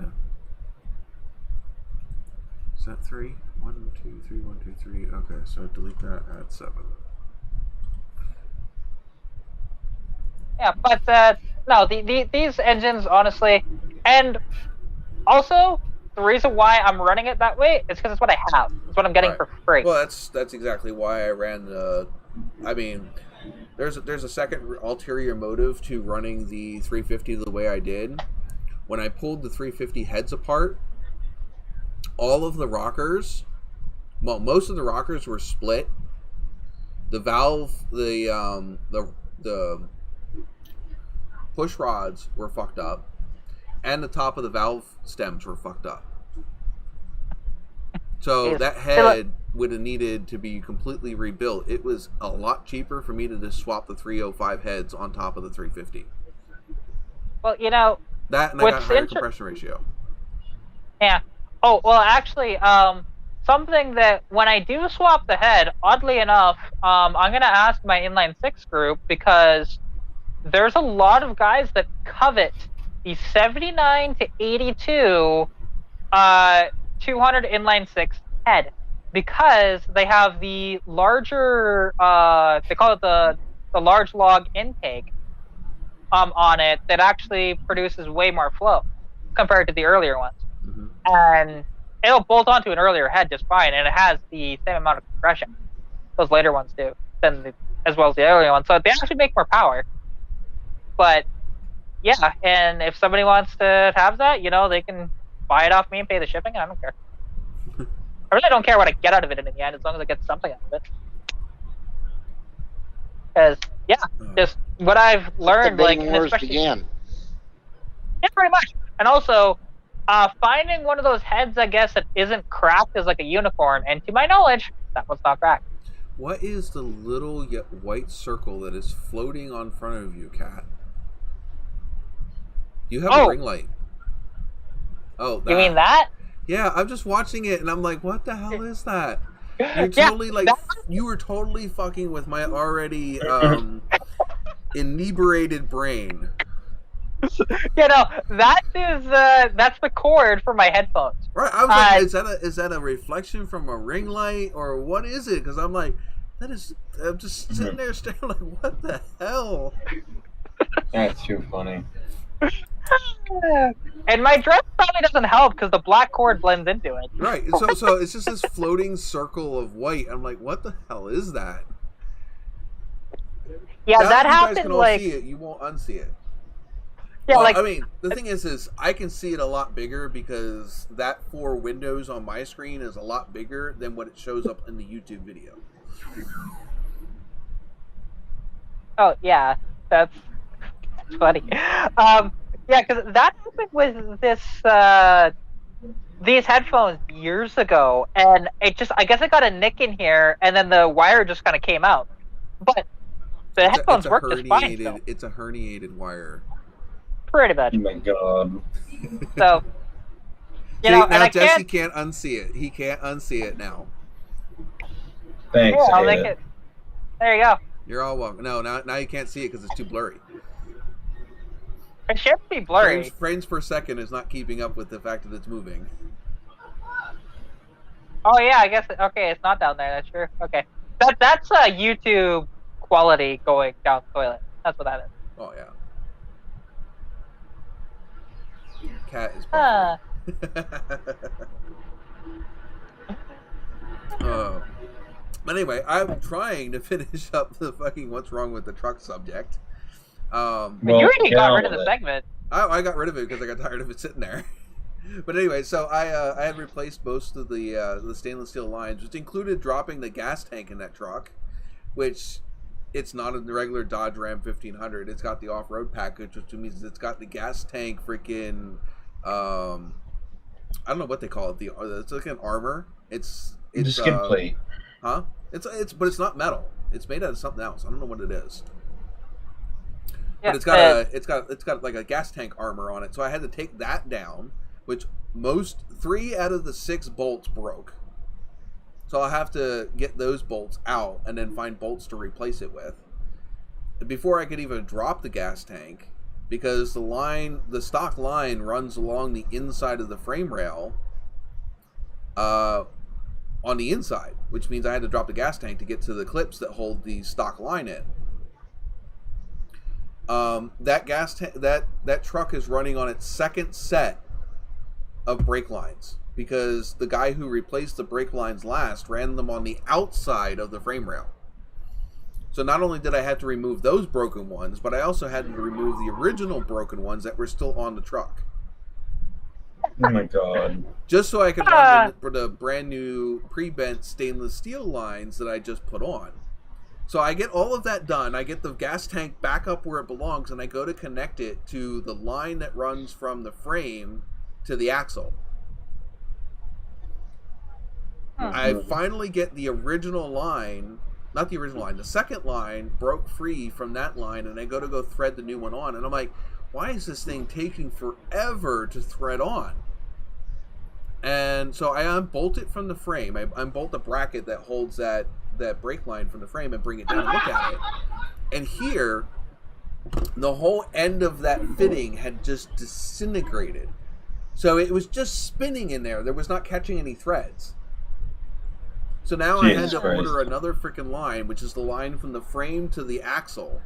Is that 3? 1, 2, 3, 1, 2, 3. Okay, so delete that, add 7. Yeah, but no, these engines, honestly, and also the reason why I'm running it that way is because it's what I have. It's what I'm getting for free. Well, that's exactly why I ran the. I mean, there's a second ulterior motive to running the 350 the way I did. When I pulled the 350 heads apart, all of the rockers, well, most of the rockers were split. The valve, the push rods were fucked up, and the top of the valve stems were fucked up. So that head would have needed to be completely rebuilt. It was a lot cheaper for me to just swap the 305 heads on top of the 350. Well, you know, that and I got higher compression ratio. Yeah. Oh, well, actually, something that when I do swap the head, oddly enough, I'm going to ask my inline 6 group because there's a lot of guys that covet the 79 to 82 200 inline 6 head because they have the larger, they call it the large log intake on it that actually produces way more flow compared to the earlier ones. Mm-hmm. And it'll bolt onto an earlier head just fine, and it has the same amount of compression those later ones do as well as the earlier ones. So they actually make more power. But yeah, and if somebody wants to have that, you know, they can buy it off me and pay the shipping, and I don't care. I really don't care what I get out of it in the end, as long as I get something out of it. Because, yeah, just what I've learned, like, especially... Yeah, pretty much. And also, finding one of those heads, I guess, that isn't cracked is like a unicorn, and to my knowledge, that one's not cracked. What is the little white circle that is floating on front of you, Kat? You have a ring light. Oh, that. You mean that? Yeah, I'm just watching it, and I'm like, what the hell is that? You're totally, you were totally fucking with my already inebriated brain. You know, that's the cord for my headphones. Right, I was like, is that a reflection from a ring light, or what is it? Because I'm like, I'm just sitting there staring like, what the hell? That's too funny. And my dress probably doesn't help because the black cord blends into it. Right, so it's just this floating circle of white. I'm like, what the hell is that? Yeah, now that you happened. Guys can all see it. You won't unsee it. Yeah, well, I mean, the thing is I can see it a lot bigger because that 4 windows on my screen is a lot bigger than what it shows up in the YouTube video. Oh yeah, that's funny. Yeah, because that happened with this these headphones years ago, and I guess it got a nick in here, and then the wire just kind of came out. But the headphones work just fine still. It's a herniated wire. Pretty much. Oh my god. So, Now and Jesse can't unsee it. He can't unsee it now. Thanks. Yeah, I'll make it. There you go. You're all welcome. No, now you can't see it because it's too blurry. It should be blurry. Frames per second is not keeping up with the fact that it's moving. Oh yeah, I guess. Okay, it's not down there. That's true. Okay, that's YouTube quality going down the toilet. That's what that is. Oh yeah. Cat is. Oh. But anyway, I'm trying to finish up the fucking what's wrong with the truck subject. You already got rid of the segment. I got rid of it because I got tired of it sitting there. But anyway, so I had replaced most of the stainless steel lines, which included dropping the gas tank in that truck, which it's not a regular Dodge Ram 1500. It's got the off-road package, which means it's got the gas tank freaking I don't know what they call it. It's like an armor. It's the skid plate. Huh? But it's not metal. It's made out of something else. I don't know what it is. Yeah, but it's got like a gas tank armor on it. So I had to take that down, which 3 out of the 6 bolts broke. So I'll have to get those bolts out and then find bolts to replace it with. Before I could even drop the gas tank, because the stock line runs along the inside of the frame rail, on the inside, which means I had to drop the gas tank to get to the clips that hold the stock line in. That truck is running on its second set of brake lines because the guy who replaced the brake lines last ran them on the outside of the frame rail. So not only did I have to remove those broken ones, but I also had to remove the original broken ones that were still on the truck. Oh my god. Just so I could run the brand new pre-bent stainless steel lines that I just put on. So I get all of that done. I get the gas tank back up where it belongs, and I go to connect it to the line that runs from the frame to the axle. I finally get the original line, not the original line, the second line broke free from that line, and I go thread the new one on, and I'm like, why is this thing taking forever to thread on? And so I unbolt it from the frame. I unbolt the bracket that holds that brake line from the frame and bring it down and look at it. And here, the whole end of that fitting had just disintegrated. So it was just spinning in there. There was not catching any threads. So now I had to order another freaking line, which is the line from the frame to the axle,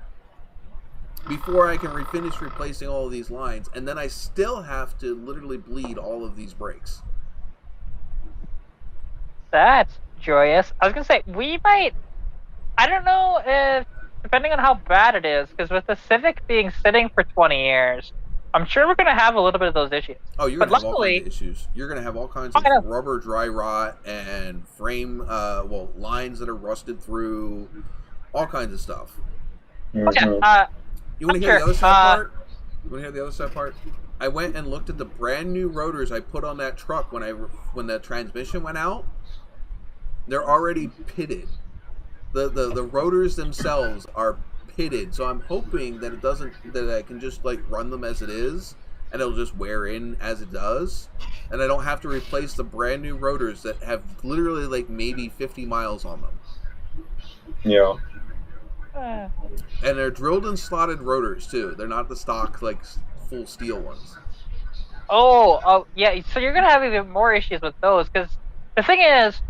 before I can finish replacing all of these lines. And then I still have to literally bleed all of these brakes. That's joyous. I was going to say, we might... I don't know if... Depending on how bad it is, because with the Civic being sitting for 20 years, I'm sure we're going to have a little bit of those issues. Oh, you're going to have all kinds of issues. You're going to have all kinds of rubber dry rot and frame, lines that are rusted through, all kinds of stuff. Mm-hmm. You want to hear the other side part? You want to hear the other side part? I went and looked at the brand new rotors I put on that truck when the transmission went out. They're already pitted. The rotors themselves are pitted, so I'm hoping that that I can just like run them as it is, and it'll just wear in as it does, and I don't have to replace the brand new rotors that have literally like maybe 50 miles on them. Yeah. And they're drilled and slotted rotors too. They're not the stock like full steel ones. Oh yeah. So you're gonna have even more issues with those, because the thing is,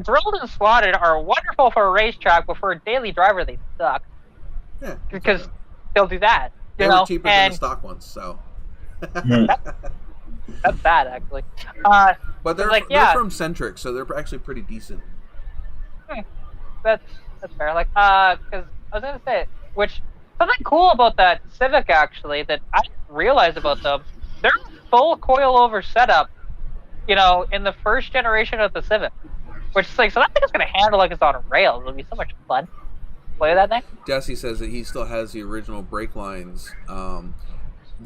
drilled and slotted are wonderful for a racetrack, but for a daily driver they suck. Yeah. Because they'll do that. They were cheaper than the stock ones, so. That's bad, actually. But they're from Centric, so they're actually pretty decent. That's fair. Like, because I was gonna say, which something cool about that Civic actually that I didn't realize about them, they're full coilover setup. You know, in the first generation of the Civic, which is like, so that thing is gonna handle like it's on rails. It'll be so much fun. Play that thing. Jesse says that he still has the original brake lines.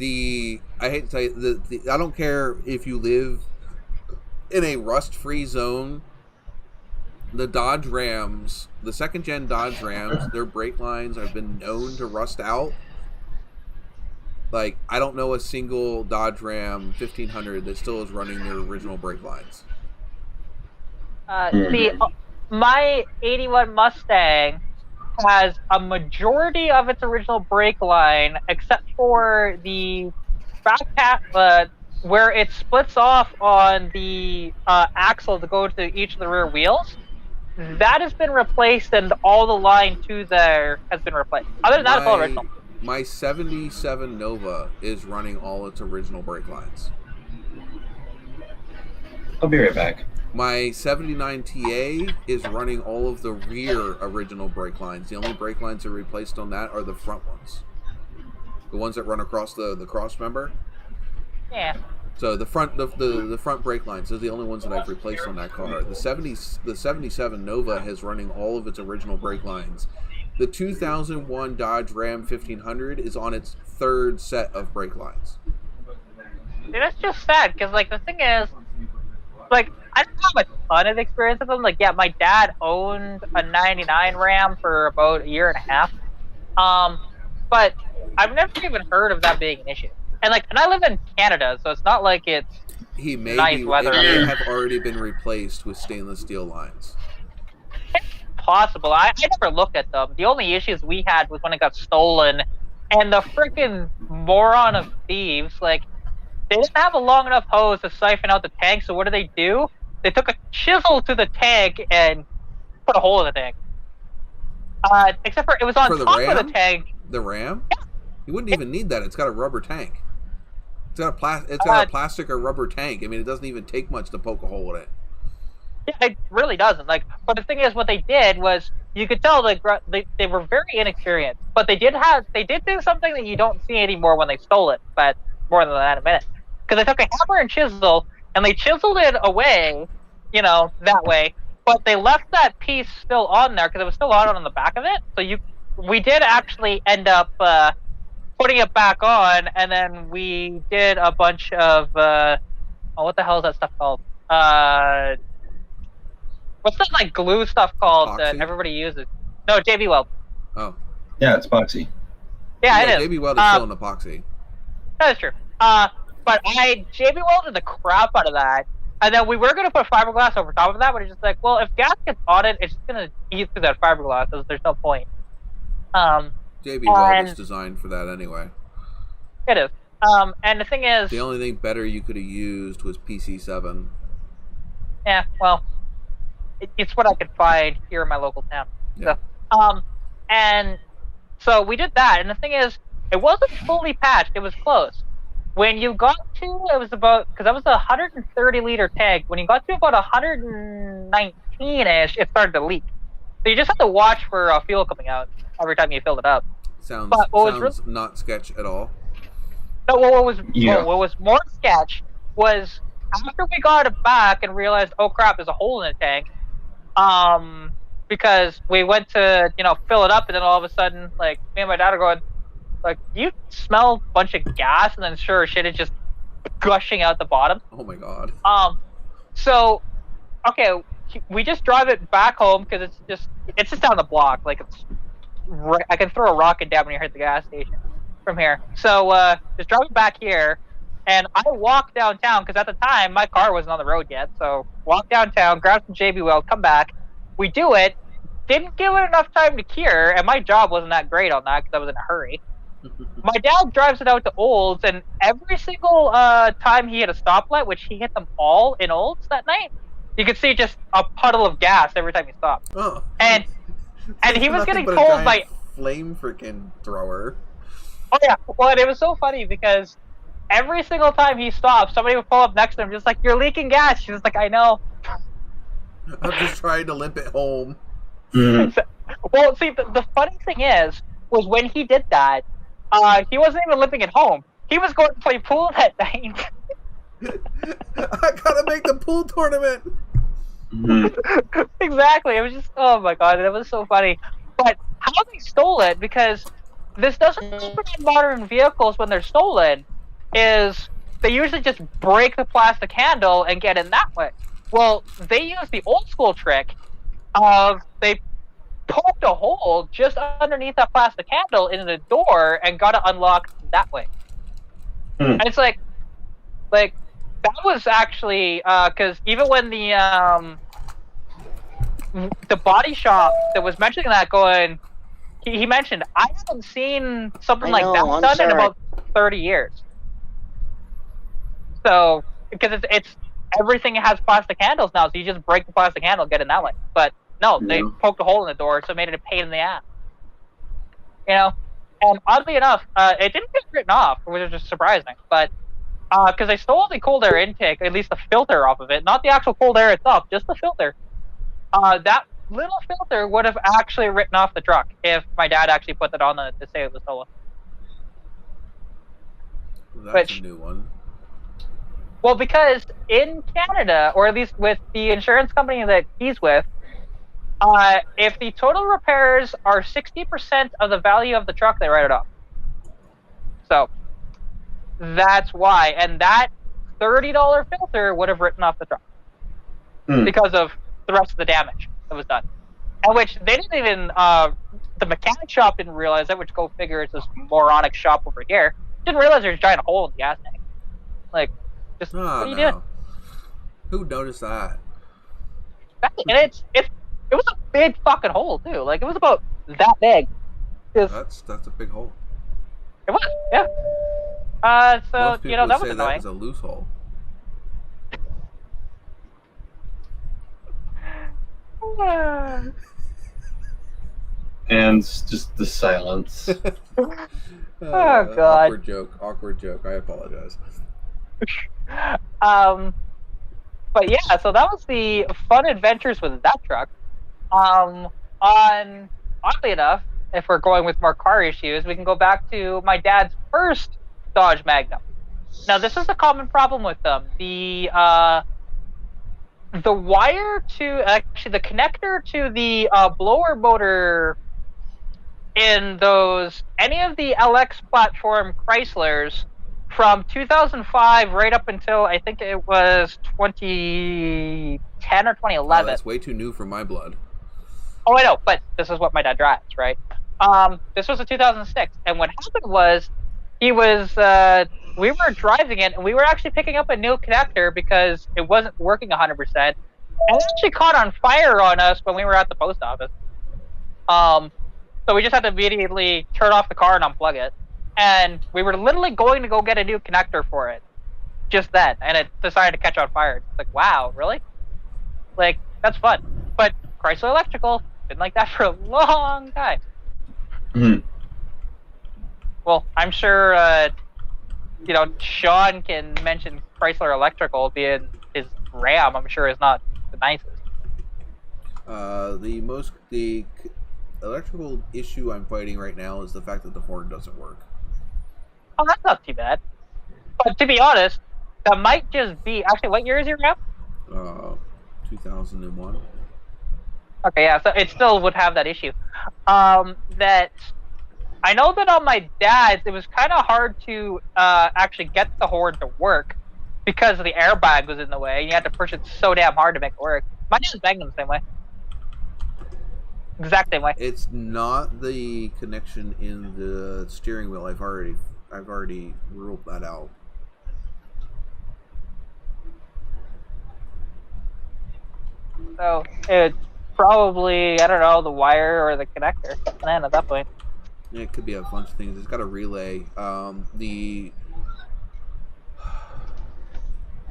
I hate to tell you, I don't care if you live in a rust-free zone. The Dodge Rams, the second-gen Dodge Rams, their brake lines have been known to rust out. Like, I don't know a single Dodge Ram 1500 that still is running their original brake lines. My 81 Mustang has a majority of its original brake line, except for the back where it splits off on the axle to go to each of the rear wheels. That has been replaced, and all the line to there has been replaced. Other than that, it's all original. My 77 Nova is running all its original brake lines. I'll be right back. My 79 TA is running all of the rear original brake lines. The only brake lines that are replaced on that are the front ones. The ones that run across the cross member. Yeah. So the front the front brake lines are the only ones that I've replaced on that car. The 77 Nova has running all of its original brake lines. The 2001 Dodge Ram 1500 is on its third set of brake lines. Dude, that's just sad, because, like, the thing is, like, I don't have a ton of experience with them. Like, yeah, my dad owned a 99 Ram for about a year and a half. But I've never even heard of that being an issue. And, like, and I live in Canada, so it's not like it's nice weather. It may have already been replaced with stainless steel lines. It's possible. I never looked at them. The only issues we had was when it got stolen, and the freaking moron of thieves, like, they didn't have a long enough hose to siphon out the tank, so what do? They took a chisel to the tank and put a hole in the tank. Except for it was on top of the tank. The Ram? Yeah. You wouldn't even need that. It's got a rubber tank. It's got a plastic or rubber tank. I mean, it doesn't even take much to poke a hole in it. Yeah, it really doesn't. Like, but the thing is, what they did was, you could tell they were very inexperienced. But they did do something that you don't see anymore when they stole it. But more than that in a minute, because they took a hammer and chisel and they chiseled it away, that way. But they left that piece still on there because it was still on the back of it. So we did actually end up putting it back on, and then we did a bunch of what the hell is that stuff called? What's that, like, glue stuff called Epoxy? That everybody uses? No, JB Weld. Oh. Yeah, it's epoxy. Yeah, it is. JB Weld is still an epoxy. That is true. But I JB welded the crap out of that, and then we were going to put fiberglass over top of that, but it's just like, well, if gas gets on it, it's just going to eat through that fiberglass, so there's no point. JB Weld is designed for that anyway. It is. And the thing is, the only thing better you could have used was PC7. Yeah, well, it's what I could find here in my local town. Yeah. So, and so we did that, and the thing is, it wasn't fully patched; it was close. When you got to, it was about, because that was a 130-liter tank. When you got to about 119-ish, it started to leak. So you just have to watch for fuel coming out every time you filled it up. Sounds not sketch at all. No, what was more sketch was after we got it back and realized, oh crap, there's a hole in the tank. Because we went to, fill it up, and then all of a sudden, like, me and my dad are going, like, do you smell a bunch of gas? And then sure as shit, it's just gushing out the bottom. Oh my god. So, okay, we just drive it back home because it's just down the block. Like, I can throw a rocket down when you hit the gas station from here. So, just drive it back here, and I walk downtown because at the time my car wasn't on the road yet. So, walk downtown, grab some JB Weld, come back. We do it. Didn't give it enough time to cure, and my job wasn't that great on that because I was in a hurry. My dad drives it out to Olds, and every single time he hit a stoplight, which he hit them all in Olds that night, you could see just a puddle of gas every time he stopped. Oh. And he was getting told by flame freaking thrower. Oh yeah, well, and it was so funny because every single time he stopped, somebody would pull up next to him, just like, "You're leaking gas." She was like, "I know." I'm just trying to limp it home. Well, see, the funny thing was when he did that, he wasn't even limping it home. He was going to play pool that night. I gotta make the pool tournament. Exactly. It was just, oh my god, it was so funny. But how they stole it, because this doesn't happen in modern vehicles when they're stolen, is they usually just break the plastic handle and get in that way. Well, they use the old school trick of they poked a hole just underneath that plastic handle in the door and got it unlocked that way. And it's like that was actually because even when the body shop that was mentioning that going, he mentioned I haven't seen something like that done in about 30 years. So because it's everything has plastic handles now, so you just break the plastic handle and get in that way. But no, they poked a hole in the door, so it made it a pain in the ass. You know, and oddly enough, it didn't get written off, which is just surprising. But because they stole the cold air intake, at least the filter off of it, not the actual cold air itself, just the filter. That little filter would have actually written off the truck if my dad actually put that on to say it was stolen. That's a new one. Well, because in Canada, or at least with the insurance company that he's with, if the total repairs are 60% of the value of the truck, they write it off. So that's why. And that $30 filter would have written off the truck because of the rest of the damage that was done. And which they didn't even, the mechanic shop didn't realize that, which go figure it's this moronic shop over here. Didn't realize there's a giant hole in the gas tank. Like, just, what are you doing? Who noticed that? And it was a big fucking hole too. Like, it was about that big. That's a big hole. It was, yeah. So Most people that would was say annoying. that was a loose hole. And just the silence. Oh god. Awkward joke. I apologize. But yeah, so that was the fun adventures with that truck. Oddly enough, if we're going with more car issues, we can go back to my dad's first Dodge Magnum. Now, this is a common problem with them. The wire to the connector to the blower motor in any of the LX platform Chryslers from 2005 right up until I think it was 2010 or 2011. That's way too new for my blood. Oh, I know, but this is what my dad drives, right? This was a 2006, and what happened was we were driving it, and we were actually picking up a new connector because it wasn't working 100%, and it actually caught on fire on us when we were at the post office. So we just had to immediately turn off the car and unplug it. And we were literally going to go get a new connector for it just then, and it decided to catch on fire. It's like, wow, really? Like, that's fun. But Chrysler Electrical, been like that for a long time. Well, I'm sure, Sean can mention Chrysler Electrical being his Ram, I'm sure is not the nicest. The electrical issue I'm fighting right now is the fact that the horn doesn't work. Oh, that's not too bad. But to be honest, that might just be... Actually, what year is your Ram? 2001. Okay, yeah, so it still would have that issue. That... I know that on my dad's, it was kind of hard to actually get the horn to work because the airbag was in the way, and you had to push it so damn hard to make it work. My dad's Magnum the same way. Exact same way. It's not the connection in the steering wheel. I've already ruled that out. So it's probably, I don't know, the wire or the connector. Man, at that point. Yeah, it could be a bunch of things. It's got a relay. The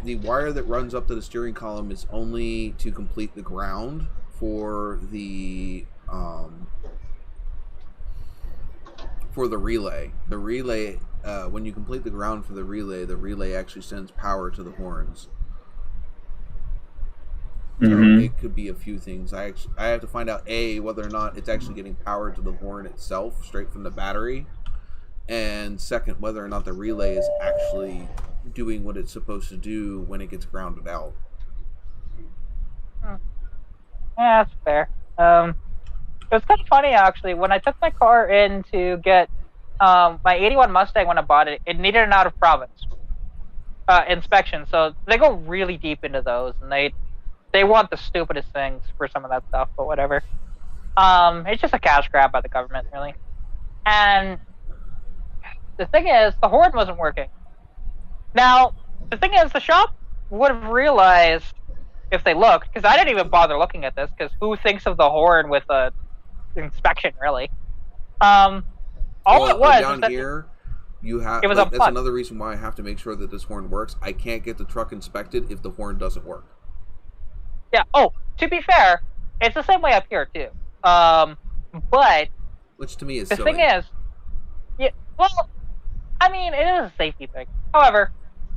wire that runs up to the steering column is only to complete the ground for the relay. The relay, when you complete the ground for the relay actually sends power to the horns. So it could be a few things. I have to find out whether or not it's actually getting power to the horn itself straight from the battery, and second, whether or not the relay is actually doing what it's supposed to do when it gets grounded out. Yeah, that's fair. It was kind of funny actually when I took my car in to get my 81 Mustang, when I bought it, it needed an out of province inspection. So they go really deep into those, and they want the stupidest things for some of that stuff, but whatever. It's just a cash grab by the government, really. And the thing is, the horn wasn't working. Now, the thing is, the shop would have realized if they looked, because I didn't even bother looking at this, because who thinks of the horn with a inspection, really? All it was down here, you have. It was that's another reason why I have to make sure that this horn works. I can't get the truck inspected if the horn doesn't work. Yeah. Oh, to be fair, it's the same way up here too. But which to me is the silly. thing is, yeah. Well, I mean, it is a safety thing. However,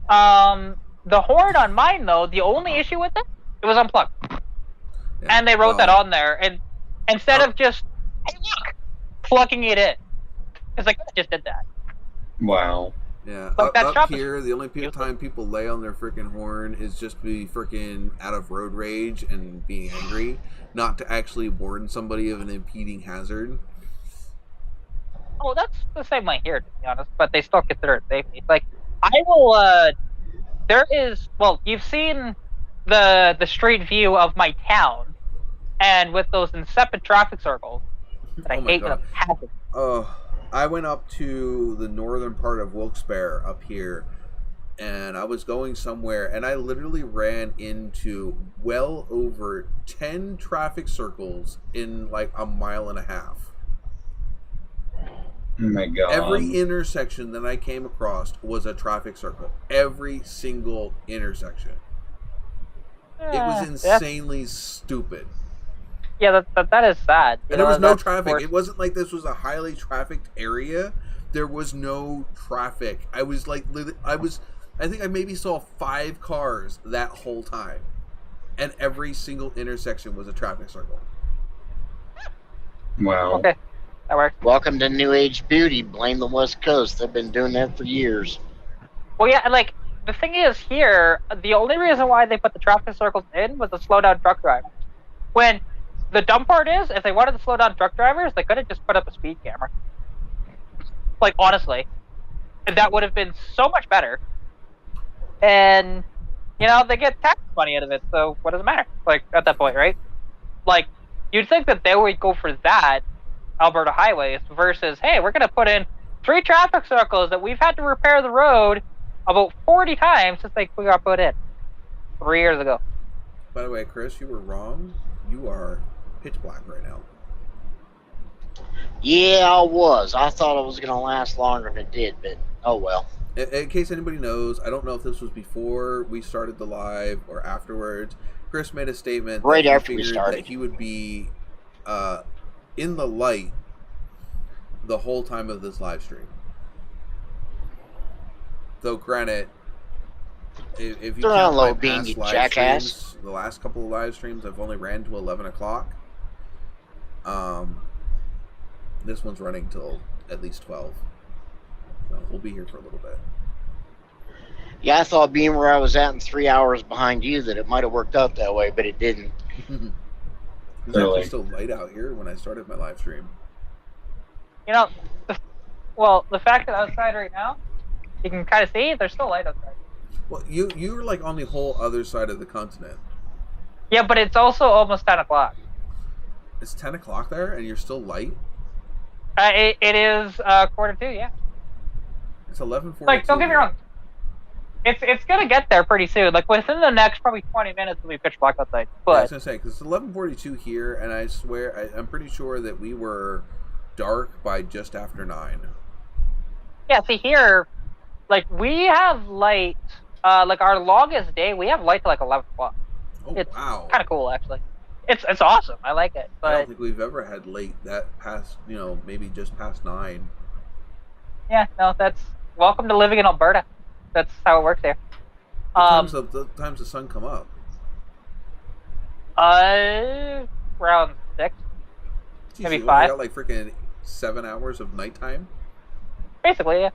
the horn on mine though, the only issue with it was unplugged, and they wrote that on there. And instead of just, hey, look, plugging it in, it's like I just did that. Wow. Yeah, like up here, the only time people lay on their freaking horn is just to be freaking out of road rage and being angry, not to actually warn somebody of an impeding hazard. Oh, that's the same way here, to be honest, but they still consider it safety. Like, I will, there is, well, you've seen the street view of my town, and with those insipid traffic circles that I hate when it happens. Oh. I went up to the northern part of Wilkes-Barre up here, and I was going somewhere, and I literally ran into well over 10 traffic circles in like a mile and a half. Oh my God. Every intersection that I came across was a traffic circle. Every single intersection. It was insanely stupid. Yeah, that is sad. And there was no traffic. It wasn't like this was a highly trafficked area. There was no traffic. I was like, I think I maybe saw 5 cars that whole time. And every single intersection was a traffic circle. Wow. Okay, that works. Welcome to New Age Beauty. Blame the West Coast. They've been doing that for years. Well, yeah, like, the thing is here, the only reason why they put the traffic circles in was to slow down truck drivers. When the dumb part is, if they wanted to slow down truck drivers, they could have just put up a speed camera. Like, honestly. That would have been so much better. And, you know, they get tax money out of it, so what does it matter? Like, at that point, right? Like, you'd think that they would go for that, Alberta highways, versus, hey, we're going to put in 3 traffic circles that we've had to repair the road about 40 times since we got put in 3 years ago. By the way, Chris, you were wrong. You are pitch black right now. Yeah, I was. I thought it was going to last longer than it did, but oh well. In case anybody knows, I don't know if this was before we started the live or afterwards. Chris made a statement right that after we started that he would be in the light the whole time of this live stream. Though, granted, if you count my past live streams, the last couple of live streams, I've only ran to 11 o'clock. This one's running till at least 12. So we'll be here for a little bit. Yeah, I thought being where I was at in 3 hours behind you that it might have worked out that way, but it didn't. It was actually still light out here when I started my live stream. You know, the fact that outside right now, you can kind of see there's still light outside. Well, you're like on the whole other side of the continent. Yeah, but it's also almost 10 o'clock. It's 10 o'clock there, and you're still light? It is 1:45, yeah. It's 11:42. Like, don't get me wrong. It's gonna get there pretty soon. Like, within the next probably 20 minutes, it'll be pitch black outside. But yeah, I was gonna say, because it's 11:42 here, and I swear I'm pretty sure that we were dark by just after 9. Yeah, see here, like we have light. Like our longest day, we have light till like 11 o'clock. Oh, it's wow! Kind of cool, actually. It's awesome. I like it. But I don't think we've ever had late that past, maybe just past 9. Yeah, no, that's welcome to living in Alberta. That's how it works here. The times the sun come up. Around 6, maybe 5. We got like freaking 7 hours of nighttime. Basically, yeah.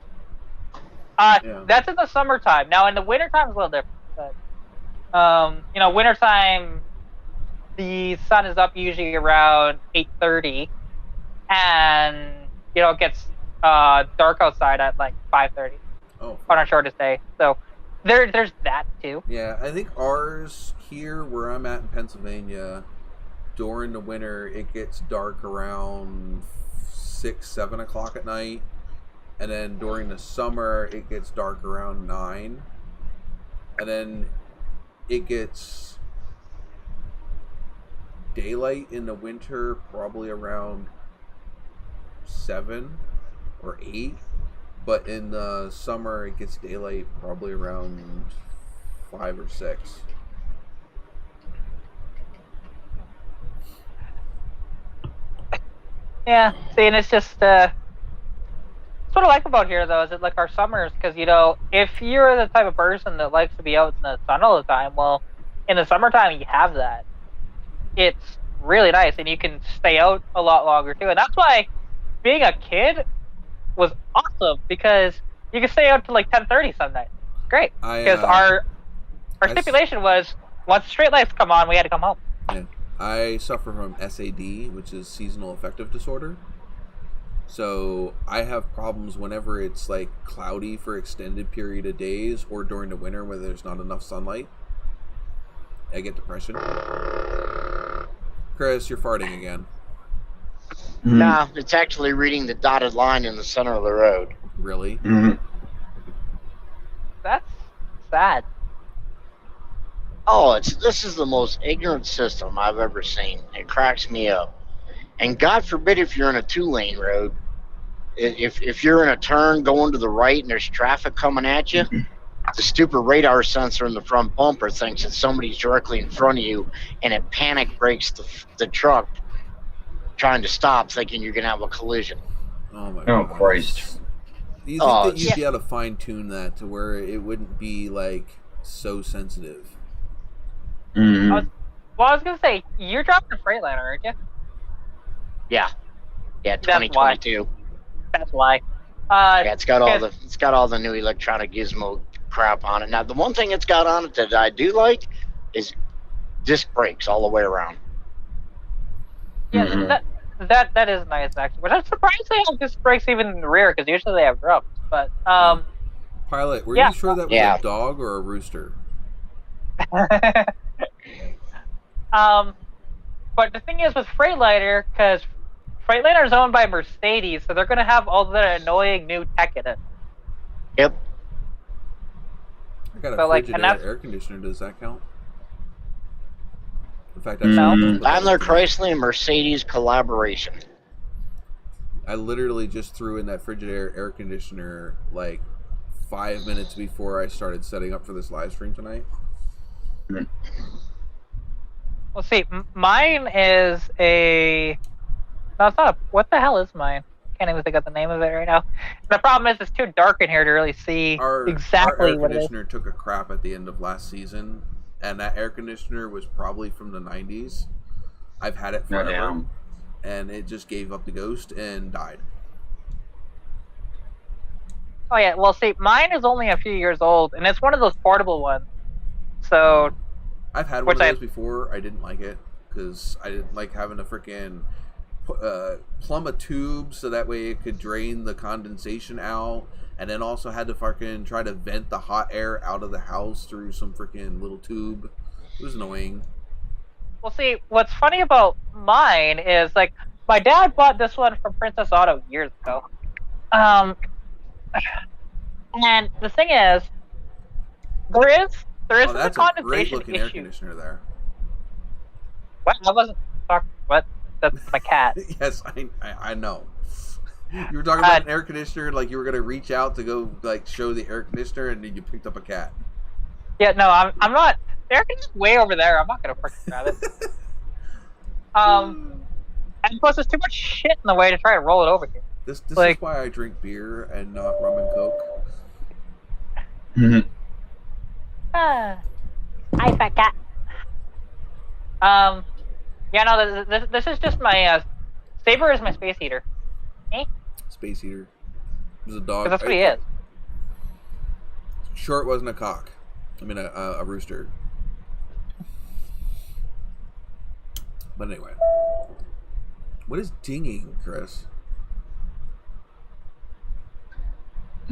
Yeah. That's in the summertime. Now, in the wintertime, it's a little different. But, wintertime, the sun is up usually around 8:30, and it gets dark outside at like 5:30 Oh, on our shortest day. So there's that too. yeah. I think ours here, where I'm at in Pennsylvania, during the winter, it gets dark around 6, 7 o'clock at night, and then during the summer, it gets dark around 9, and then it gets daylight in the winter probably around 7 or 8, but in the summer it gets daylight probably around 5 or 6. Yeah, see, and it's just that's what I like about here, though, is it like our summers? Because if you're the type of person that likes to be out in the sun all the time, well, in the summertime you have that. It's really nice, and you can stay out a lot longer too. And that's why being a kid was awesome, because you can stay out to like 10:30 some nights. Great, because our stipulation was once straight lights come on, we had to come home. Yeah. I suffer from SAD, which is seasonal affective disorder. So I have problems whenever it's like cloudy for extended period of days, or during the winter where there's not enough sunlight. I get depression. Chris, you're farting again. Nah, it's actually reading the dotted line in the center of the road. Really? That's sad. Oh, this is the most ignorant system I've ever seen. It cracks me up. And God forbid if you're in a 2-lane road, if you're in a turn going to the right and there's traffic coming at you, the stupid radar sensor in the front bumper thinks that somebody's directly in front of you, and it panic brakes the truck trying to stop, thinking you're going to have a collision. Oh my Oh, God. Christ. Do you think that you'd be able to fine tune that to where it wouldn't be like so sensitive? I was gonna say, you're driving a Freightliner, aren't you? Yeah, 2022. That's why. Yeah, it's got all the new electronic gizmo crap on it. Now, the one thing it's got on it that I do like is disc brakes all the way around. Yeah, that is nice actually. But I'm surprised they have disc brakes even in the rear, because usually they have drums. But Pilot, were you sure that was a dog or a rooster? But the thing is with Freightliner, because Freightliner is owned by Mercedes, so they're going to have all the annoying new tech in it. Yep. I got a Frigidaire air conditioner. Does that count? In fact, that's Daimler, Chrysler, and Mercedes collaboration. I literally just threw in that Frigidaire air conditioner like 5 minutes before I started setting up for this live stream tonight. Well, see, mine is a... No, it's not a... What the hell is mine? Can't even think of the name of it right now. The problem is it's too dark in here to really see exactly our what it is. air conditioner took a crap at the end of last season, and that air conditioner was probably from the 90s. I've had it forever, and it just gave up the ghost and died. Oh yeah, well see, mine is only a few years old, and it's one of those portable ones. So... I've had one of those before. I didn't like it, because I didn't like having to freaking plumb a tube so that way it could drain the condensation out, and then also had to fucking try to vent the hot air out of the house through some freaking little tube. It was annoying. Well, see, what's funny about mine is, like, my dad bought this one from Princess Auto years ago. And the thing is, there is a condensation a great looking air conditioner there. What? I wasn't talking. What? That's my cat. Yes, I know. You were talking about an air conditioner, like you were gonna reach out to go like show the air conditioner, and then you picked up a cat. Yeah, no, I'm not. The air conditioner's way over there. I'm not gonna freaking grab it. And plus, there's too much shit in the way to try to roll it over here. This is why I drink beer and not rum and coke. Hi, fat cat. Yeah, no, this is just my, Saber is my space heater. Space heater. There's a dog. That's what he is. Sure, it wasn't a cock. I mean, a rooster. But anyway. What is dinging, Chris?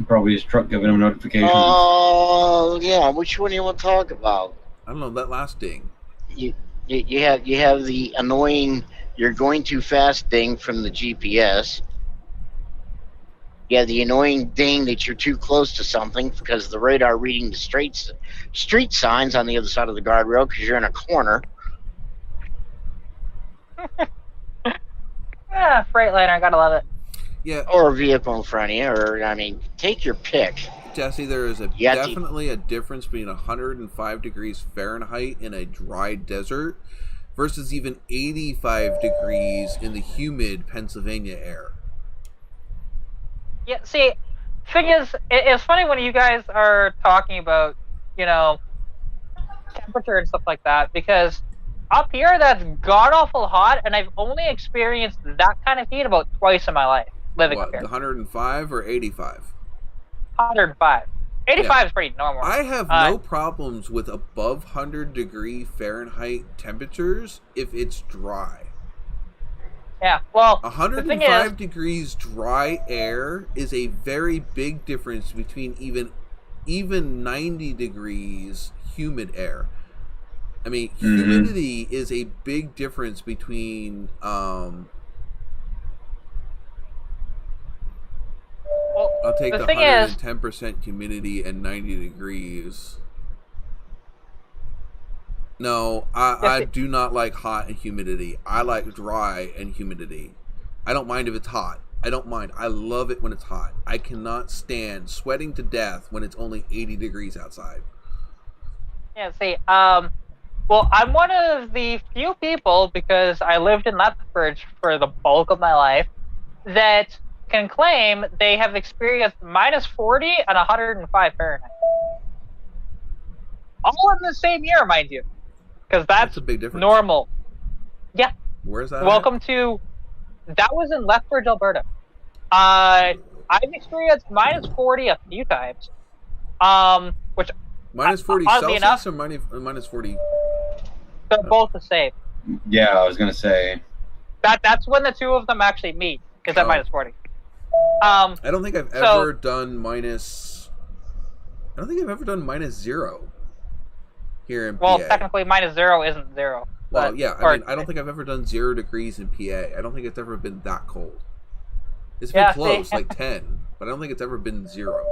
Probably his truck giving him notifications. Oh, yeah. Which one do you want to talk about? I don't know, that last ding. You have the annoying "you're going too fast" ding from the GPS. You have the annoying ding that you're too close to something because the radar reading the street signs on the other side of the guardrail because you're in a corner. Yeah, Freightliner, gotta love it. Yeah. Or a vehicle in front of you, or, I mean, take your pick. Jesse, there is definitely a difference between 105 degrees Fahrenheit in a dry desert versus even 85 degrees in the humid Pennsylvania air. Yeah, see, thing is, it's funny when you guys are talking about, temperature and stuff like that, because up here that's god-awful hot, and I've only experienced that kind of heat about twice in my life living up here. 105 or 85? 105. 85 is pretty normal. I have no problems with above 100-degree Fahrenheit temperatures if it's dry. Yeah, well, 105 degrees dry air is a very big difference between even 90 degrees humid air. I mean, humidity is a big difference between I'll take the 110% humidity and 90 degrees. No, I do not like hot and humidity. I like dry and humidity. I don't mind if it's hot. I don't mind. I love it when it's hot. I cannot stand sweating to death when it's only 80 degrees outside. Yeah, see, well, I'm one of the few people, because I lived in Lethbridge for the bulk of my life, that can claim they have experienced minus 40 and 105 Fahrenheit. All in the same year, mind you. Because that's a big difference. Normal. Yeah. Where's that? Welcome to... That was in Lethbridge, Alberta. I've experienced minus 40 a few times. Which... Minus 40 Celsius enough, or minus 40? They're both the same. Yeah, I was going to say. That's when the two of them actually meet, is at minus 40. I don't think I've ever done minus... I don't think I've ever done minus 0 here in PA. Well, technically, minus 0 isn't 0. Well, but, yeah, I mean, I don't think I've ever done 0 degrees in PA. I don't think it's ever been that cold. It's been close, like 10, but I don't think it's ever been 0.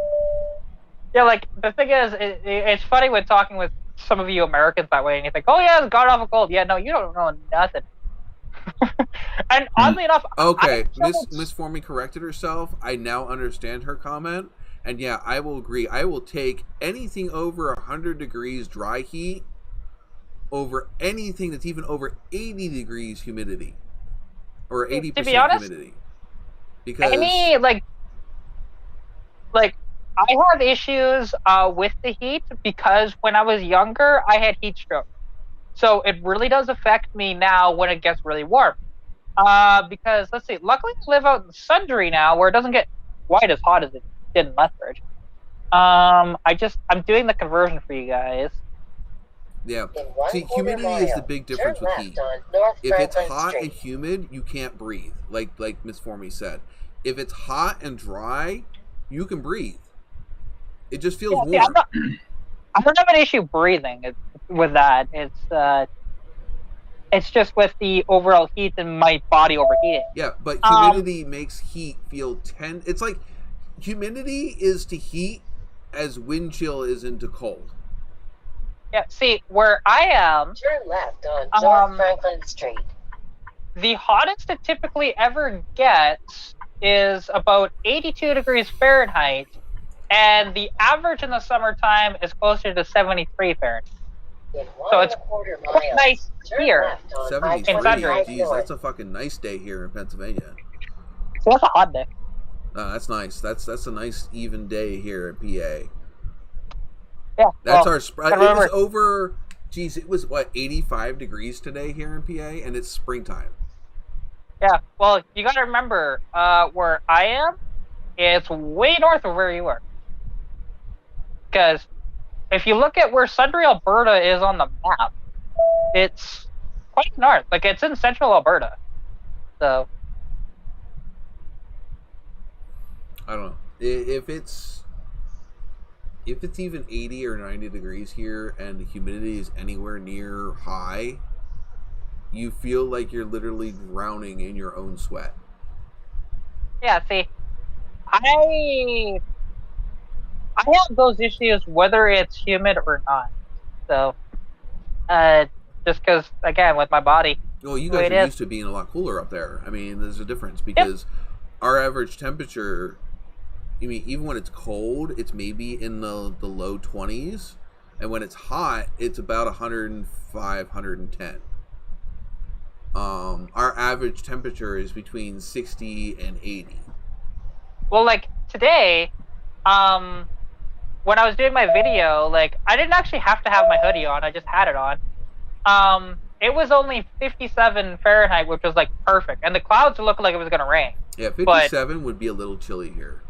Yeah, like, the thing is, it's funny when talking with some of you Americans that way, and you think, oh yeah, it's god-awful cold. Yeah, no, you don't know nothing. And oddly enough... Okay, Miss Formie corrected herself. I now understand her comment. And yeah, I will agree. I will take anything over 100 degrees dry heat over anything that's even over 80 degrees humidity. Or 80% to be honest, humidity. Because... Any, like, I have issues with the heat because when I was younger, I had heat stroke. So it really does affect me now when it gets really warm. Because, let's see, luckily I live out in Sundry now where it doesn't get quite as hot as it did in Lethbridge. I'm doing the conversion for you guys. Yeah. See, humidity is the big difference with heat. If it's hot and humid, you can't breathe, like Miss Formie said. If it's hot and dry, you can breathe. It just feels warm. I don't have an issue breathing with that. It's just with the overall heat and my body overheating. Yeah, but humidity makes heat feel it's like humidity is to heat as wind chill is into cold. Yeah, see, where I am... Turn left on North Franklin Street. The hottest it typically ever gets is about 82 degrees Fahrenheit, and the average in the summertime is closer to 73 Fahrenheit. So it's quite nice here. 73, geez, that's a fucking nice day here in Pennsylvania. So that's a hot day. That's nice. That's a nice even day here in PA. Yeah. That's our it was over. Geez, it was what 85 degrees today here in PA, and it's springtime. Yeah. Well, you got to remember where I am. It's way north of where you are. Because if you look at where Sundry, Alberta is on the map, it's quite north. Like it's in central Alberta. So I don't know if it's if it's even 80 or 90 degrees here and the humidity is anywhere near high, you feel like you're literally drowning in your own sweat. Yeah, see, I have those issues whether it's humid or not. So, just because, again, with my body. Well, you guys are used to being a lot cooler up there. I mean, there's a difference because our average temperature, I mean, even when it's cold, it's maybe in the low 20s. And when it's hot, it's about 105, 110. Our average temperature is between 60 and 80. Well, like today, when I was doing my video, like I didn't actually have to have my hoodie on. I just had it on. It was only 57 Fahrenheit, which was like perfect, and the clouds looked like it was gonna rain. Yeah, 57 would be a little chilly here.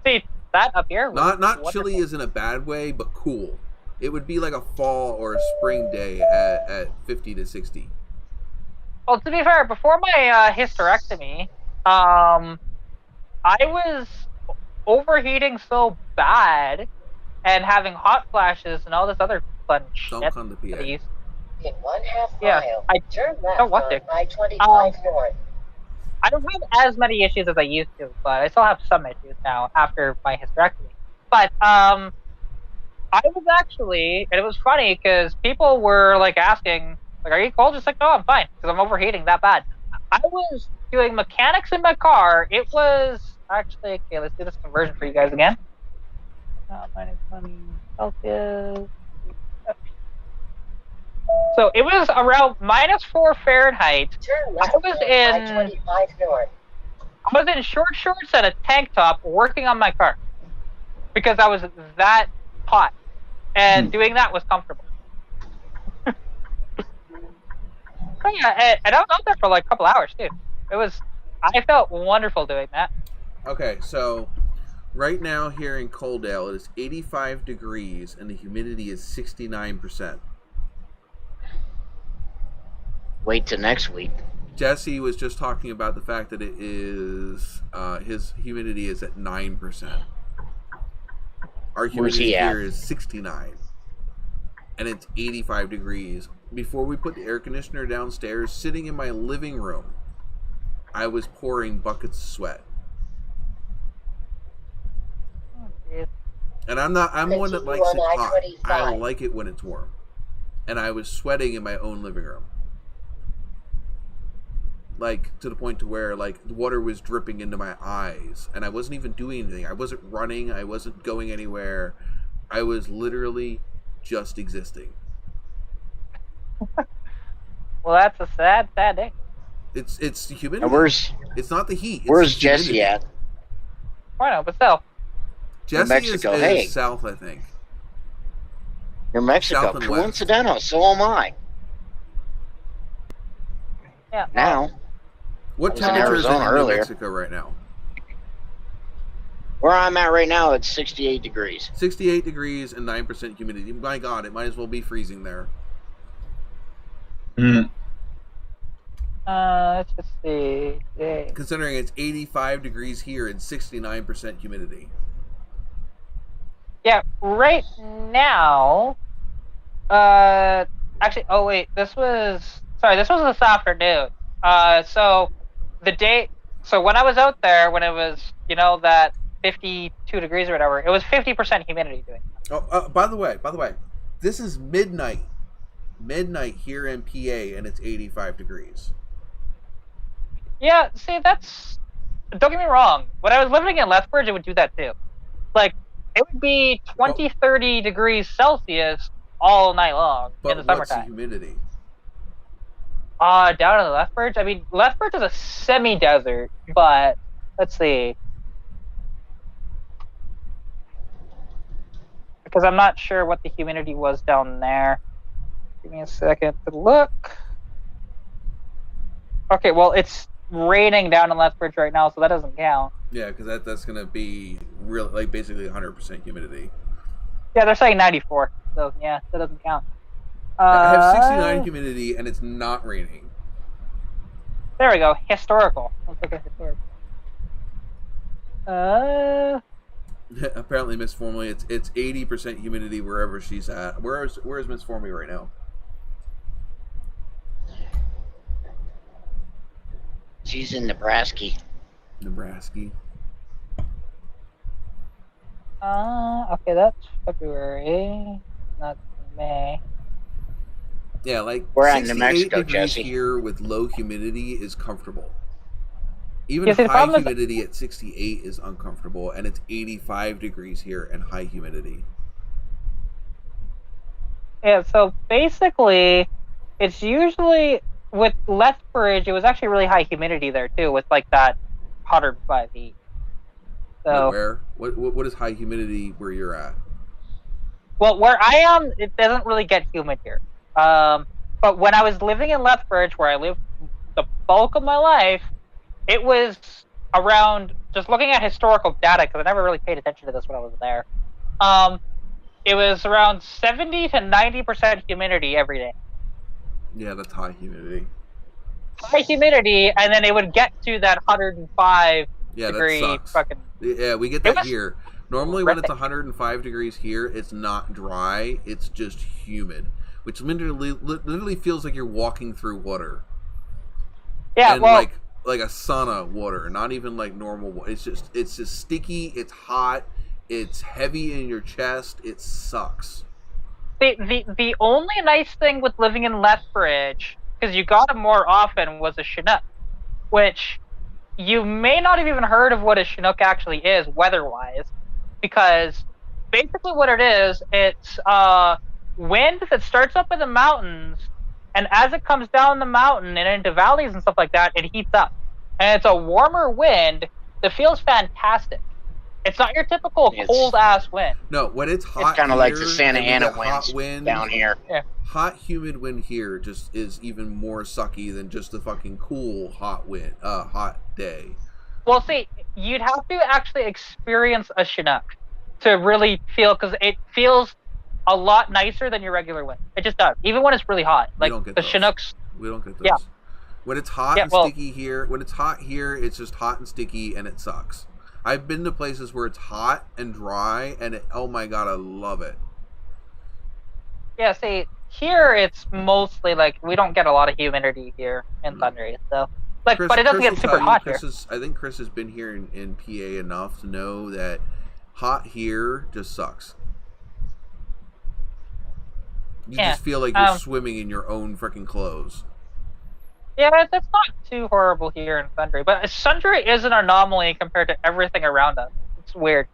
See that up here? Not chilly is in a bad way, but cool. It would be like a fall or a spring day at 50 to 60. Well, to be fair, before my hysterectomy, I was overheating so bad and having hot flashes and all this other fun shit. Don't come to PA. In 1/2 mile, I turn left don't want on to. I-25 north. I don't have as many issues as I used to, but I still have some issues now after my hysterectomy. But I was actually, and it was funny because people were like asking, like, "Are you cold?" Just like, "No, I'm fine," because I'm overheating that bad. I was doing mechanics in my car. It was actually okay. Let's do this conversion for you guys again. Minus 20 Celsius. So it was around -4 Fahrenheit. Turn left I was on I-25 north. I was in short shorts and a tank top working on my car because I was that hot, and doing that was comfortable. Oh, yeah, and I was out there for like a couple hours too. I felt wonderful doing that. Okay, so right now here in Coaldale, it is 85 degrees and the humidity is 69%. Wait till next week. Jesse was just talking about the fact that it is his humidity is at 9%. Our humidity here is 69, and it's 85 degrees. Before we put the air conditioner downstairs, sitting in my living room, I was pouring buckets of sweat. And I'm one that likes it hot. I like it when it's warm. And I was sweating in my own living room. Like, to the point to where, like, the water was dripping into my eyes. And I wasn't even doing anything. I wasn't running. I wasn't going anywhere. I was literally just existing. Well, that's a sad day. It's the humidity. And it's not the heat. Where's Jesse at? I know, but still. Jesse Mexico. is south, I think. You're Mexico. Coincidental. So am I. Yeah. Now. What temperature is it in New Mexico right now? Where I'm at right now, it's 68 degrees. 68 degrees and 9% humidity. My God, it might as well be freezing there. Let's just see. Yay. Considering it's 85 degrees here and 69% humidity. Yeah, right now. Actually, oh wait, this was this afternoon. So when I was out there, when it was, that 52 degrees or whatever, it was 50% humidity doing that. Oh, by the way, this is midnight here in PA, and it's 85 degrees. Yeah, see, don't get me wrong. When I was living in Lethbridge, it would do that too. Like, it would be 20, 30 degrees Celsius all night long in the summertime. What's the humidity? Down in Lethbridge? I mean, Lethbridge is a semi-desert, but let's see. Because I'm not sure what the humidity was down there. Give me a second to look. Okay, well, it's raining down in Lethbridge right now, so that doesn't count. Yeah, because that's going to be real, like basically 100% humidity. Yeah, they're saying 94, so yeah, that doesn't count. I have 69 humidity, and it's not raining. There we go. Historical. Let's look at historical. Apparently, Miss Formally, it's 80% humidity wherever she's at. Where is Miss Formally right now? She's in Nebraska. Nebraska. Okay, that's February, not May. Yeah, like we're at New 68 Mexico, degrees Jesse. here with low humidity is comfortable. Even Yeah, see, the high problem is- humidity at 68 is uncomfortable, and it's 85 degrees here and high humidity. Yeah, so basically, it's usually with Lethbridge. It was actually really high humidity there too, with like that 105 heat. So Where? What is high humidity where you're at? well, where I am, it doesn't really get humid here. But when I was living in Lethbridge, where I lived the bulk of my life, it was around, just looking at historical data, because I never really paid attention to this when I was there. It was around 70 to 90% humidity every day. Yeah, that's high humidity. High humidity, and then it would get to that 105 Yeah, degree that sucks. fucking. Yeah, we get It that was here. Normally, when it's horrific. 105 degrees here, it's not dry. It's just humid, which literally feels like you're walking through water. Yeah, And well, like a sauna water, not even like normal water. It's just sticky. It's hot. It's heavy in your chest. It sucks. the only nice thing with living in Lethbridge, because you got it more often, was a Chinook, which you may not have even heard of what a Chinook actually is weather-wise, because basically what it is, it's wind that starts up in the mountains, and as it comes down the mountain and into valleys and stuff like that, it heats up. And it's a warmer wind that feels fantastic. It's not your typical cold-ass wind. No, when it's hot, It's kind of like the here, Santa and we Ana get hot winds wind down here. Hot, humid wind here just is even more sucky than just the fucking cool hot wind, hot day. Well, see, you'd have to actually experience a Chinook to really feel, because it feels a lot nicer than your regular wind. It just does, even when it's really hot. Like the Chinooks. We don't get those. Yeah. When it's hot and sticky here, it's just hot and sticky, and it sucks. I've been to places where it's hot and dry, and oh my god, I love it. Yeah, see, here it's mostly like we don't get a lot of humidity here in Thundry, so like, but it doesn't get super hot here. I think Chris has been here in PA enough to know that hot here just sucks. You just feel like you're swimming in your own freaking clothes. Yeah, it's not too horrible here in Sundry, but Sundry is an anomaly compared to everything around us. It's weird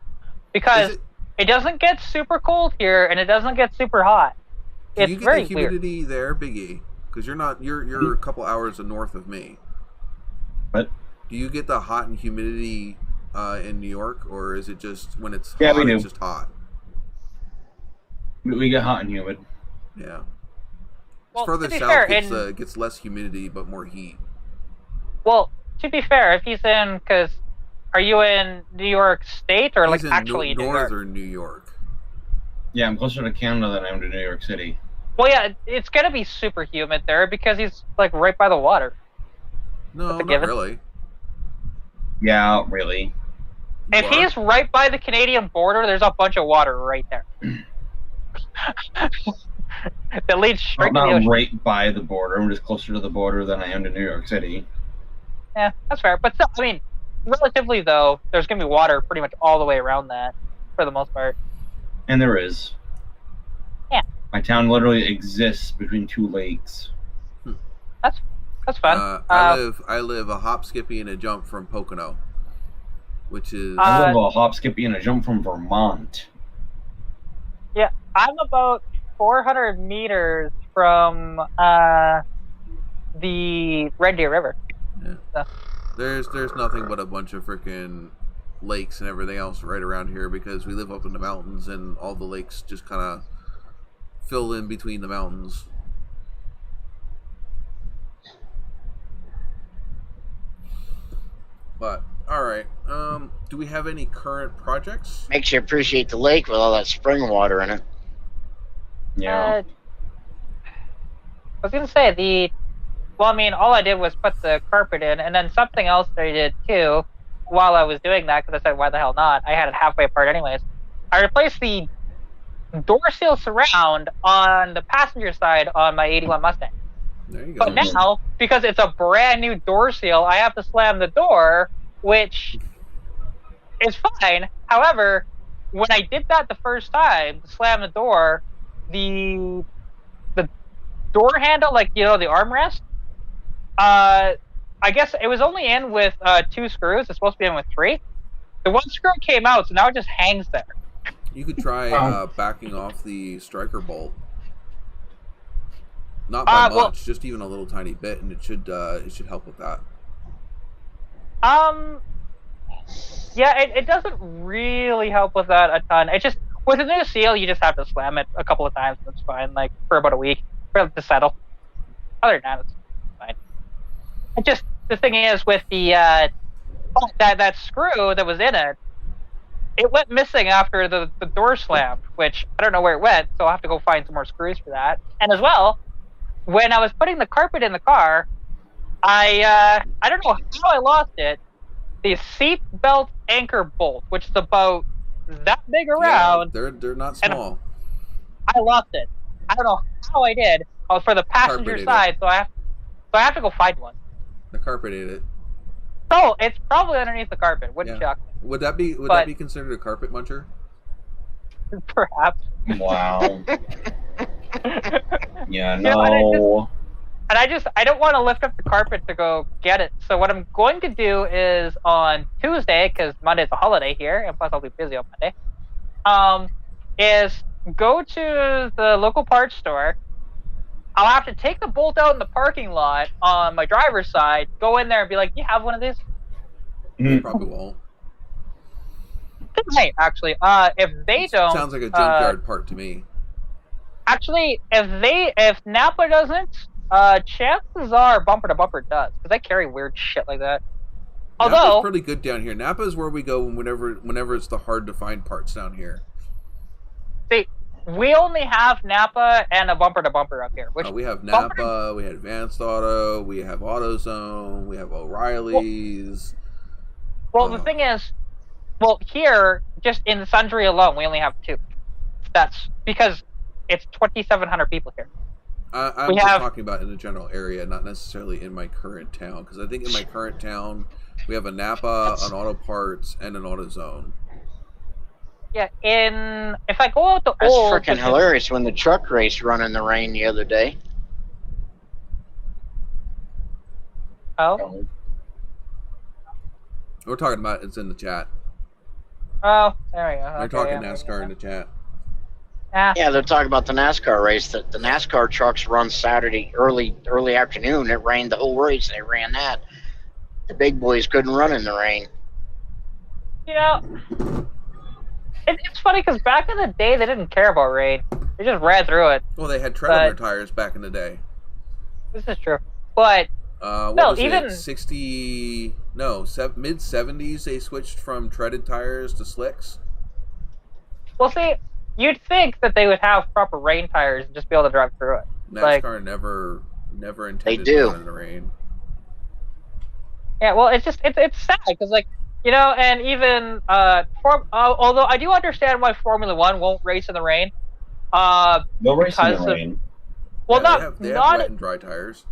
because it doesn't get super cold here and it doesn't get super hot. It's very weird. Do you get the humidity there, Biggie? Because you're a couple hours north of me. What? Do you get the hot and humidity in New York, or is it just when it's hot? Yeah, we do. It's just hot. We get hot and humid. Yeah. Well, further south, it gets less humidity but more heat. Well, to be fair, if he's in, because are you in New York State or he's like actually northern New York? Yeah, I'm closer to Canada than I am to New York City. Well, yeah, it's gonna be super humid there because he's like right by the water. No, not really. Yeah, really. If he's right by the Canadian border, there's a bunch of water right there. That leads straight to the ocean. I'm not right by the border. I'm just closer to the border than I am to New York City. Yeah, that's fair. But still, I mean, relatively though, there's gonna be water pretty much all the way around that, for the most part. And there is. Yeah. My town literally exists between two lakes. That's fun. I live a hop, skippy, and a jump from Pocono, which is. I live a hop, skippy, and a jump from Vermont. Yeah, I'm about 400 meters from the Red Deer River. Yeah. So. There's nothing but a bunch of freaking lakes and everything else right around here because we live up in the mountains and all the lakes just kind of fill in between the mountains. But all right, do we have any current projects? Makes you appreciate the lake with all that spring water in it. Yeah. I was gonna say well, I mean, all I did was put the carpet in, and then something else that I did too, while I was doing that, because I said, why the hell not? I had it halfway apart anyways. I replaced the door seal surround on the passenger side on my 81 Mustang. There you go. But now, because it's a brand new door seal, I have to slam the door, which is fine. However, when I did that the first time, to slam the door, the door handle, like, you know, the armrest, I guess it was only in with 2 screws. It's supposed to be in with 3. The 1 screw came out, so now it just hangs there. You could try backing off the striker bolt. Not by much, just even a little tiny bit, and it should help with that. Yeah, it doesn't really help with that a ton. It's just with a new seal, you just have to slam it a couple of times. That's fine, like for about a week for it to settle. Other than that, it's fine. It just the thing is with the that screw that was in it, it went missing after the door slammed, which I don't know where it went, so I'll have to go find some more screws for that. And as well, when I was putting the carpet in the car, I don't know how I lost it. The seat belt anchor bolt, which is about that big around. Yeah, they're not small. I lost it. I don't know how I did. For the passenger side, so I have to go find one. The carpet ate it. Oh, it's probably underneath the carpet. Wouldn't shock me. Would that be considered a carpet muncher? Perhaps. Wow. Yeah, no. And I don't want to lift up the carpet to go get it. So what I'm going to do is on Tuesday, because Monday's a holiday here, and plus I'll be busy on Monday, is go to the local parts store. I'll have to take the bolt out in the parking lot on my driver's side, go in there and be like, you have one of these? You probably won't. They might, actually. If they don't... Sounds like a junkyard part to me. Actually, if Napa doesn't, chances are Bumper to Bumper does, because I carry weird shit like that. Although Napa's pretty good down here. Napa is where we go whenever it's the hard to find parts down here. See, we only have Napa and a Bumper to Bumper up here. Which we have Napa, we have Advanced Auto, we have AutoZone, we have O'Reilly's. Well, the thing is, here, just in Sundry alone, we only have 2. That's because it's 2,700 people here. I'm just talking about in the general area, not necessarily in my current town. Because I think in my current town, we have a Napa, an Auto Parts, and an AutoZone. Yeah, if I go out to That's old... freaking hilarious when the truck race run in the rain the other day. Oh? We're talking about it's in the chat. Oh, there we go. We're talking NASCAR in the chat. Yeah, they're talking about the NASCAR race. The NASCAR trucks run Saturday early afternoon. It rained the whole race. They ran that. The big boys couldn't run in the rain. You know, it's funny because back in the day they didn't care about rain. They just ran through it. Well, they had tread on their tires back in the day. This is true, but mid 70s they switched from treaded tires to slicks. Well, see, you'd think that they would have proper rain tires and just be able to drive through it. NASCAR never intended to run in the rain. Yeah, well, it's just it's sad because, like, you know, and even although I do understand why Formula One won't race in the rain. They'll race in the rain. Well, they have wet and dry tires.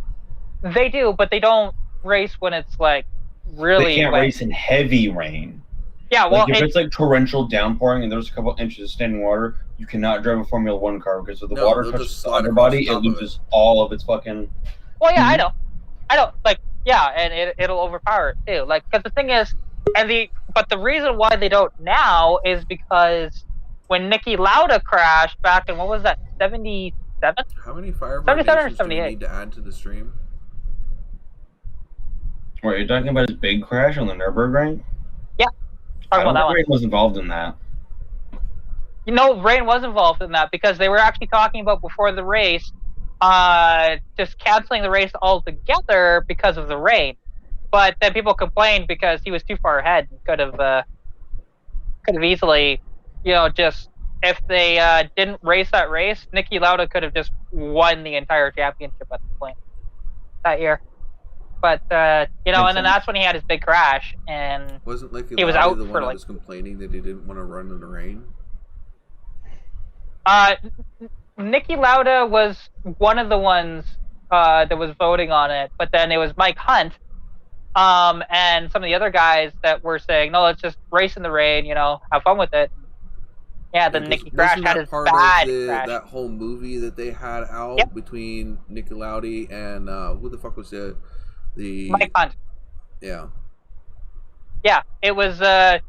They do, but they don't race when it's like really. They can't wet. race in heavy rain. Yeah, well, if it's like torrential downpouring and there's a couple inches of standing water, you cannot drive a Formula One car because if the water touches the underbody, it loses all of its fucking. Well, yeah, I know, like, yeah, and it'll overpower it too. Like, because the thing is, but the reason why they don't now is because when Niki Lauda crashed back in, what was that, 77? How many fire violations do we need to add to the stream? Wait, you're talking about his big crash on the Nürburgring? Yeah. I don't think Rain was involved in that. You know, Rain was involved in that because they were actually talking about before the race, just canceling the race altogether because of the rain. But then people complained because he was too far ahead and could have easily, you know, just if they didn't race that race, Niki Lauda could have just won the entire championship at the point that year. But you know, and then that's when he had his big crash, and wasn't Nicky he was Lauda out the for one that like. was complaining that he didn't want to run in the rain? Nicky Lauda was one of the ones that was voting on it, but then it was Mike Hunt, and some of the other guys that were saying, "No, let's just race in the rain, you know, have fun with it." Yeah, then Nicky Crash had his bad crash. That whole movie that they had out between Nicky Lauda and who the fuck was it? Mike Hunt. Yeah. Yeah, it was. And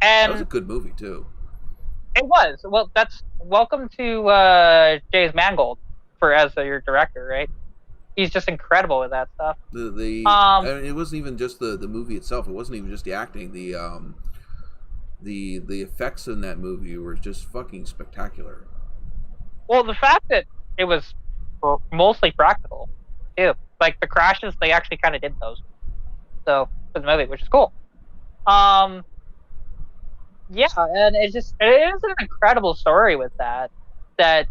that was a good movie too. It was. Well, that's welcome to James Mangold as your director, right? He's just incredible with that stuff. I mean, it wasn't even just the movie itself. It wasn't even just the acting. The effects in that movie were just fucking spectacular. Well, the fact that it was mostly practical, too. Like the crashes, they actually kind of did those. So for the movie, which is cool. Yeah, and it is an incredible story with that. That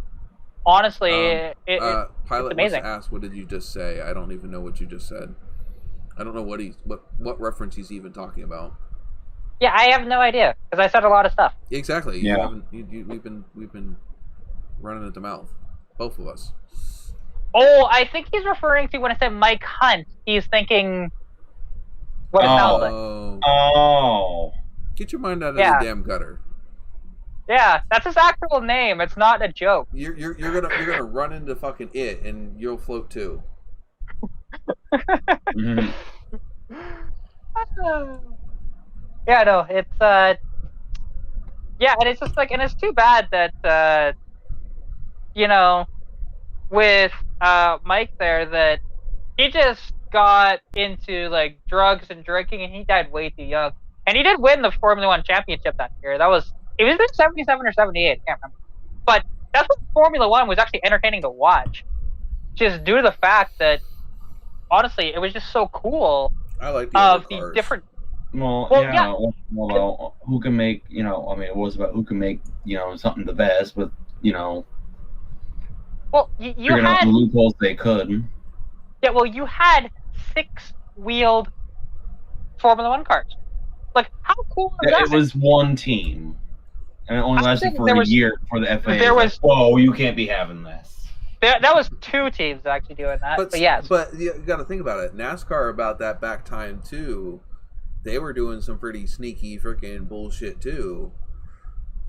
honestly, Pilot it's amazing. Asked, "What did you just say?" I don't even know what you just said. I don't know what reference he's even talking about. Yeah, I have no idea because I said a lot of stuff. Exactly. Yeah. We've been running at the mouth, both of us. Oh, I think he's referring to when I said Mike Hunt. He's thinking what it sounds like. Oh. Get your mind out of the damn gutter. Yeah, that's his actual name. It's not a joke. You're gonna run into fucking it, and you'll float too. Mm-hmm. Yeah, no, it's yeah, and it's just like, and it's too bad that you know, with Mike there, that he just got into like drugs and drinking, and he died way too young. And he did win the Formula One championship that year. It was in 77 or 78, I can't remember. But that's when Formula One was actually entertaining to watch, just due to the fact that honestly, it was just so cool. I like the different. Well, who can make, you know, I mean, it was about who can make, you know, something the best, but, you know, well, you figuring out the loopholes they could. Yeah, well, you had 6-wheeled Formula One cars. Like, how cool was that? It was one team, and it only lasted for a year before the FAA was like, whoa, you can't be having this. That was 2 teams actually doing that, but yes. But you got to think about it. NASCAR about that back time, too, they were doing some pretty sneaky freaking bullshit, too.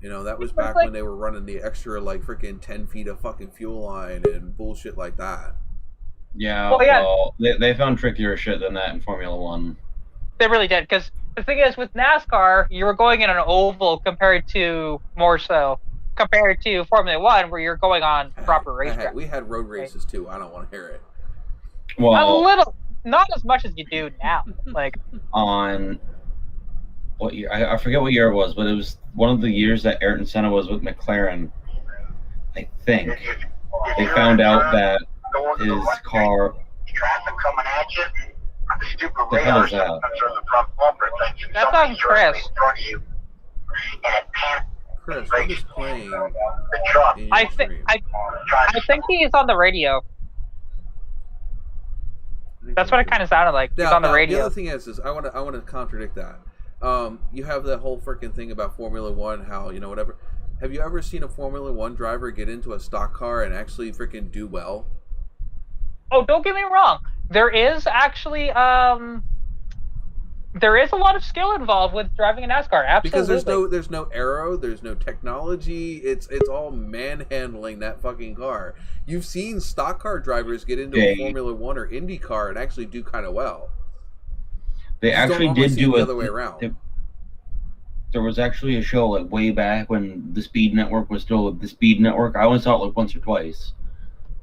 You know, that was back when they were running the extra, like, freaking 10 feet of fucking fuel line and bullshit like that. Yeah, well, they found trickier shit than that in Formula One. They really did, because the thing is, with NASCAR, you were going in an oval compared to Formula One, where you're going on proper racetrack. We had road races, too. I don't want to hear it. Well, a little, not as much as you do now. Like on what year? I forget what year it was, but it was one of the years that Ayrton Senna was with McLaren. I think they found out that his car. Traffic coming at you. The stupid the hell is that? That's on Chris. Chris, what is playing? I think he's on the radio. That's what it kind of sounded like. He's on the radio. The other thing is I want to contradict that. You have the whole freaking thing about Formula One, how, you know, whatever. Have you ever seen a Formula One driver get into a stock car and actually freaking do well? Oh, don't get me wrong. There is actually there is a lot of skill involved with driving a NASCAR. Absolutely. Because there's no aero, there's no technology. It's all manhandling that fucking car. You've seen stock car drivers get into a Formula One or Indy car and actually do kind of well. They actually did do the other way around. There was actually a show like way back when the Speed Network was still the Speed Network. I only saw it like once or twice,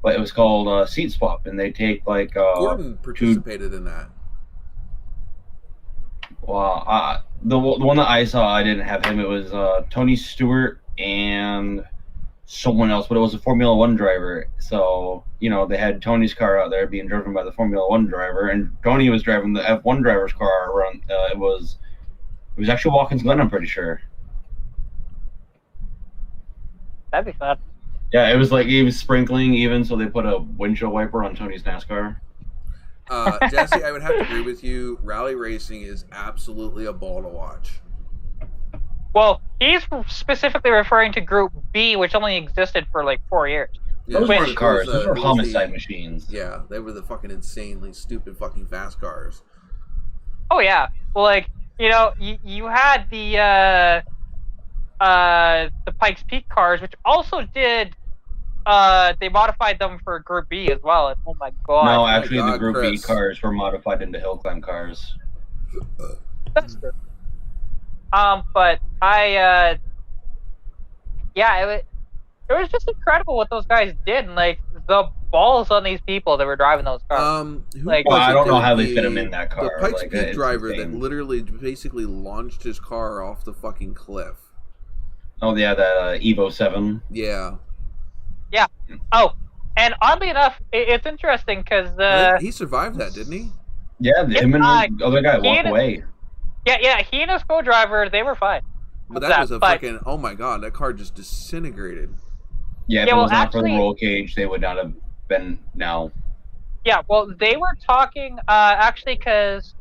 but it was called Seat Swap, and they take like Gordon participated in that. Well, the one that I saw, I didn't have him. It was Tony Stewart and someone else, but it was a Formula One driver. So, you know, they had Tony's car out there being driven by the Formula One driver, and Tony was driving the F1 driver's car around. It was actually Watkins Glen, I'm pretty sure. That'd be fun. Yeah, it was like he was sprinkling even, so they put a windshield wiper on Tony's NASCAR. Jesse, I would have to agree with you. Rally racing is absolutely a ball to watch. Well, he's specifically referring to Group B, which only existed for like 4 years. Yeah, Those Which- weren't cars. Those were it was homicide machines. Yeah, they were the fucking insanely stupid fucking fast cars. Oh yeah. Well, like you had the Pikes Peak cars, which also did. They modified them for Group B as well. And oh my god. No, actually, God, the Group B Chris. cars were modified into hill climb cars. That's true. But it was just incredible what those guys did, and like the balls on these people that were driving those cars. Who Like- was Well, I it don't know that how they fit him in that car. The Pikes Like, Peak it's driver that insane. literally basically launched his car off the fucking cliff. Oh yeah, that Evo 7. Yeah. Oh, and oddly enough, it's interesting because He survived that, didn't he? Yeah, him and the other guy he walked and- away. he and his co-driver, they were fine. But What's that was a But- fucking, oh my god, that car just disintegrated. Yeah, if Yeah, it well, was not for the actually- roll cage, they would not have been now. Yeah, well, they were talking actually because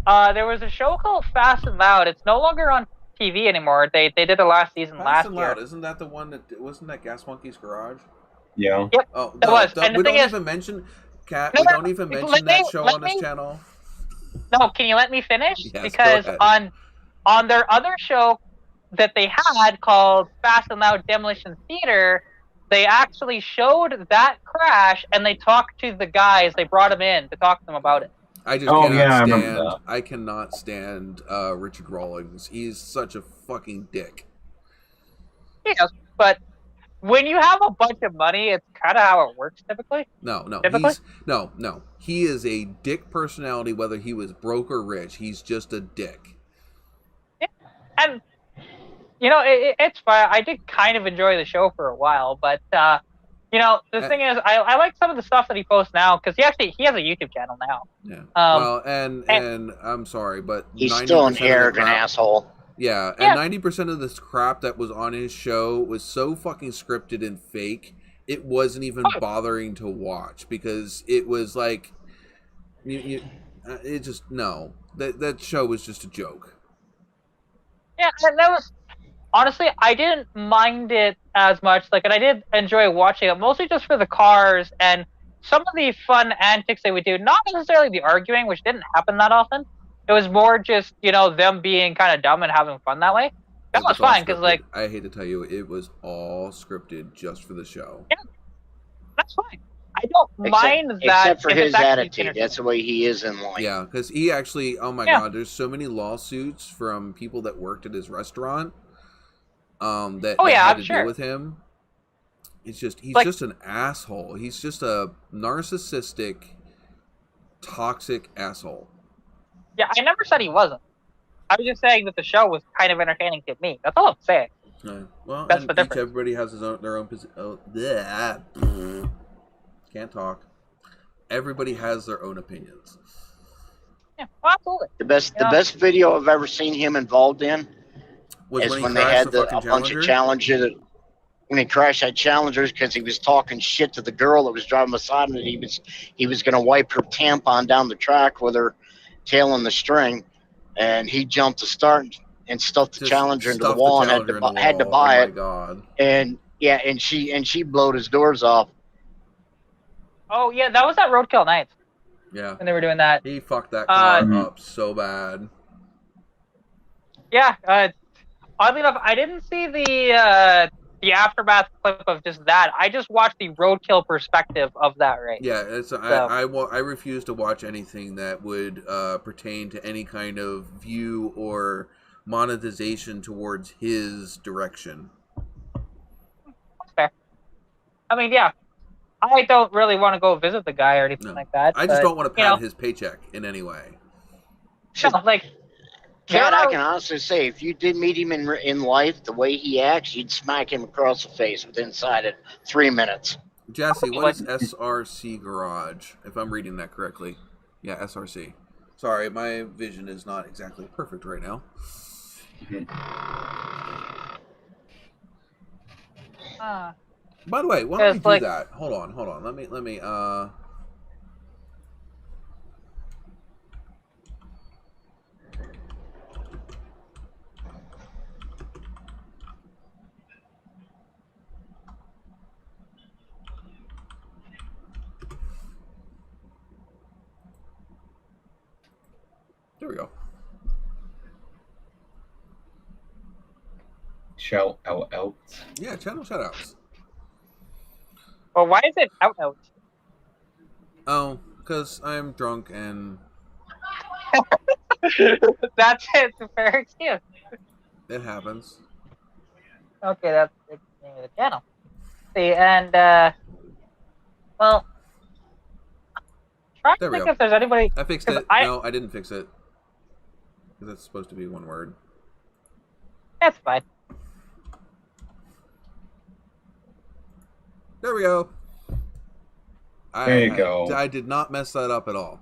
there was a show called Fast and Loud. It's no longer on TV anymore. They did the last season Fast last and year. Loud, isn't that the one that, wasn't that Gas Monkey's Garage? Yeah. Oh, It was, and the we thing don't is- even mention, Kat, No, we no, don't even let mention me- that show let on this me- channel. No, can you let me finish? Yes, go Because ahead. on their other show that they had called Fast and Loud Demolition Theater, they actually showed that crash and they talked to the guys. They brought them in to talk to them about it. I just Oh, cannot yeah, I remember stand. that. I cannot stand Richard Rawlings. He's such a fucking dick. Yes, but when you have a bunch of money, it's kind of how it works typically. No, Typically? no. He is a dick personality, whether he was broke or rich. He's just a dick. And it's fine. I did kind of enjoy the show for a while, but the thing is, I like some of the stuff that he posts now because he has a YouTube channel now. Yeah. Um, Well, and I'm sorry, but He's still an 90% of the arrogant crap- asshole. Yeah, Yeah. and 90% of this crap that was on his show was so fucking scripted and fake. It wasn't even Oh. bothering to watch because it was like, it just no. That show was just a joke. Yeah, and that was honestly, I didn't mind it as much. Like, and I did enjoy watching it, mostly just for the cars and some of the fun antics they would do. Not necessarily the arguing, which didn't happen that often. It was more just them being kind of dumb and having fun that way. That It was all fine because scripted. like I hate to tell you, it was all scripted just for the show. that's fine. I don't mind that. Except for if it's his actually attitude. entertaining. That's the way he is in life. Yeah, because he actually, oh my Yeah. god, there's so many lawsuits from people that worked at his restaurant that, Oh, that yeah, had I'm to sure. deal with him. He's Like- just an asshole. He's just a narcissistic, toxic asshole. Yeah, I never said he wasn't. I was just saying that the show was kind of entertaining to me. That's all I'm saying. Well, That's and the difference. everybody has their own position. Oh, can't talk. Everybody has their own opinions. Yeah, well, absolutely. The best video I've ever seen him involved in is he when they crashed had the a fucking bunch of Challenger? Challengers. When he crashed that Challengers because he was talking shit to the girl that was driving beside him, and he was going to wipe her tampon down the track with her tail in the string, and he jumped to start and stuffed the Just Challenger into the stuffed wall and Challenger in the had to wall. buy Oh it. my god. And yeah, and she blowed his doors off. Oh yeah, that was at Roadkill Nights Yeah. when they were doing that. He fucked that car Mhm. up so bad. Yeah, oddly enough, I didn't see the aftermath clip of just that. I just watched the Roadkill perspective of that race. Yeah, it's I refuse to watch anything that would pertain to any kind of view or monetization towards his direction. That's fair. I mean, yeah, I don't really want to go visit the guy or anything No. like that. I just but, don't want to pad his paycheck in any way. No, like, Cat, no, I can honestly say, if you did meet him in life, the way he acts, you'd smack him across the face within inside of 3 minutes. Jesse, what is SRC Garage? If I'm reading that correctly. Yeah, SRC. Sorry, my vision is not exactly perfect right now. By the way, why don't we do that? Hold on. Let me There we go. Shout out. Yeah, channel shoutouts. Well, why is it out? Oh, because I'm drunk and That's it. It's a fair excuse. it happens. Okay, that's the name of the channel. See, and well, trying There to we think go. if there's anybody. I fixed 'cause it. No, I didn't fix it. Because that's supposed to be one word. That's fine. There we go. There you go. I did not mess that up at all.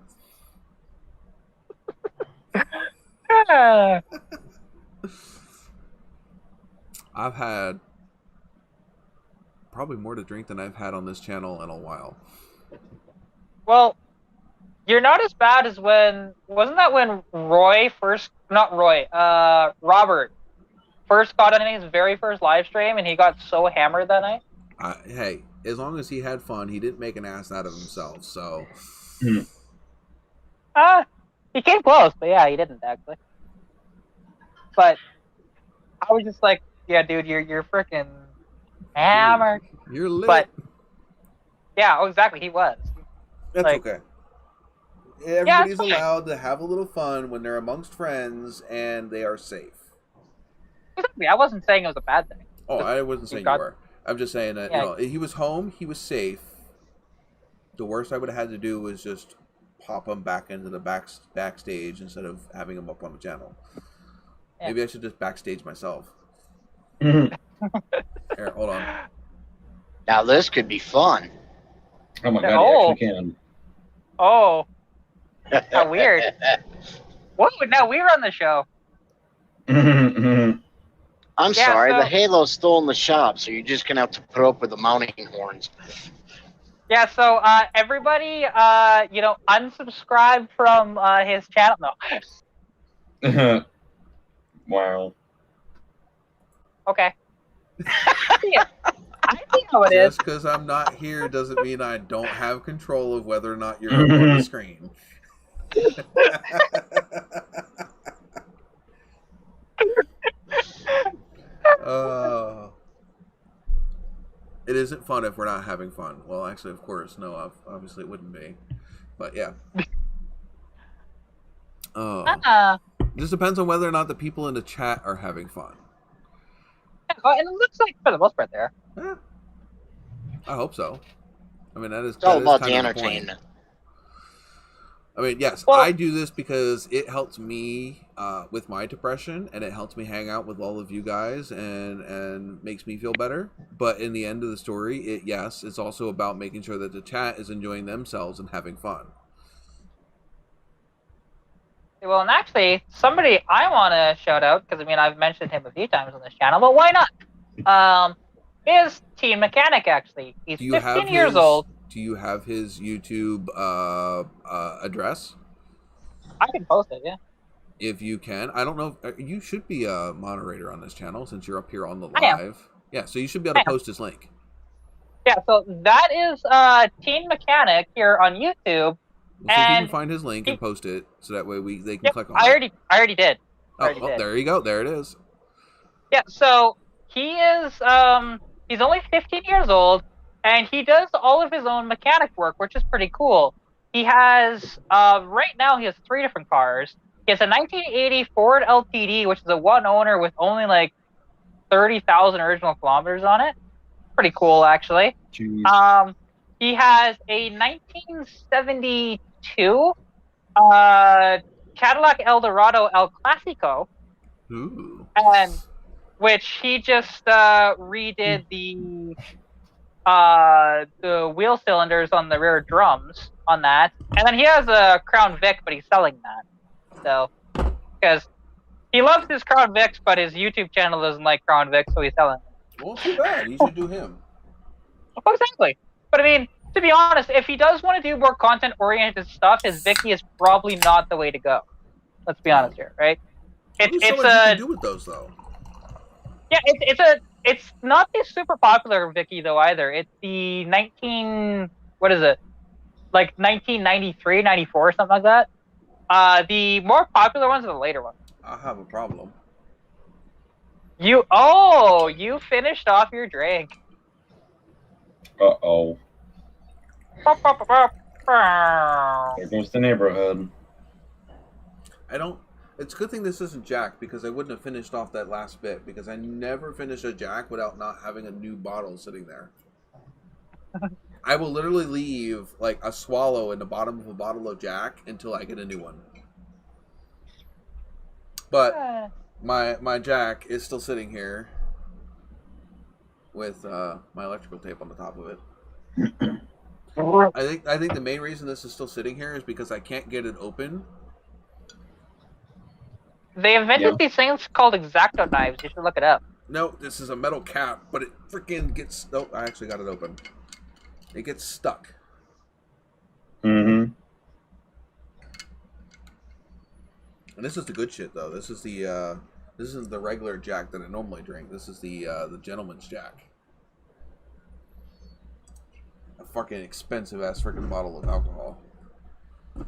I've had probably more to drink than I've had on this channel in a while. Well, you're not as bad as wasn't that when Robert first got on his very first live stream and he got so hammered that night? Hey, as long as he had fun, he didn't make an ass out of himself, so. He came close, but yeah, he didn't actually. But I was just like, yeah, dude, you're freaking hammered. You're lit. But yeah, oh, exactly, he was. That's like, okay. Everybody's allowed to have a little fun when they're amongst friends and they are safe. Exactly. I wasn't saying it was a bad thing. Oh, I wasn't saying you were. I'm just saying that, he was home, he was safe. The worst I would have had to do was just pop him back into the backstage instead of having him up on the channel. Yeah. Maybe I should just backstage myself. Here, hold on. Now this could be fun. Oh my god, he actually can. Oh. How weird. Whoa, now we run the show. I'm sorry, the Halo's still in the shop, so you're just gonna have to put up with the mounting horns. Yeah, so everybody, unsubscribe from his channel. No. Wow. Okay. Yeah, I see how it is. Just because I'm not here doesn't mean I don't have control of whether or not you're up on the screen. It isn't fun if we're not having fun. Well, actually, of course, no, obviously it wouldn't be. But yeah. Just depends on whether or not the people in the chat are having fun. And it looks like for the most part there. Yeah. I hope so. I mean, it's all about the entertainment. I mean, yes, I do this because it helps me with my depression, and it helps me hang out with all of you guys, and makes me feel better. But in the end of the story, it's also about making sure that the chat is enjoying themselves and having fun. Well, and actually, somebody I want to shout out, because I mean, I've mentioned him a few times on this channel, but why not? Is Team Mechanic, actually. He's 15 years old. Do you have his YouTube address? I can post it, yeah. If you can. I don't know. You should be a moderator on this channel since you're up here on the live. Yeah, so you should be able to post his link. Yeah, so that is Team Mechanic here on YouTube. We'll see if you can find his link and post it, so that way they can click on it. I already did. There you go. There it is. Yeah, so he is he's only 15 years old, and he does all of his own mechanic work, which is pretty cool. He has right now he has 3 different cars. He has a 1980 Ford LTD, which is a one owner with only like 30,000 original kilometers on it. Pretty cool, actually. Jeez. He has a 1972 Cadillac Eldorado El Clasico. Ooh. And which he just redid the wheel cylinders on the rear drums on that. And then he has a Crown Vic, but he's selling that. So, because he loves his Crown Vics, but his YouTube channel doesn't like Crown Vics, so he's selling it. Well, too bad. You should do him. Oh, exactly. But I mean, to be honest, if he does want to do more content-oriented stuff, his Vicky is probably not the way to go. Let's be honest here, right? What can do with those though? Yeah, it's not the super popular Vicky though either. It's the 1993, 94, something like that. The more popular ones are the later ones. I have a problem. You finished off your drink. Uh-oh. There There goes the neighborhood. It's a good thing this isn't Jack, because I wouldn't have finished off that last bit, because I never finish a Jack without not having a new bottle sitting there. I will literally leave like a swallow in the bottom of a bottle of Jack until I get a new one. But my Jack is still sitting here with my electrical tape on the top of it. I think the main reason this is still sitting here is because I can't get it open. They invented these things called X-Acto knives. You should look it up. No, this is a metal cap, but it freaking gets... Oh, I actually got it open. It gets stuck. Mm-hmm. And this is the good shit, though. This is the this isn't the regular Jack that I normally drink. This is the gentleman's Jack. A fucking expensive ass freaking bottle of alcohol.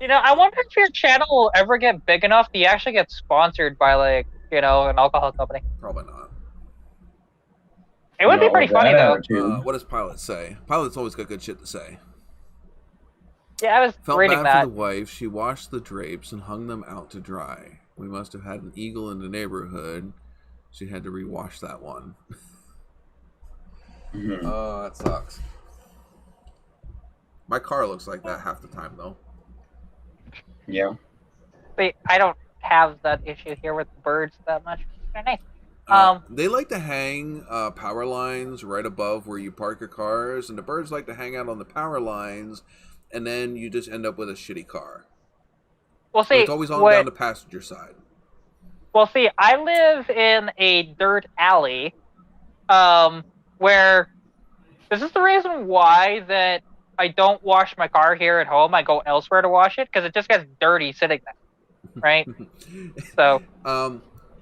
You know, I wonder if your channel will ever get big enough that you actually get sponsored by, like, you know, an alcohol company. Probably not. It would be pretty funny, though. What does Pilot say? Pilot's always got good shit to say. Yeah, I was reading that. Felt bad for the wife. She washed the drapes and hung them out to dry. We must have had an eagle in the neighborhood. She had to rewash that one. Mm-hmm. Oh, that sucks. My car looks like that half the time, though. Yeah. But I don't have that issue here with birds that much. They're nice. They like to hang power lines right above where you park your cars, and the birds like to hang out on the power lines, and then you just end up with a shitty car. Well, see, so it's always on down the passenger side. Well, see, I live in a dirt alley, where this is the reason why that I don't wash my car here at home. I go elsewhere to wash it because it just gets dirty sitting there, right? So,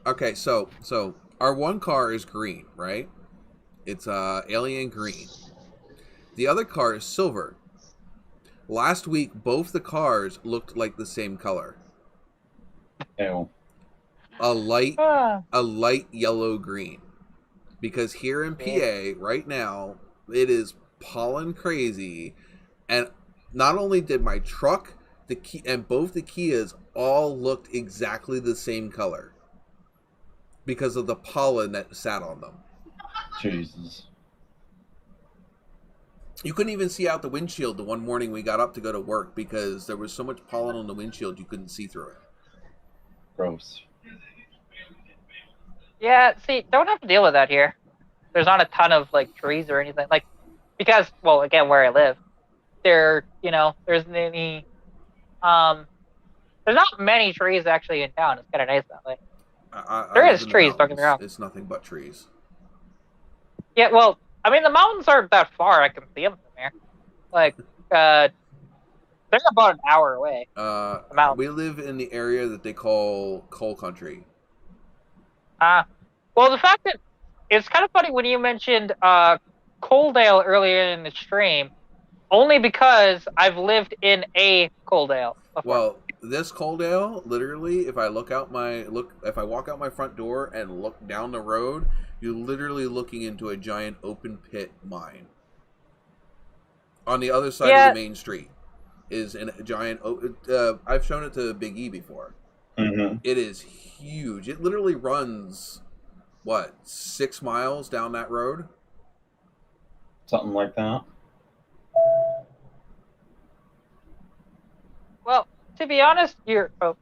okay, so our one car is green, right? It's alien green. The other car is silver. Last week, both the cars looked like the same color. Ew. A light yellow green. Because here in PA right now, it is pollen crazy, and not only did my truck, and both the Kias all looked exactly the same color because of the pollen that sat on them. Jesus. You couldn't even see out the windshield the one morning we got up to go to work because there was so much pollen on the windshield you couldn't see through it. Gross. Yeah, see, don't have to deal with that here. There's not a ton of, like, trees or anything. Like, because, well, again, where I live, there's any, there's not many trees actually in town. It's kind of nice that way. There is trees, don't get me wrong. It's nothing but trees. Yeah, well, I mean, the mountains aren't that far. I can see them from here. Like, they're about an hour away. We live in the area that they call coal country. Well, the fact that it's kind of funny when you mentioned Coaldale earlier in the stream, only because I've lived in a Coaldale before. Well, this Coaldale, literally, if I walk out my front door and look down the road, you're literally looking into a giant open pit mine. On the other side of the main street is a giant. I've shown it to Big E before. Mm-hmm. It is huge. It literally runs, 6 miles down that road? Something like that. Well, to be honest, I'm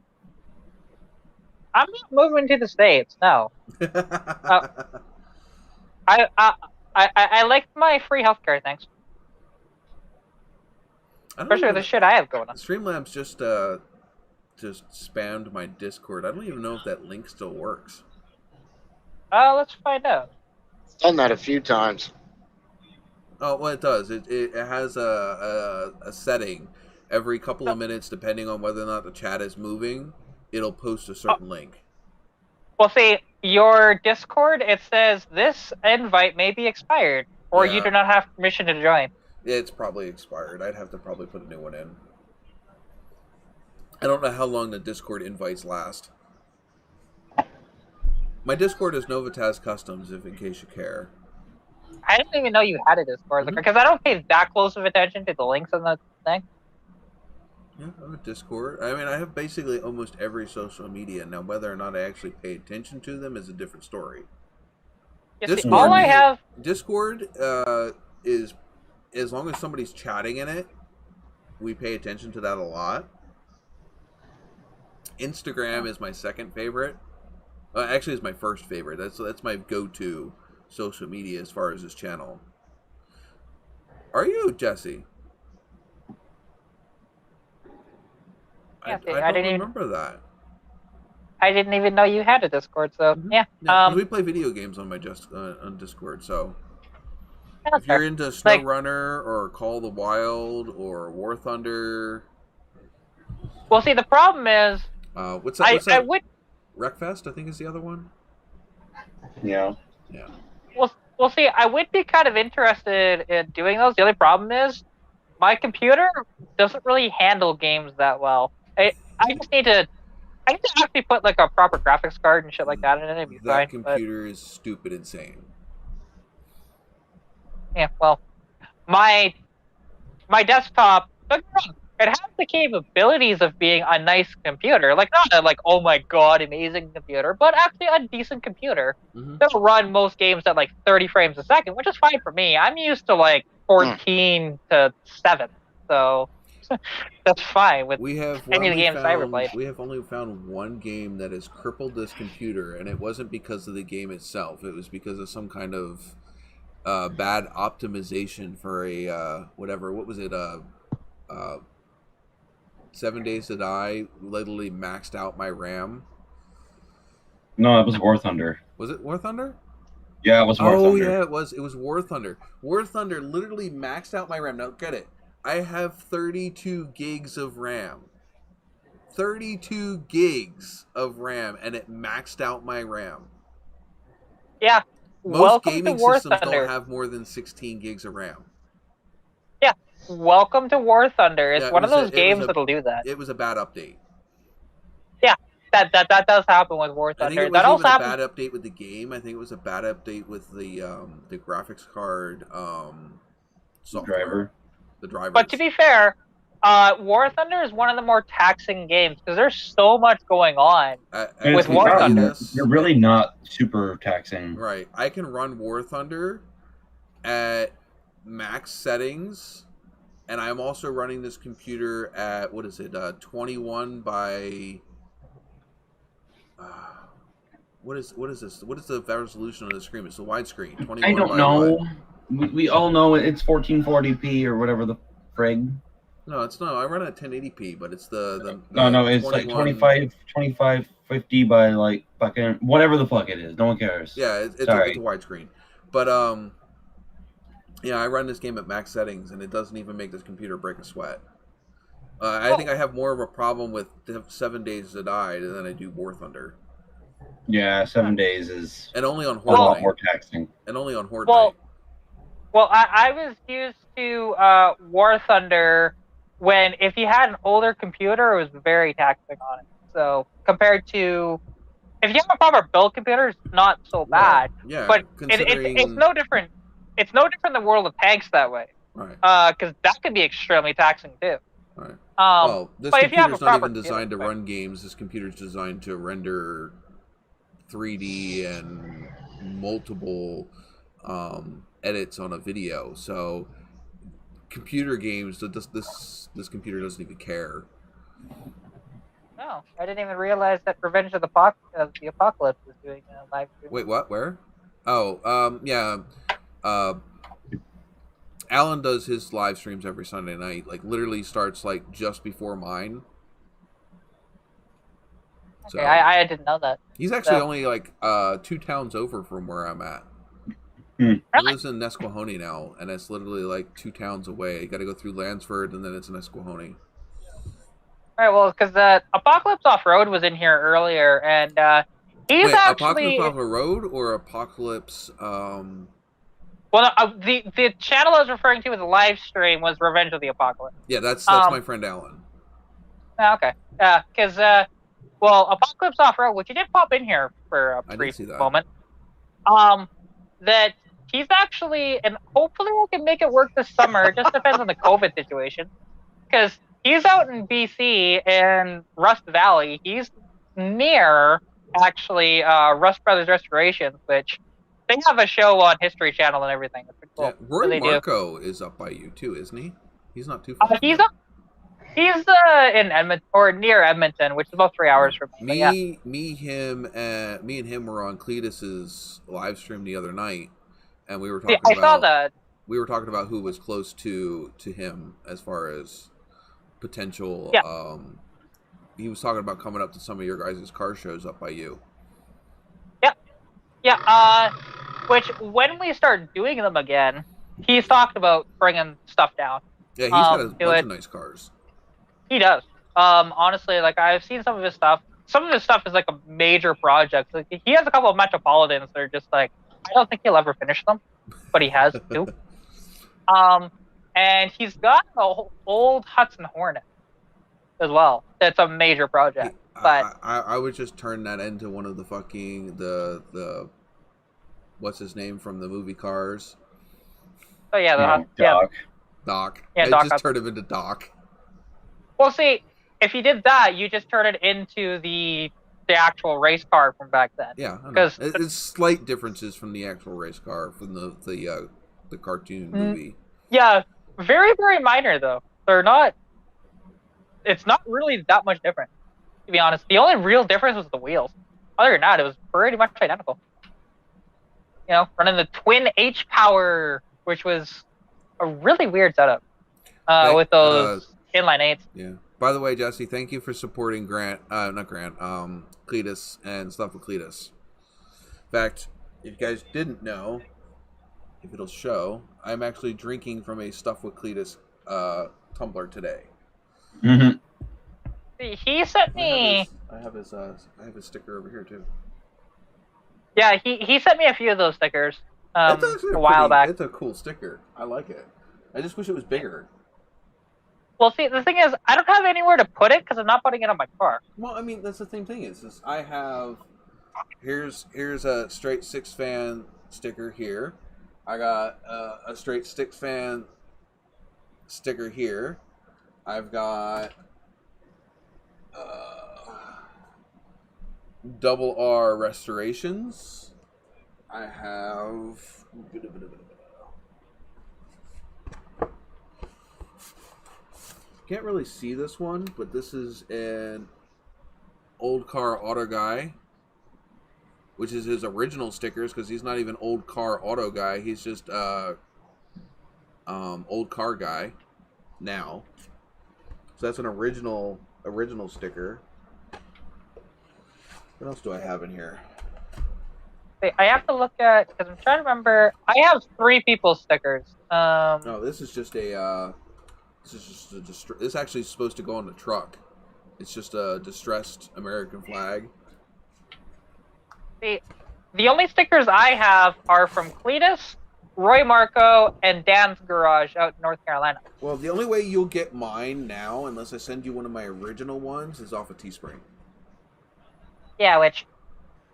not moving to the States. No. I like my free healthcare, thanks. Especially with the shit I have going on. Streamlabs just spammed my Discord. I don't even know if that link still works. Let's find out. It's done that a few times. Oh, well, it does. It has a setting. Every couple of minutes, depending on whether or not the chat is moving, it'll post a certain link. Well, see, your Discord, it says this invite may be expired, or you do not have permission to join. It's probably expired. I'd have to probably put a new one in. I don't know how long the Discord invites last. My Discord is NOVAtazz Customs, if in case you care. I didn't even know you had a Discord, because I don't pay that close of attention to the links on the thing. Yeah, I have a Discord. I mean, I have basically almost every social media. Now, whether or not I actually pay attention to them is a different story. Discord, all I have... Discord is, as long as somebody's chatting in it, we pay attention to that a lot. Instagram is my second favorite. Actually, it's my first favorite. That's my go-to social media as far as this channel. Are you, Jesse? Yeah, I don't remember that. I didn't even know you had a Discord, so yeah. We play video games on my on Discord, so if you're into SnowRunner or Call of the Wild or War Thunder. Well, see, the problem is, what's that? I would. Wreckfest, I think, is the other one. Yeah. Yeah. Well, see, I would be kind of interested in doing those. The only problem is, my computer doesn't really handle games that well. I just need to. I need to actually put like a proper graphics card and shit like that in it. It'd be that fine, computer is stupid insane. Yeah, well, my desktop, don't get me wrong, it has the capabilities of being a nice computer. Like, not a, like, oh my god, amazing computer, but actually a decent computer. That'll run most games at, like, 30 frames a second, which is fine for me. I'm used to, like, 14 to 7, so that's fine with any of the games I ever played. We have only found one game that has crippled this computer, and it wasn't because of the game itself. It was because of some kind of bad optimization for a, whatever, what was it, 7 Days to Die literally maxed out my RAM. No, it was War Thunder. Was it War Thunder? Yeah, it was War Thunder. Oh, yeah, it was War Thunder. War Thunder literally maxed out my RAM. Now, get it. I have 32 gigs of RAM. 32 gigs of RAM, and it maxed out my RAM. Yeah. Most gaming systems don't have more than 16 gigs of RAM. Yeah. Welcome to War Thunder. It's one of those games that'll do that. It was a bad update. Yeah, that does happen with War Thunder. I think it was a bad update with the game. I think it was a bad update with the graphics card software. The driver. But to be fair, War Thunder is one of the more taxing games because there's so much going on with War Thunder. You're really not super taxing. Right. I can run War Thunder at max settings. And I'm also running this computer at, what is it, 21 by... what is this? What is the resolution on the screen? It's a widescreen. 21 I don't know. We all know it's 1440p or whatever the frig. No, it's not. I run at 1080p, but it's the no, it's 21... like 2550 by like fucking whatever the fuck it is. No one cares. Yeah, it's a widescreen. But yeah, I run this game at max settings, and it doesn't even make this computer break a sweat. I think I have more of a problem with 7 Days to Die than I do War Thunder. Yeah, 7 days is and only on Horde a lot more taxing. And only on Horde night. Well, I was used to War Thunder when if you had an older computer, it was very taxing on it. So compared to if you have a proper build computer, it's not so bad. Yeah, but it's no different. It's no different than World of Tanks that way. Right. Because that could be extremely taxing too. Right. Well, this computer's not even designed to run games. This computer's designed to render 3D and multiple edits on a video. So computer games, this computer doesn't even care. No, I didn't even realize that Revenge of the Apocalypse was doing a live stream. Wait, what? Where? Oh, yeah. Alan does his live streams every Sunday night. Like, literally starts, like, just before mine. Okay, so, I didn't know that. He's actually only, like, 2 towns over from where I'm at. Really? He lives in Nesquehoning now, and it's literally, like, 2 towns away. You gotta go through Lansford, and then it's Nesquehoning. Alright, well, because Apocalypse Off-Road was in here earlier, and he's actually... Apocalypse Off-Road or Apocalypse, Well, no, the channel I was referring to with the live stream was Revenge of the Apocalypse. Yeah, that's my friend Alan. Okay. Because well, Apocalypse Off-Road, which you did pop in here for a brief moment, that he's actually, and hopefully we can make it work this summer. It just depends on the COVID situation, because he's out in BC in Rust Valley. He's near, actually, Rust Brothers Restorations, which they have a show on History Channel and everything. It's pretty cool. Yeah, Roy really Marco is up by you too, isn't he? He's not too far. He's in Edmonton, or near Edmonton, which is about 3 hours from me. Me and him were on Cletus's live stream the other night, and we were talking I saw that. We were talking about who was close to him as far as potential. Yeah. He was talking about coming up to some of your guys' car shows up by you. Yeah. Which when we start doing them again, he's talked about bringing stuff down. Yeah, he's got a bunch of nice cars. He does. Honestly, like I've seen some of his stuff. Some of his stuff is like a major project. Like, he has a couple of Metropolitans that are just like, I don't think he'll ever finish them, but he has too. And he's got an old Hudson Hornet as well. That's a major project. But I would just turn that into one of the fucking the what's his name from the movie Cars? Oh yeah, Doc. Yeah, Doc. Just turn him into Doc. Well, see, if you did that, you just turn it into the actual race car from back then. Yeah, because it's slight differences from the actual race car from the cartoon movie. Yeah, very very minor though. They're not. It's not really that much different, to be honest. The only real difference was the wheels. Other than that, it was pretty much identical. You know, running the twin H power, which was a really weird setup with those inline eights. Yeah. By the way, Jesse, thank you for supporting Cletus and stuff with Cletus. In fact, if you guys didn't know, if it'll show, I'm actually drinking from a Stuff with Cletus tumbler today. Mm-hmm. He sent me. I have his sticker over here too. Yeah, he sent me a few of those stickers a while back. It's a cool sticker. I like it. I just wish it was bigger. Well, see, the thing is, I don't have anywhere to put it because I'm not putting it on my car. Well, I mean, that's the same thing. It's just, I have here's a straight six fan sticker here. I got a straight six fan sticker here. I've got double R restorations. I have can't really see this one, but this is an old car auto guy, which is his original stickers because he's not even old car auto guy. He's just old car guy now. So that's an original sticker. What else do I have in here? I have to look at, because I'm trying to remember. I have 3 people's stickers. No, this is just a. This actually is supposed to go on the truck. It's just a distressed American flag. The only stickers I have are from Cletus, Roy Marco, and Dan's Garage out in North Carolina. Well, the only way you'll get mine now, unless I send you one of my original ones, is off of Teespring. Yeah, which,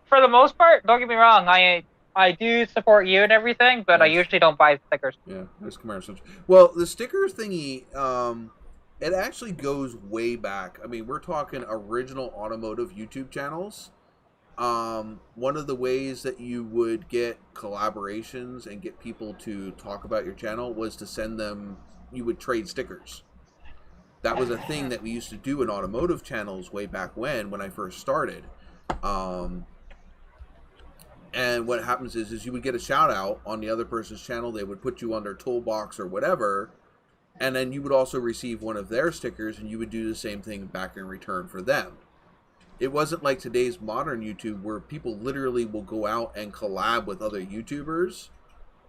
for the most part, don't get me wrong, I do support you and everything, but I usually don't buy stickers. Yeah, there's Camaro. Well, the stickers thingy, it actually goes way back. I mean, we're talking original automotive YouTube channels. One of the ways that you would get collaborations and get people to talk about your channel was to send them, you would trade stickers. That was a thing that we used to do in automotive channels way back when I first started. And what happens is you would get a shout out on the other person's channel. They would put you on their toolbox or whatever. And then you would also receive one of their stickers and you would do the same thing back in return for them. It wasn't like today's modern YouTube where people literally will go out and collab with other YouTubers.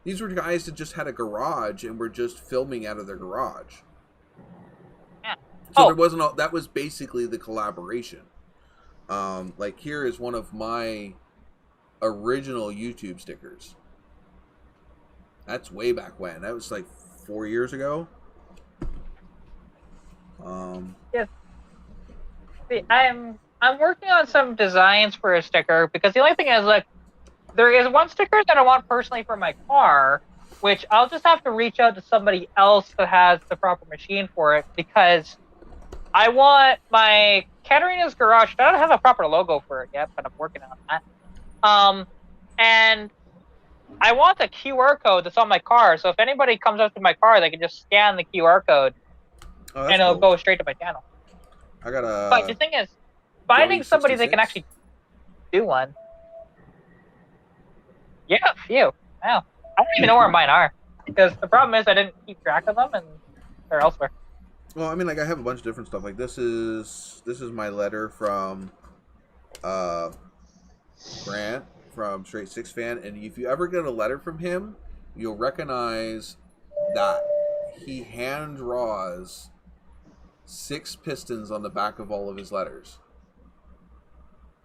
These were guys that just had a garage and were just filming out of their garage. Yeah. So there wasn't that was basically the collaboration. Like here is one of my original YouTube stickers. That's way back when. That was like 4 years ago. Yes. See, I'm working on some designs for a sticker because the only thing is, like, there is one sticker that I want personally for my car, which I'll just have to reach out to somebody else that has the proper machine for it, because I want my Katarina's Garage. I don't have a proper logo for it yet, but I'm working on that. And I want the QR code that's on my car, so if anybody comes up to my car, they can just scan the QR code, and it'll go straight to my channel. I got a. But the thing is, finding somebody that can actually do one. Yeah, a few. Wow. I don't even know where mine are, because the problem is I didn't keep track of them, and they're elsewhere. Well, I mean, like, I have a bunch of different stuff. Like, this is my letter from Grant from Straight Six Fan, and if you ever get a letter from him, you'll recognize that he hand draws 6 pistons on the back of all of his letters.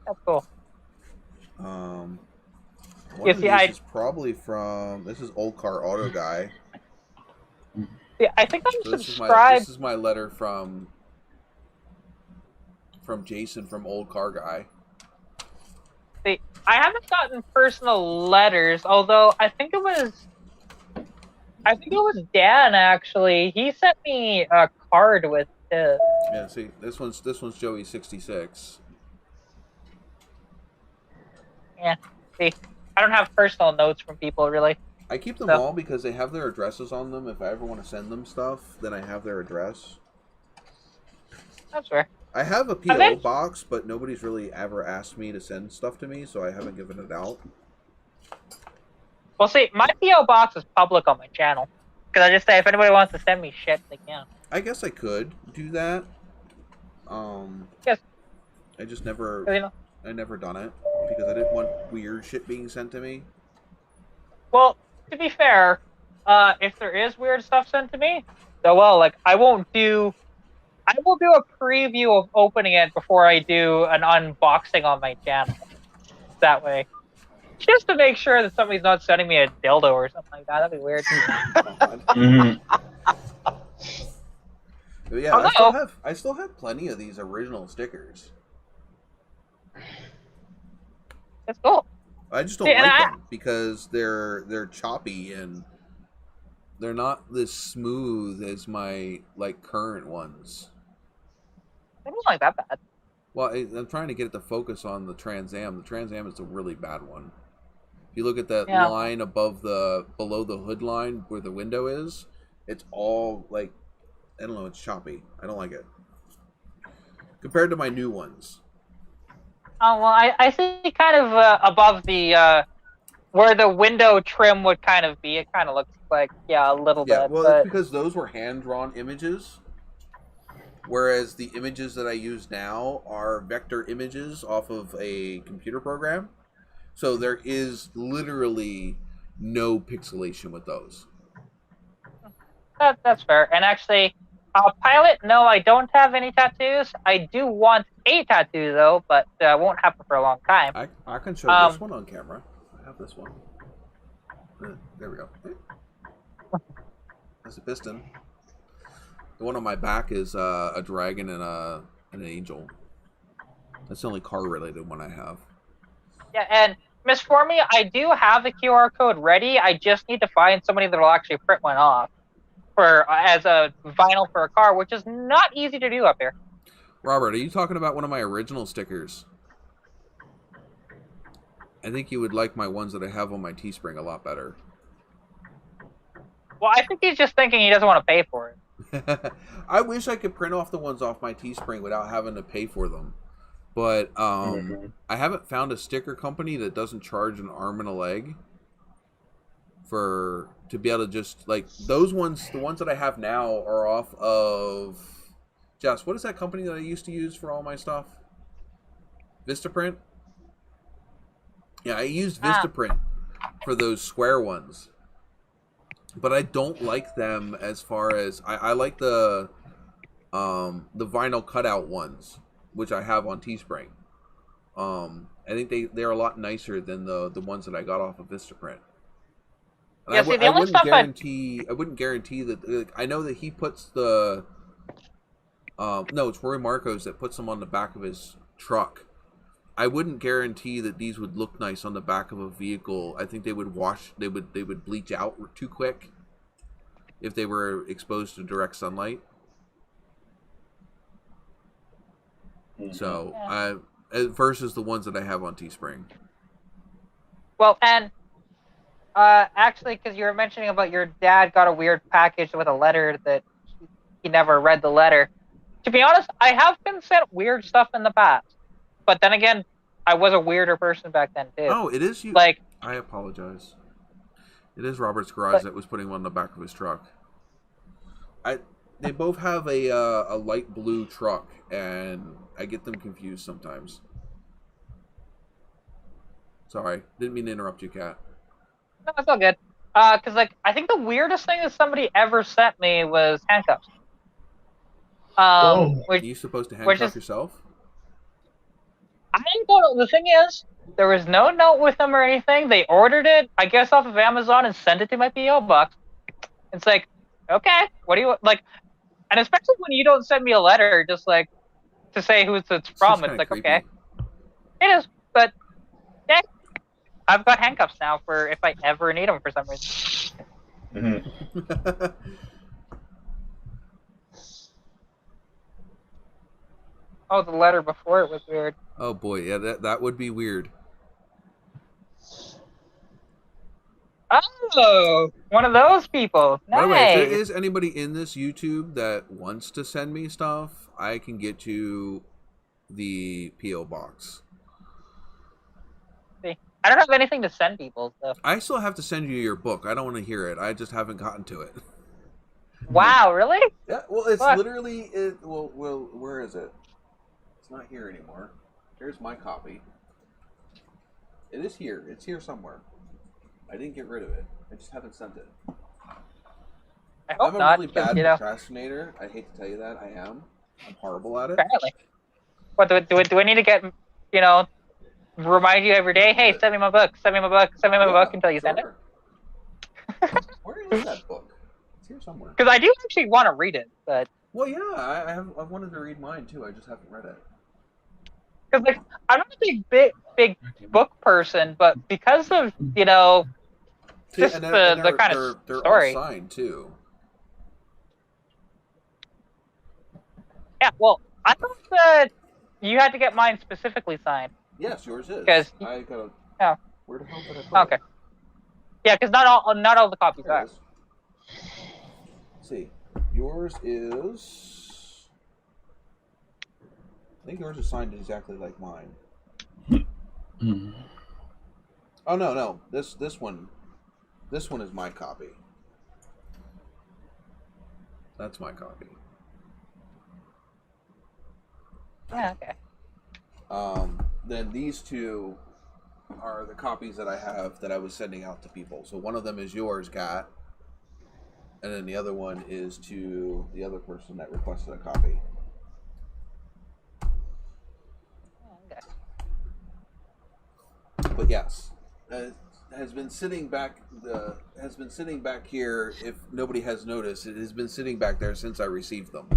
That's cool. One of these is probably from, this is Old Car Auto Guy. Yeah, I think I'm so subscribed. This is my letter from Jason from Old Car Guy. See, I haven't gotten personal letters, although I think it was Dan, actually. He sent me a card with his. Yeah, see, this one's Joey 66. Yeah, see, I don't have personal notes from people, really. I keep them all because they have their addresses on them. If I ever want to send them stuff, then I have their address. That's fair. I have a P.O. box, but nobody's really ever asked me to send stuff to me, so I haven't given it out. Well, see, my P.O. box is public on my channel. Because I just say, if anybody wants to send me shit, they can. I guess I could do that. Yes. I just never... You know, I never done it, because I didn't want weird shit being sent to me. well, to be fair, if there is weird stuff sent to me, so well, like, I will do a preview of opening it before I do an unboxing on my channel. That way. Just to make sure that somebody's not sending me a dildo or something like that. That'd be weird. But yeah, I still have plenty of these original stickers. That's cool. I just don't like them because they're choppy and they're not this smooth as my current ones. They don't like that bad. Well, I'm trying to get it to focus on the Trans Am. The Trans Am is a really bad one. If you look at that line below the hood line where the window is, it's all I don't know, it's choppy. I don't like it. Compared to my new ones. Oh, well, I see kind of above the, where the window trim would kind of be. It kind of looks like, a little bit. Yeah, well, it's because those were hand-drawn images. Whereas the images that I use now are vector images off of a computer program. So there is literally no pixelation with those. That's fair. And actually, Pilot, no, I don't have any tattoos. I do want a tattoo, though, but won't happen for a long time. I can show this one on camera. I have this one. There we go. That's a piston. The one on my back is a dragon and an angel. That's the only car-related one I have. Yeah, and Miss Formy, I do have the QR code ready. I just need to find somebody that will actually print one off as a vinyl for a car, which is not easy to do up here. Robert, are you talking about one of my original stickers? I think you would like my ones that I have on my Teespring a lot better. Well, I think he's just thinking he doesn't want to pay for it. I wish I could print off the ones off my Teespring without having to pay for them. But I haven't found a sticker company that doesn't charge an arm and a leg to be able to just those ones. The ones that I have now are off of Jess. What is that company that I used to use for all my stuff? Vistaprint. Yeah, I used Vistaprint for those square ones. But I don't like them as far as I like the vinyl cutout ones, which I have on Teespring. I think they're a lot nicer than the ones that I got off of Vistaprint. And I wouldn't guarantee that. I know that he puts the No, it's Roy Marcos that puts them on the back of his truck. I wouldn't guarantee that these would look nice on the back of a vehicle. I think they would they would bleach out too quick if they were exposed to direct sunlight. So, versus the ones that I have on Teespring. Well, and actually, because you were mentioning about your dad got a weird package with a letter that he never read the letter. To be honest, I have been sent weird stuff in the past. But then again, I was a weirder person back then, too. Oh, it is you. Like, I apologize. It is Robert's garage that was putting one on the back of his truck. They both have a light blue truck, and I get them confused sometimes. Sorry, didn't mean to interrupt you, Kat. No, it's all good. Because, like, I think the weirdest thing that somebody ever sent me was handcuffs. Are you supposed to handcuff yourself? I don't know. The thing is, there was no note with them or anything. They ordered it, I guess, off of Amazon and sent it to my P.O. box. It's like, okay, what do you like? And especially when you don't send me a letter, just like to say who it's from. It's like, creepy. Okay, it is. But yeah, I've got handcuffs now for if I ever need them for some reason. Mm-hmm. Oh, the letter before it was weird. Oh boy, yeah, that would be weird. Oh, one of those people. Nice. By the way, if there is anybody in this YouTube that wants to send me stuff, I can get you the P.O. box. See, I don't have anything to send people, so. I still have to send you your book. I don't want to hear it. I just haven't gotten to it. Wow, really? Yeah, well, it's literally... Well, where is it? It's not here anymore. Here's my copy. It is here. It's here somewhere. I didn't get rid of it. I just haven't sent it. I hope I'm not, a really bad procrastinator. I hate to tell you that. I am. I'm horrible at it. Apparently. What, do I need to get, remind you every day, hey, send me my book, send me my book, send me my book until you send it? Where is that book? It's here somewhere. Because I do actually want to read it, but... Well, yeah, I've wanted to read mine, too. I just haven't read it. Because, like, I'm not a big book person, but because of, just the kind of they're story. All signed, too. Yeah, well, I thought that you had to get mine specifically signed. Yes, yours is. Because I gotta... Yeah. Where the hell did I put it? Okay. Yeah, because not all the copies are. Let's see. Yours is... I think yours is signed exactly like mine. Oh no. This one is my copy. That's my copy. Yeah, okay. Then these two are the copies that I have that I was sending out to people. So one of them is yours, Gat. And then the other one is to the other person that requested a copy. But yes, has been sitting back here. If nobody has noticed, it has been sitting back there since I received them.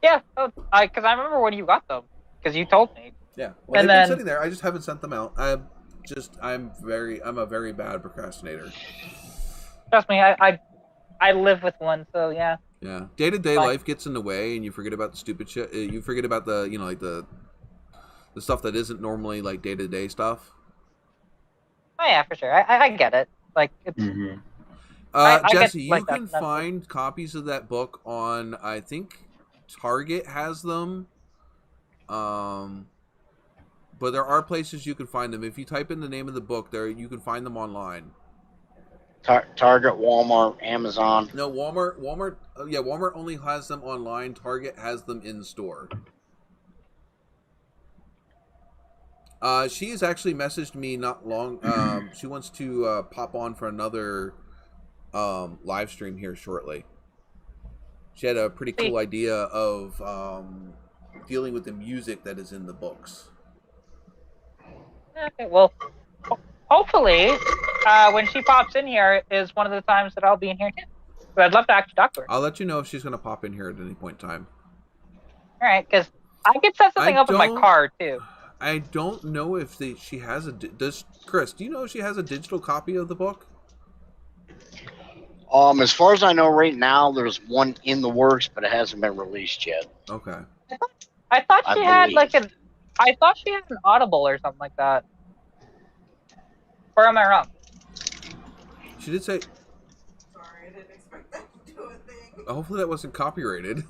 Yeah, because I remember when you got them, because you told me. Yeah, well, they've been sitting there. I just haven't sent them out. I'm a very bad procrastinator. Trust me, I live with one, so yeah. Yeah, day-to-day life gets in the way, and you forget about the stupid shit. You forget about the like the stuff that isn't normally like day-to-day stuff. Oh yeah, for sure. I get it. Like it's. Mm-hmm. I Jesse, get, like, you can find copies of that book on. I think Target has them. But there are places you can find them. If you type in the name of the book, there you can find them online. Target, Walmart, Amazon. No, Walmart. Yeah, Walmart only has them online. Target has them in store. She has actually messaged me not long. She wants to pop on for another live stream here shortly. She had a pretty cool idea of dealing with the music that is in the books. Okay, well, hopefully, when she pops in here is one of the times that I'll be in here too. But I'd love to actually talk to her. I'll let you know if she's going to pop in here at any point in time. All right, because I could set something up in my car too. I don't know if she has a. Does Chris? Do you know if she has a digital copy of the book? As far as I know, right now there's one in the works, but it hasn't been released yet. Okay. I thought she had like an. I thought she had an Audible or something like that. Or am I wrong? She did say. Sorry, I didn't expect that to do a thing. Hopefully that wasn't copyrighted.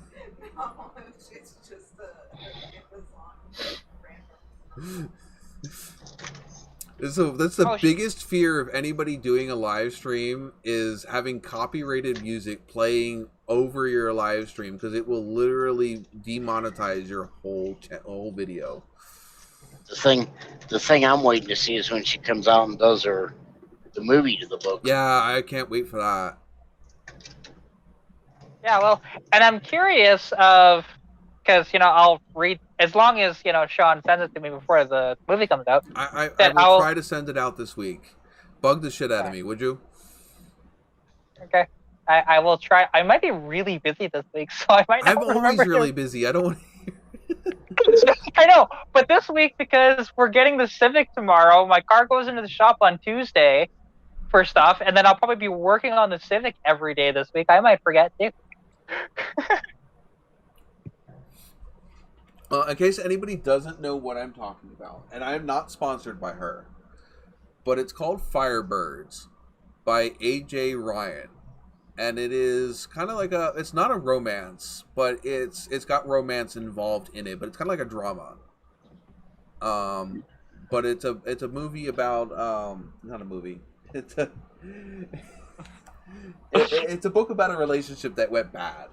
No, it's just it was on random. So that's the biggest fear of anybody doing a live stream is having copyrighted music playing over your live stream, because it will literally demonetize your whole video. The thing I'm waiting to see is when she comes out and does the movie to the book. Yeah, I can't wait for that. Yeah, well, and I'm curious of, because I'll read as long as Sean sends it to me before the movie comes out. I will try to send it out this week. Bug the shit out of me, would you? Okay, I will try. I might be really busy this week, so I might not remember. I'm always really busy. I don't want to hear. I know, but this week, because we're getting the Civic tomorrow, my car goes into the shop on Tuesday for stuff, and then I'll probably be working on the Civic every day this week. I might forget too. In case anybody doesn't know what I'm talking about, and I'm not sponsored by her, but it's called Firebirds by A.J. Ryan. And it is kind of like it's not a romance, but it's got romance involved in it, but it's kind of like a drama. But it's a movie about, not a movie. It's a book about a relationship that went bad.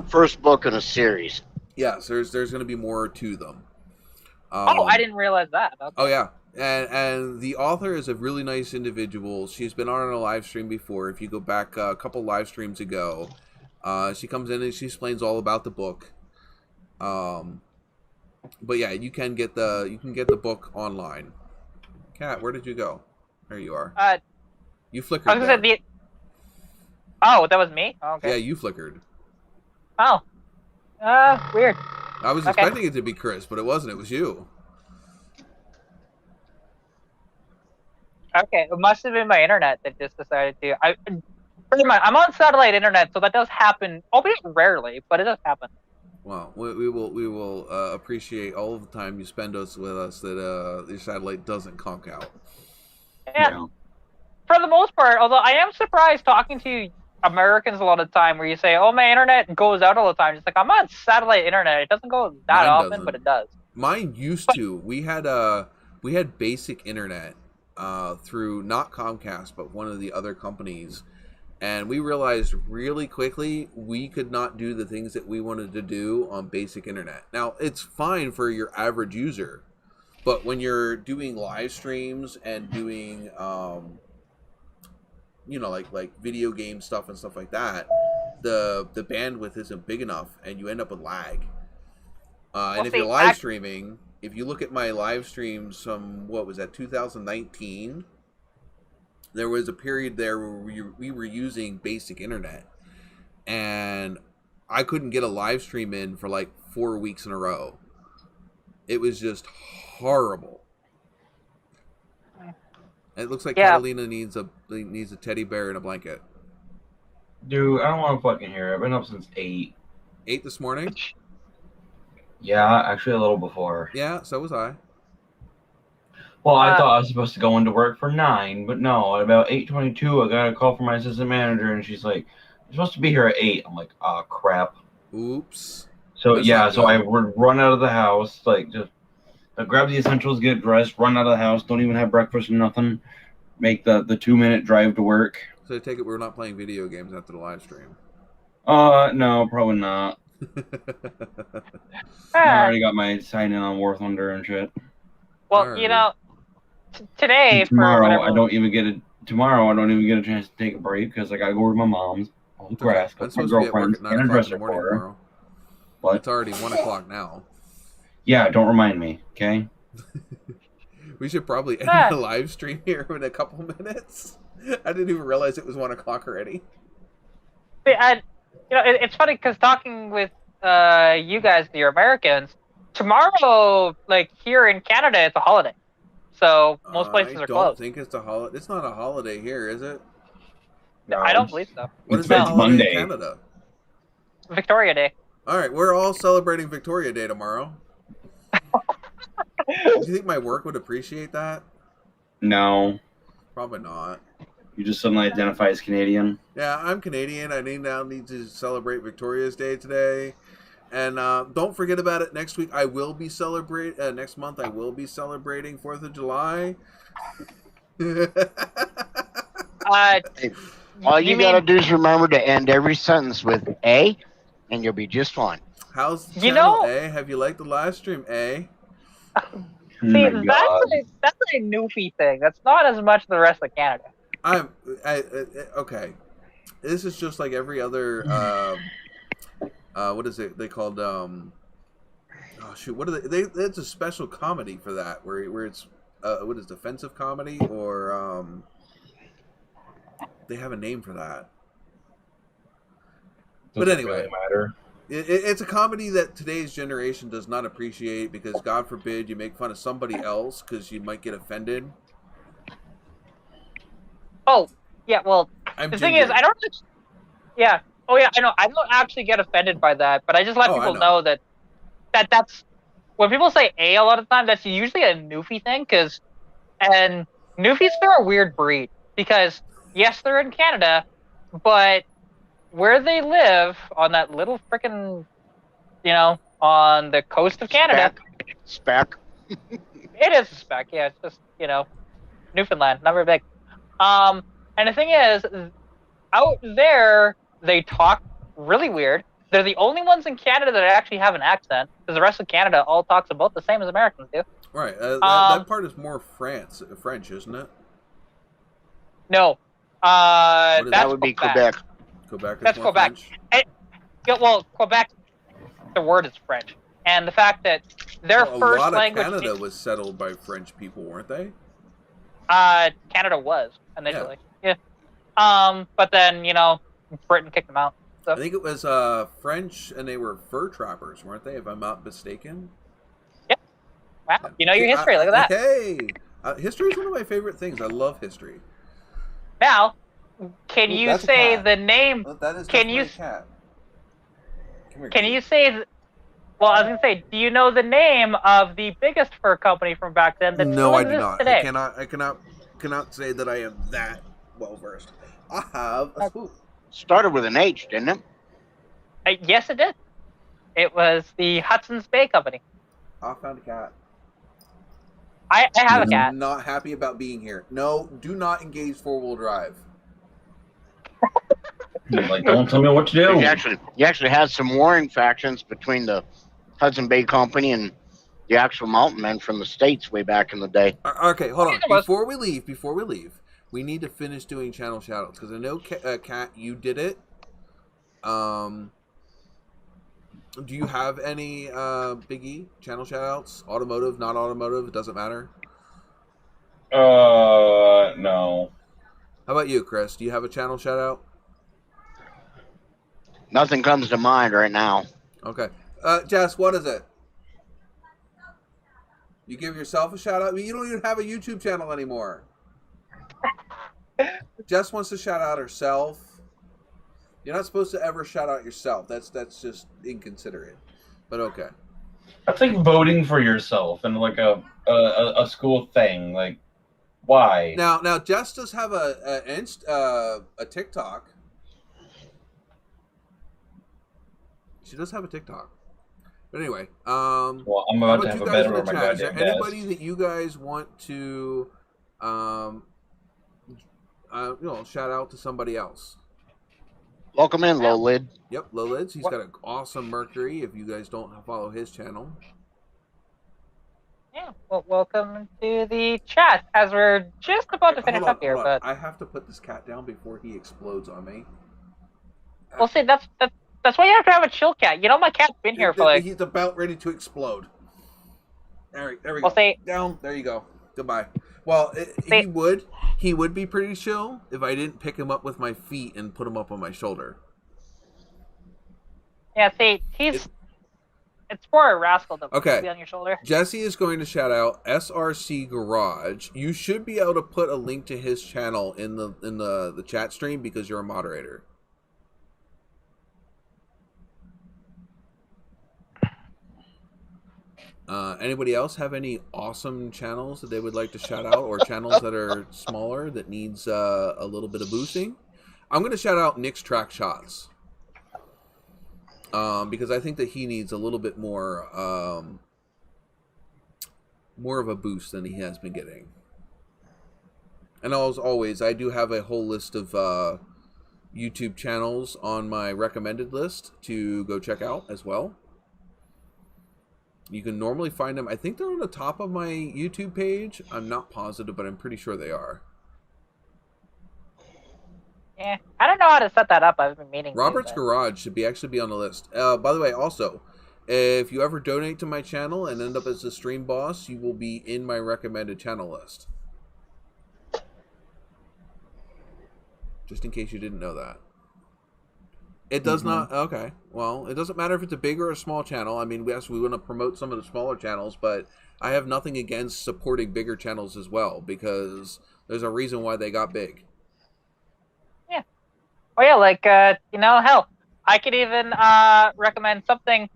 First book in a series. Yes, there's going to be more to them. I didn't realize that. Okay. Oh yeah, and the author is a really nice individual. She's been on a live stream before. If you go back a couple live streams ago, she comes in and she explains all about the book. But yeah, you can get the book online. Kat, where did you go? There you are. You flickered. I was gonna say Oh, that was me? Oh, okay. Yeah, you flickered. Oh. Weird. I was expecting it to be Chris, but it wasn't. It was you. Okay, it must have been my internet that just decided to. I'm on satellite internet, so that does happen, albeit rarely, but it does happen. Well, we will appreciate all of the time you spend with us that your satellite doesn't conk out. Yeah. For the most part, although I am surprised talking to Americans a lot of the time where you say, oh, my internet goes out all the time. It's like, I'm on satellite internet. It doesn't go that often, but it does. Mine used to. We had basic internet through not Comcast, but one of the other companies. And we realized really quickly we could not do the things that we wanted to do on basic internet. Now, it's fine for your average user. But when you're doing live streams and doing like video game stuff and stuff like that, the bandwidth isn't big enough, and you end up with lag. And if you're live streaming, if you look at my live streams from 2019, there was a period there where we were using basic internet, and I couldn't get a live stream in for like 4 weeks in a row. It was just horrible. It looks like Catalina needs a teddy bear and a blanket. Dude, I don't want to fucking hear it. I've been up since 8. 8 this morning? Yeah, actually a little before. Yeah, so was I. Well, I thought I was supposed to go into work for 9, but no, at about 8:22, I got a call from my assistant manager, and she's like, you're supposed to be here at 8. I'm like, oh, crap. Oops. So, so I would run out of the house, like, just grab the essentials, get dressed, run out of the house, don't even have breakfast or nothing, make the 2-minute drive to work. So I take it we're not playing video games after the live stream? No, probably not. I already got my sign in on War Thunder and shit. Well, today tomorrow I don't even get a chance to take a break because I gotta go with my mom's on the grass with my girlfriend and a dresser for her. But it's already 1 o'clock now. Yeah, don't remind me, okay? We should probably end the live stream here in a couple minutes. I didn't even realize it was 1 o'clock already. It's funny because talking with you guys, the Americans, tomorrow, like here in Canada, it's a holiday, so most places are I don't closed. think it's a holiday. It's not a holiday here, is it? No. I don't believe so. What It's is the it's holiday Monday. in Canada? Victoria Day. All right, we're all celebrating Victoria Day tomorrow. Do you think my work would appreciate that? No, Probably not. you just suddenly identify as Canadian. Yeah, I'm Canadian. I need to celebrate Victoria's Day today. And don't forget about it. Next week I will be next month I will be celebrating 4th of July. All you gotta do is remember to end every sentence with A, and you'll be just fine. How's You channel know- A? Have you liked the last stream, A? Oh See, my God. that's a Newfie thing. That's not as much the rest of Canada. Okay. This is just like every other what is it they called oh shoot, what are they it's a special comedy for that where it's what is defensive comedy or they have a name for that. But Doesn't anyway, really matter. it's a comedy that today's generation does not appreciate because God forbid you make fun of somebody else because you might get offended. Oh, yeah. Well, I'm the thing is, Ginger. I don't. Yeah. Oh, yeah. I know. I don't actually get offended by that, but I just let Oh, I people know. know that's when people say A a lot of the time. That's usually a Newfie thing, and Newfies are a weird breed because yes, they're in Canada, but where they live on that little frickin', on the coast of Canada, Spec. it is a spec. Yeah, it's just Newfoundland, not very big. And the thing is, out there they talk really weird. They're the only ones in Canada that actually have an accent, because the rest of Canada all talks about the same as Americans do. Right. That part is more French, isn't it? No, What is That would be Quebec. Quebec is That's more Quebec. French? Yeah, well, Quebec, the word is French, and the fact that their Well, first a lot language, of Canada was settled by French people, weren't they? Canada was initially, yeah. But then Britain kicked them out. So I think it was French, and they were fur trappers, weren't they? If I'm not mistaken. wow, you know your history. Look at that. Hey, history is one of my favorite things. I love history. Now, can Ooh, you that's a say cat. the name? That is Can you- definitely a cat. Come here, Can kitty. you say? Well, I was gonna say, do you know the name of the biggest fur company from back then that No, still I do exists not. today? I cannot say that I am that well versed. I have a spook. Started with an H, didn't it? Yes, it did. It was the Hudson's Bay Company. I found a cat. I have a cat. I'm not happy about being here. No, do not engage 4-wheel drive. Like, don't tell me what to do. You actually had some warring factions between the Hudson Bay Company and the actual mountain men from the States way back in the day. Okay, hold on. Yeah, there was. Before we leave, we need to finish doing channel shoutouts because I know, Kat, you did it. Do you have any Biggie channel shoutouts? Automotive, not automotive, it doesn't matter. No. How about you, Chris? Do you have a channel shoutout? Nothing comes to mind right now. Okay. Jess, what is it? You give yourself a shout out? You don't even have a YouTube channel anymore. Jess wants to shout out herself. You're not supposed to ever shout out yourself. That's just inconsiderate. But okay. That's like voting for yourself and like a school thing. Like, why? Now Jess does have a TikTok. She does have a TikTok. But anyway, Well, I'm how about to about have you a guys better in on the my chat? Is there goddamn anybody desk. that you guys want to, shout out to somebody else? Welcome in, Low Lid. Yep, Lolids. He's got an awesome Mercury. If you guys don't follow his channel, Yeah. Well, welcome to the chat as we're just about to finish Hold on, up here. hold on. But I have to put this cat down before he explodes on me. we'll see. That's why you have to have a chill cat. You know, my cat's been here for like. He's about ready to explode. There we We'll go. see. Down. There you go. Goodbye. Well, See- he would be pretty chill if I didn't pick him up with my feet and put him up on my shoulder. Yeah, see, it's for a rascal to be on your shoulder. Jesse is going to shout out SRC Garage. You should be able to put a link to his channel in the chat stream because you're a moderator. Anybody else have any awesome channels that they would like to shout out, or channels that are smaller that needs a little bit of boosting? I'm going to shout out Nick's Track Shots. Because I think that he needs a little bit more of a boost than he has been getting. And as always, I do have a whole list of YouTube channels on my recommended list to go check out as well. You can normally find them. I think they're on the top of my YouTube page. I'm not positive, but I'm pretty sure they are. Yeah, I don't know how to set that up. I've been meaning Robert's to, Garage should actually be on the list. By the way, also, if you ever donate to my channel and end up as a stream boss, you will be in my recommended channel list. Just in case you didn't know that. It does not... Okay. Well, it doesn't matter if it's a big or a small channel. I mean, yes, we want to promote some of the smaller channels, but I have nothing against supporting bigger channels as well, because there's a reason why they got big. Yeah. Oh, yeah, like, hell, I could even recommend something.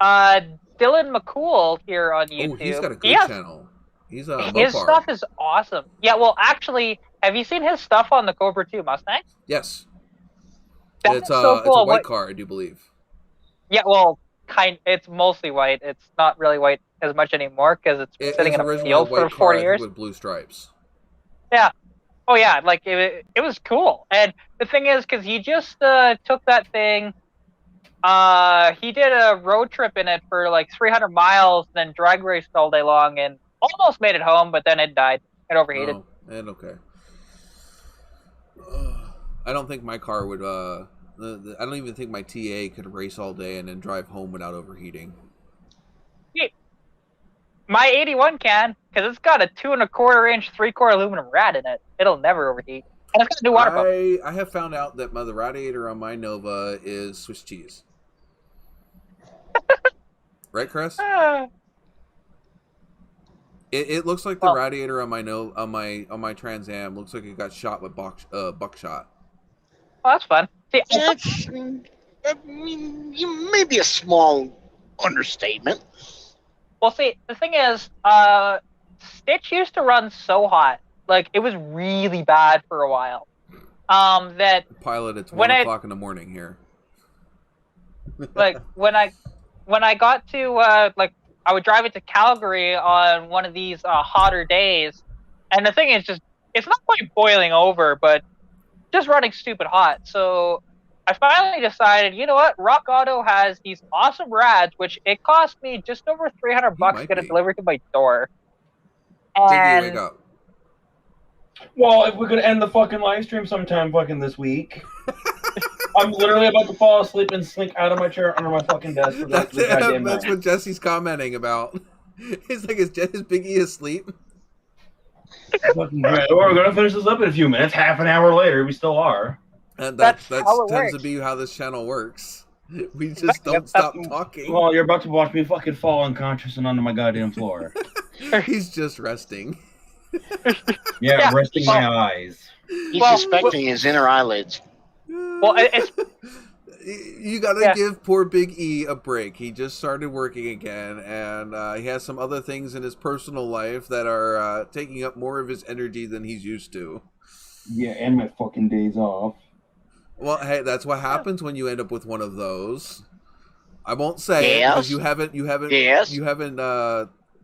Dylan McCool here on YouTube. Oh, he's got a good channel. He's a His stuff is awesome. Yeah, well, actually, have you seen his stuff on the Cobra 2 Mustang? Yes. It's so cool. It's a white car, I do believe. Yeah, well, it's mostly white. It's not really white as much anymore because it's been sitting in a field for 40 years. With blue stripes. Yeah. Oh, yeah, like, it was cool. And the thing is, because he just took that thing, he did a road trip in it for, like, 300 miles, then drag raced all day long, and almost made it home, but then it died. It overheated. Oh, and okay. I don't think my car would, I don't even think my TA could race all day and then drive home without overheating. My 81 can, because it's got a 2 1/4 inch 3-core aluminum rad in it. It'll never overheat. And it's got a new water pump. I have found out that the radiator on my Nova is Swiss cheese. Right, Chris? It looks like the radiator on my on my Trans Am looks like it got shot with buckshot. Well, that's fun. See, That's maybe a small understatement. Well, see, the thing is, Stitch used to run so hot, like it was really bad for a while. That Pilot, it's 1 o'clock in the morning here. Like when I got to like I would drive it to Calgary on one of these hotter days, and the thing is just it's not quite boiling over, but just running stupid hot. So I finally decided, you know what? Rock Auto has these awesome rads, which it cost me just over $300 to get it delivered to my door. And wake up. Well, if we could end the fucking live stream sometime fucking this week. I'm literally about to fall asleep and slink out of my chair under my fucking desk. That's what Jesse's commenting about. He's like, is Big E asleep? We're going to finish this up in a few minutes. Half an hour later, we still are. And that tends to be how this channel works. We just don't stop talking. Well, you're about to watch me fucking fall unconscious and onto my goddamn floor. He's just resting. Yeah, resting my eyes. He's suspecting his inner eyelids. Well, you gotta give poor Big E a break. He just started working again, and he has some other things in his personal life that are taking up more of his energy than he's used to. Yeah, and my fucking days off. Well, hey, that's what happens when you end up with one of those. I won't say it because you haven't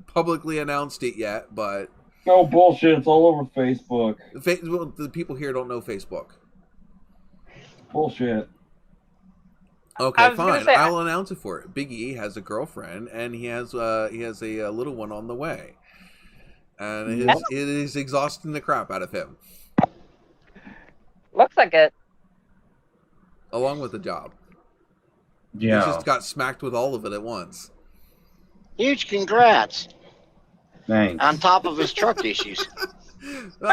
publicly announced it yet, but no bullshit. It's all over Facebook. The people here don't know Facebook. Bullshit. Okay, fine. I'll announce it for it. Big E has a girlfriend, and he has a little one on the way, and it is exhausting the crap out of him. Looks like it. Along with the job. Yeah. He just got smacked with all of it at once. Huge congrats. Thanks. On top of his truck issues.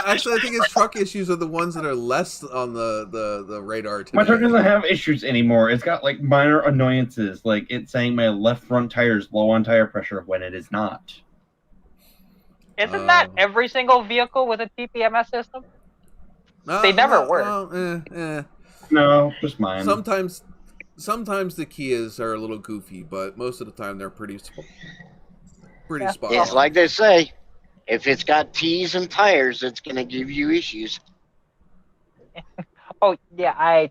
Actually, I think his truck issues are the ones that are less on the radar today. My truck doesn't have issues anymore. It's got like minor annoyances, like it's saying my left front tire is low on tire pressure when it is not. Isn't that every single vehicle with a TPMS system? They never were. No, just mine. Sometimes the Kias are a little goofy, but most of the time they're pretty spot on. It's like they say, if it's got T's and tires, it's going to give you issues. Oh, yeah, I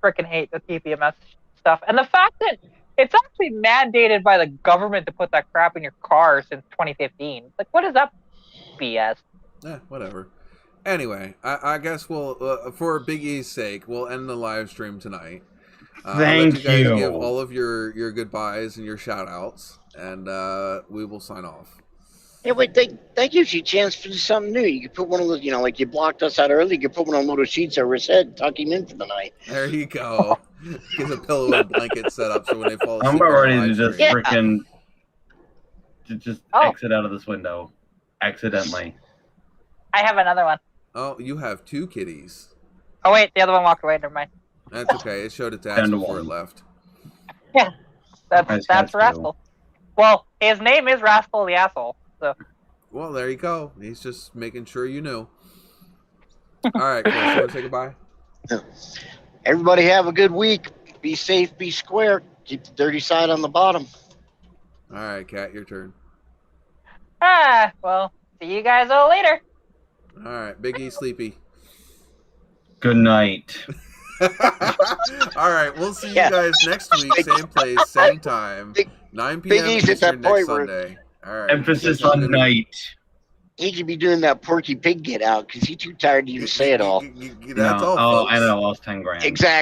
freaking hate the TPMS stuff. And the fact that it's actually mandated by the government to put that crap in your car since 2015. Like, what is that BS? Whatever. Anyway, I guess we'll, for Big E's sake, we'll end the live stream tonight. Thank let you guys you. give all of your goodbyes and your shout-outs, and we will sign off. Yeah, wait, that gives you a chance to do something new. You could put one of those, like you blocked us out early, you could put one of those sheets over his head, tuck him in for the night. There you go. Get a pillow and blanket set up so when they fall asleep. I'm about ready to just Yeah. freaking exit out of this window accidentally. I have another one. Oh, you have two kitties. Oh, wait, the other one walked away. Never mind. That's okay. It showed its ass before it left. Yeah, Nice that's catch, Rascal. Well, his name is Rascal the Asshole. So. Well, there you go. He's just making sure you knew. All right, Chris, you want to say goodbye? Everybody have a good week. Be safe, be square. Keep the dirty side on the bottom. All right, Kat, your turn. Well, see you guys all later. All right, Big E sleepy. Good night. All right, we'll see you guys next week, same place, same time, 9 p.m. Big E's at Eastern that point next Sunday. All right. Emphasis on night. He could be doing that Porky Pig get out because he's too tired to even say it all. That's all, Oh, folks. and I lost 10 grand. Exactly.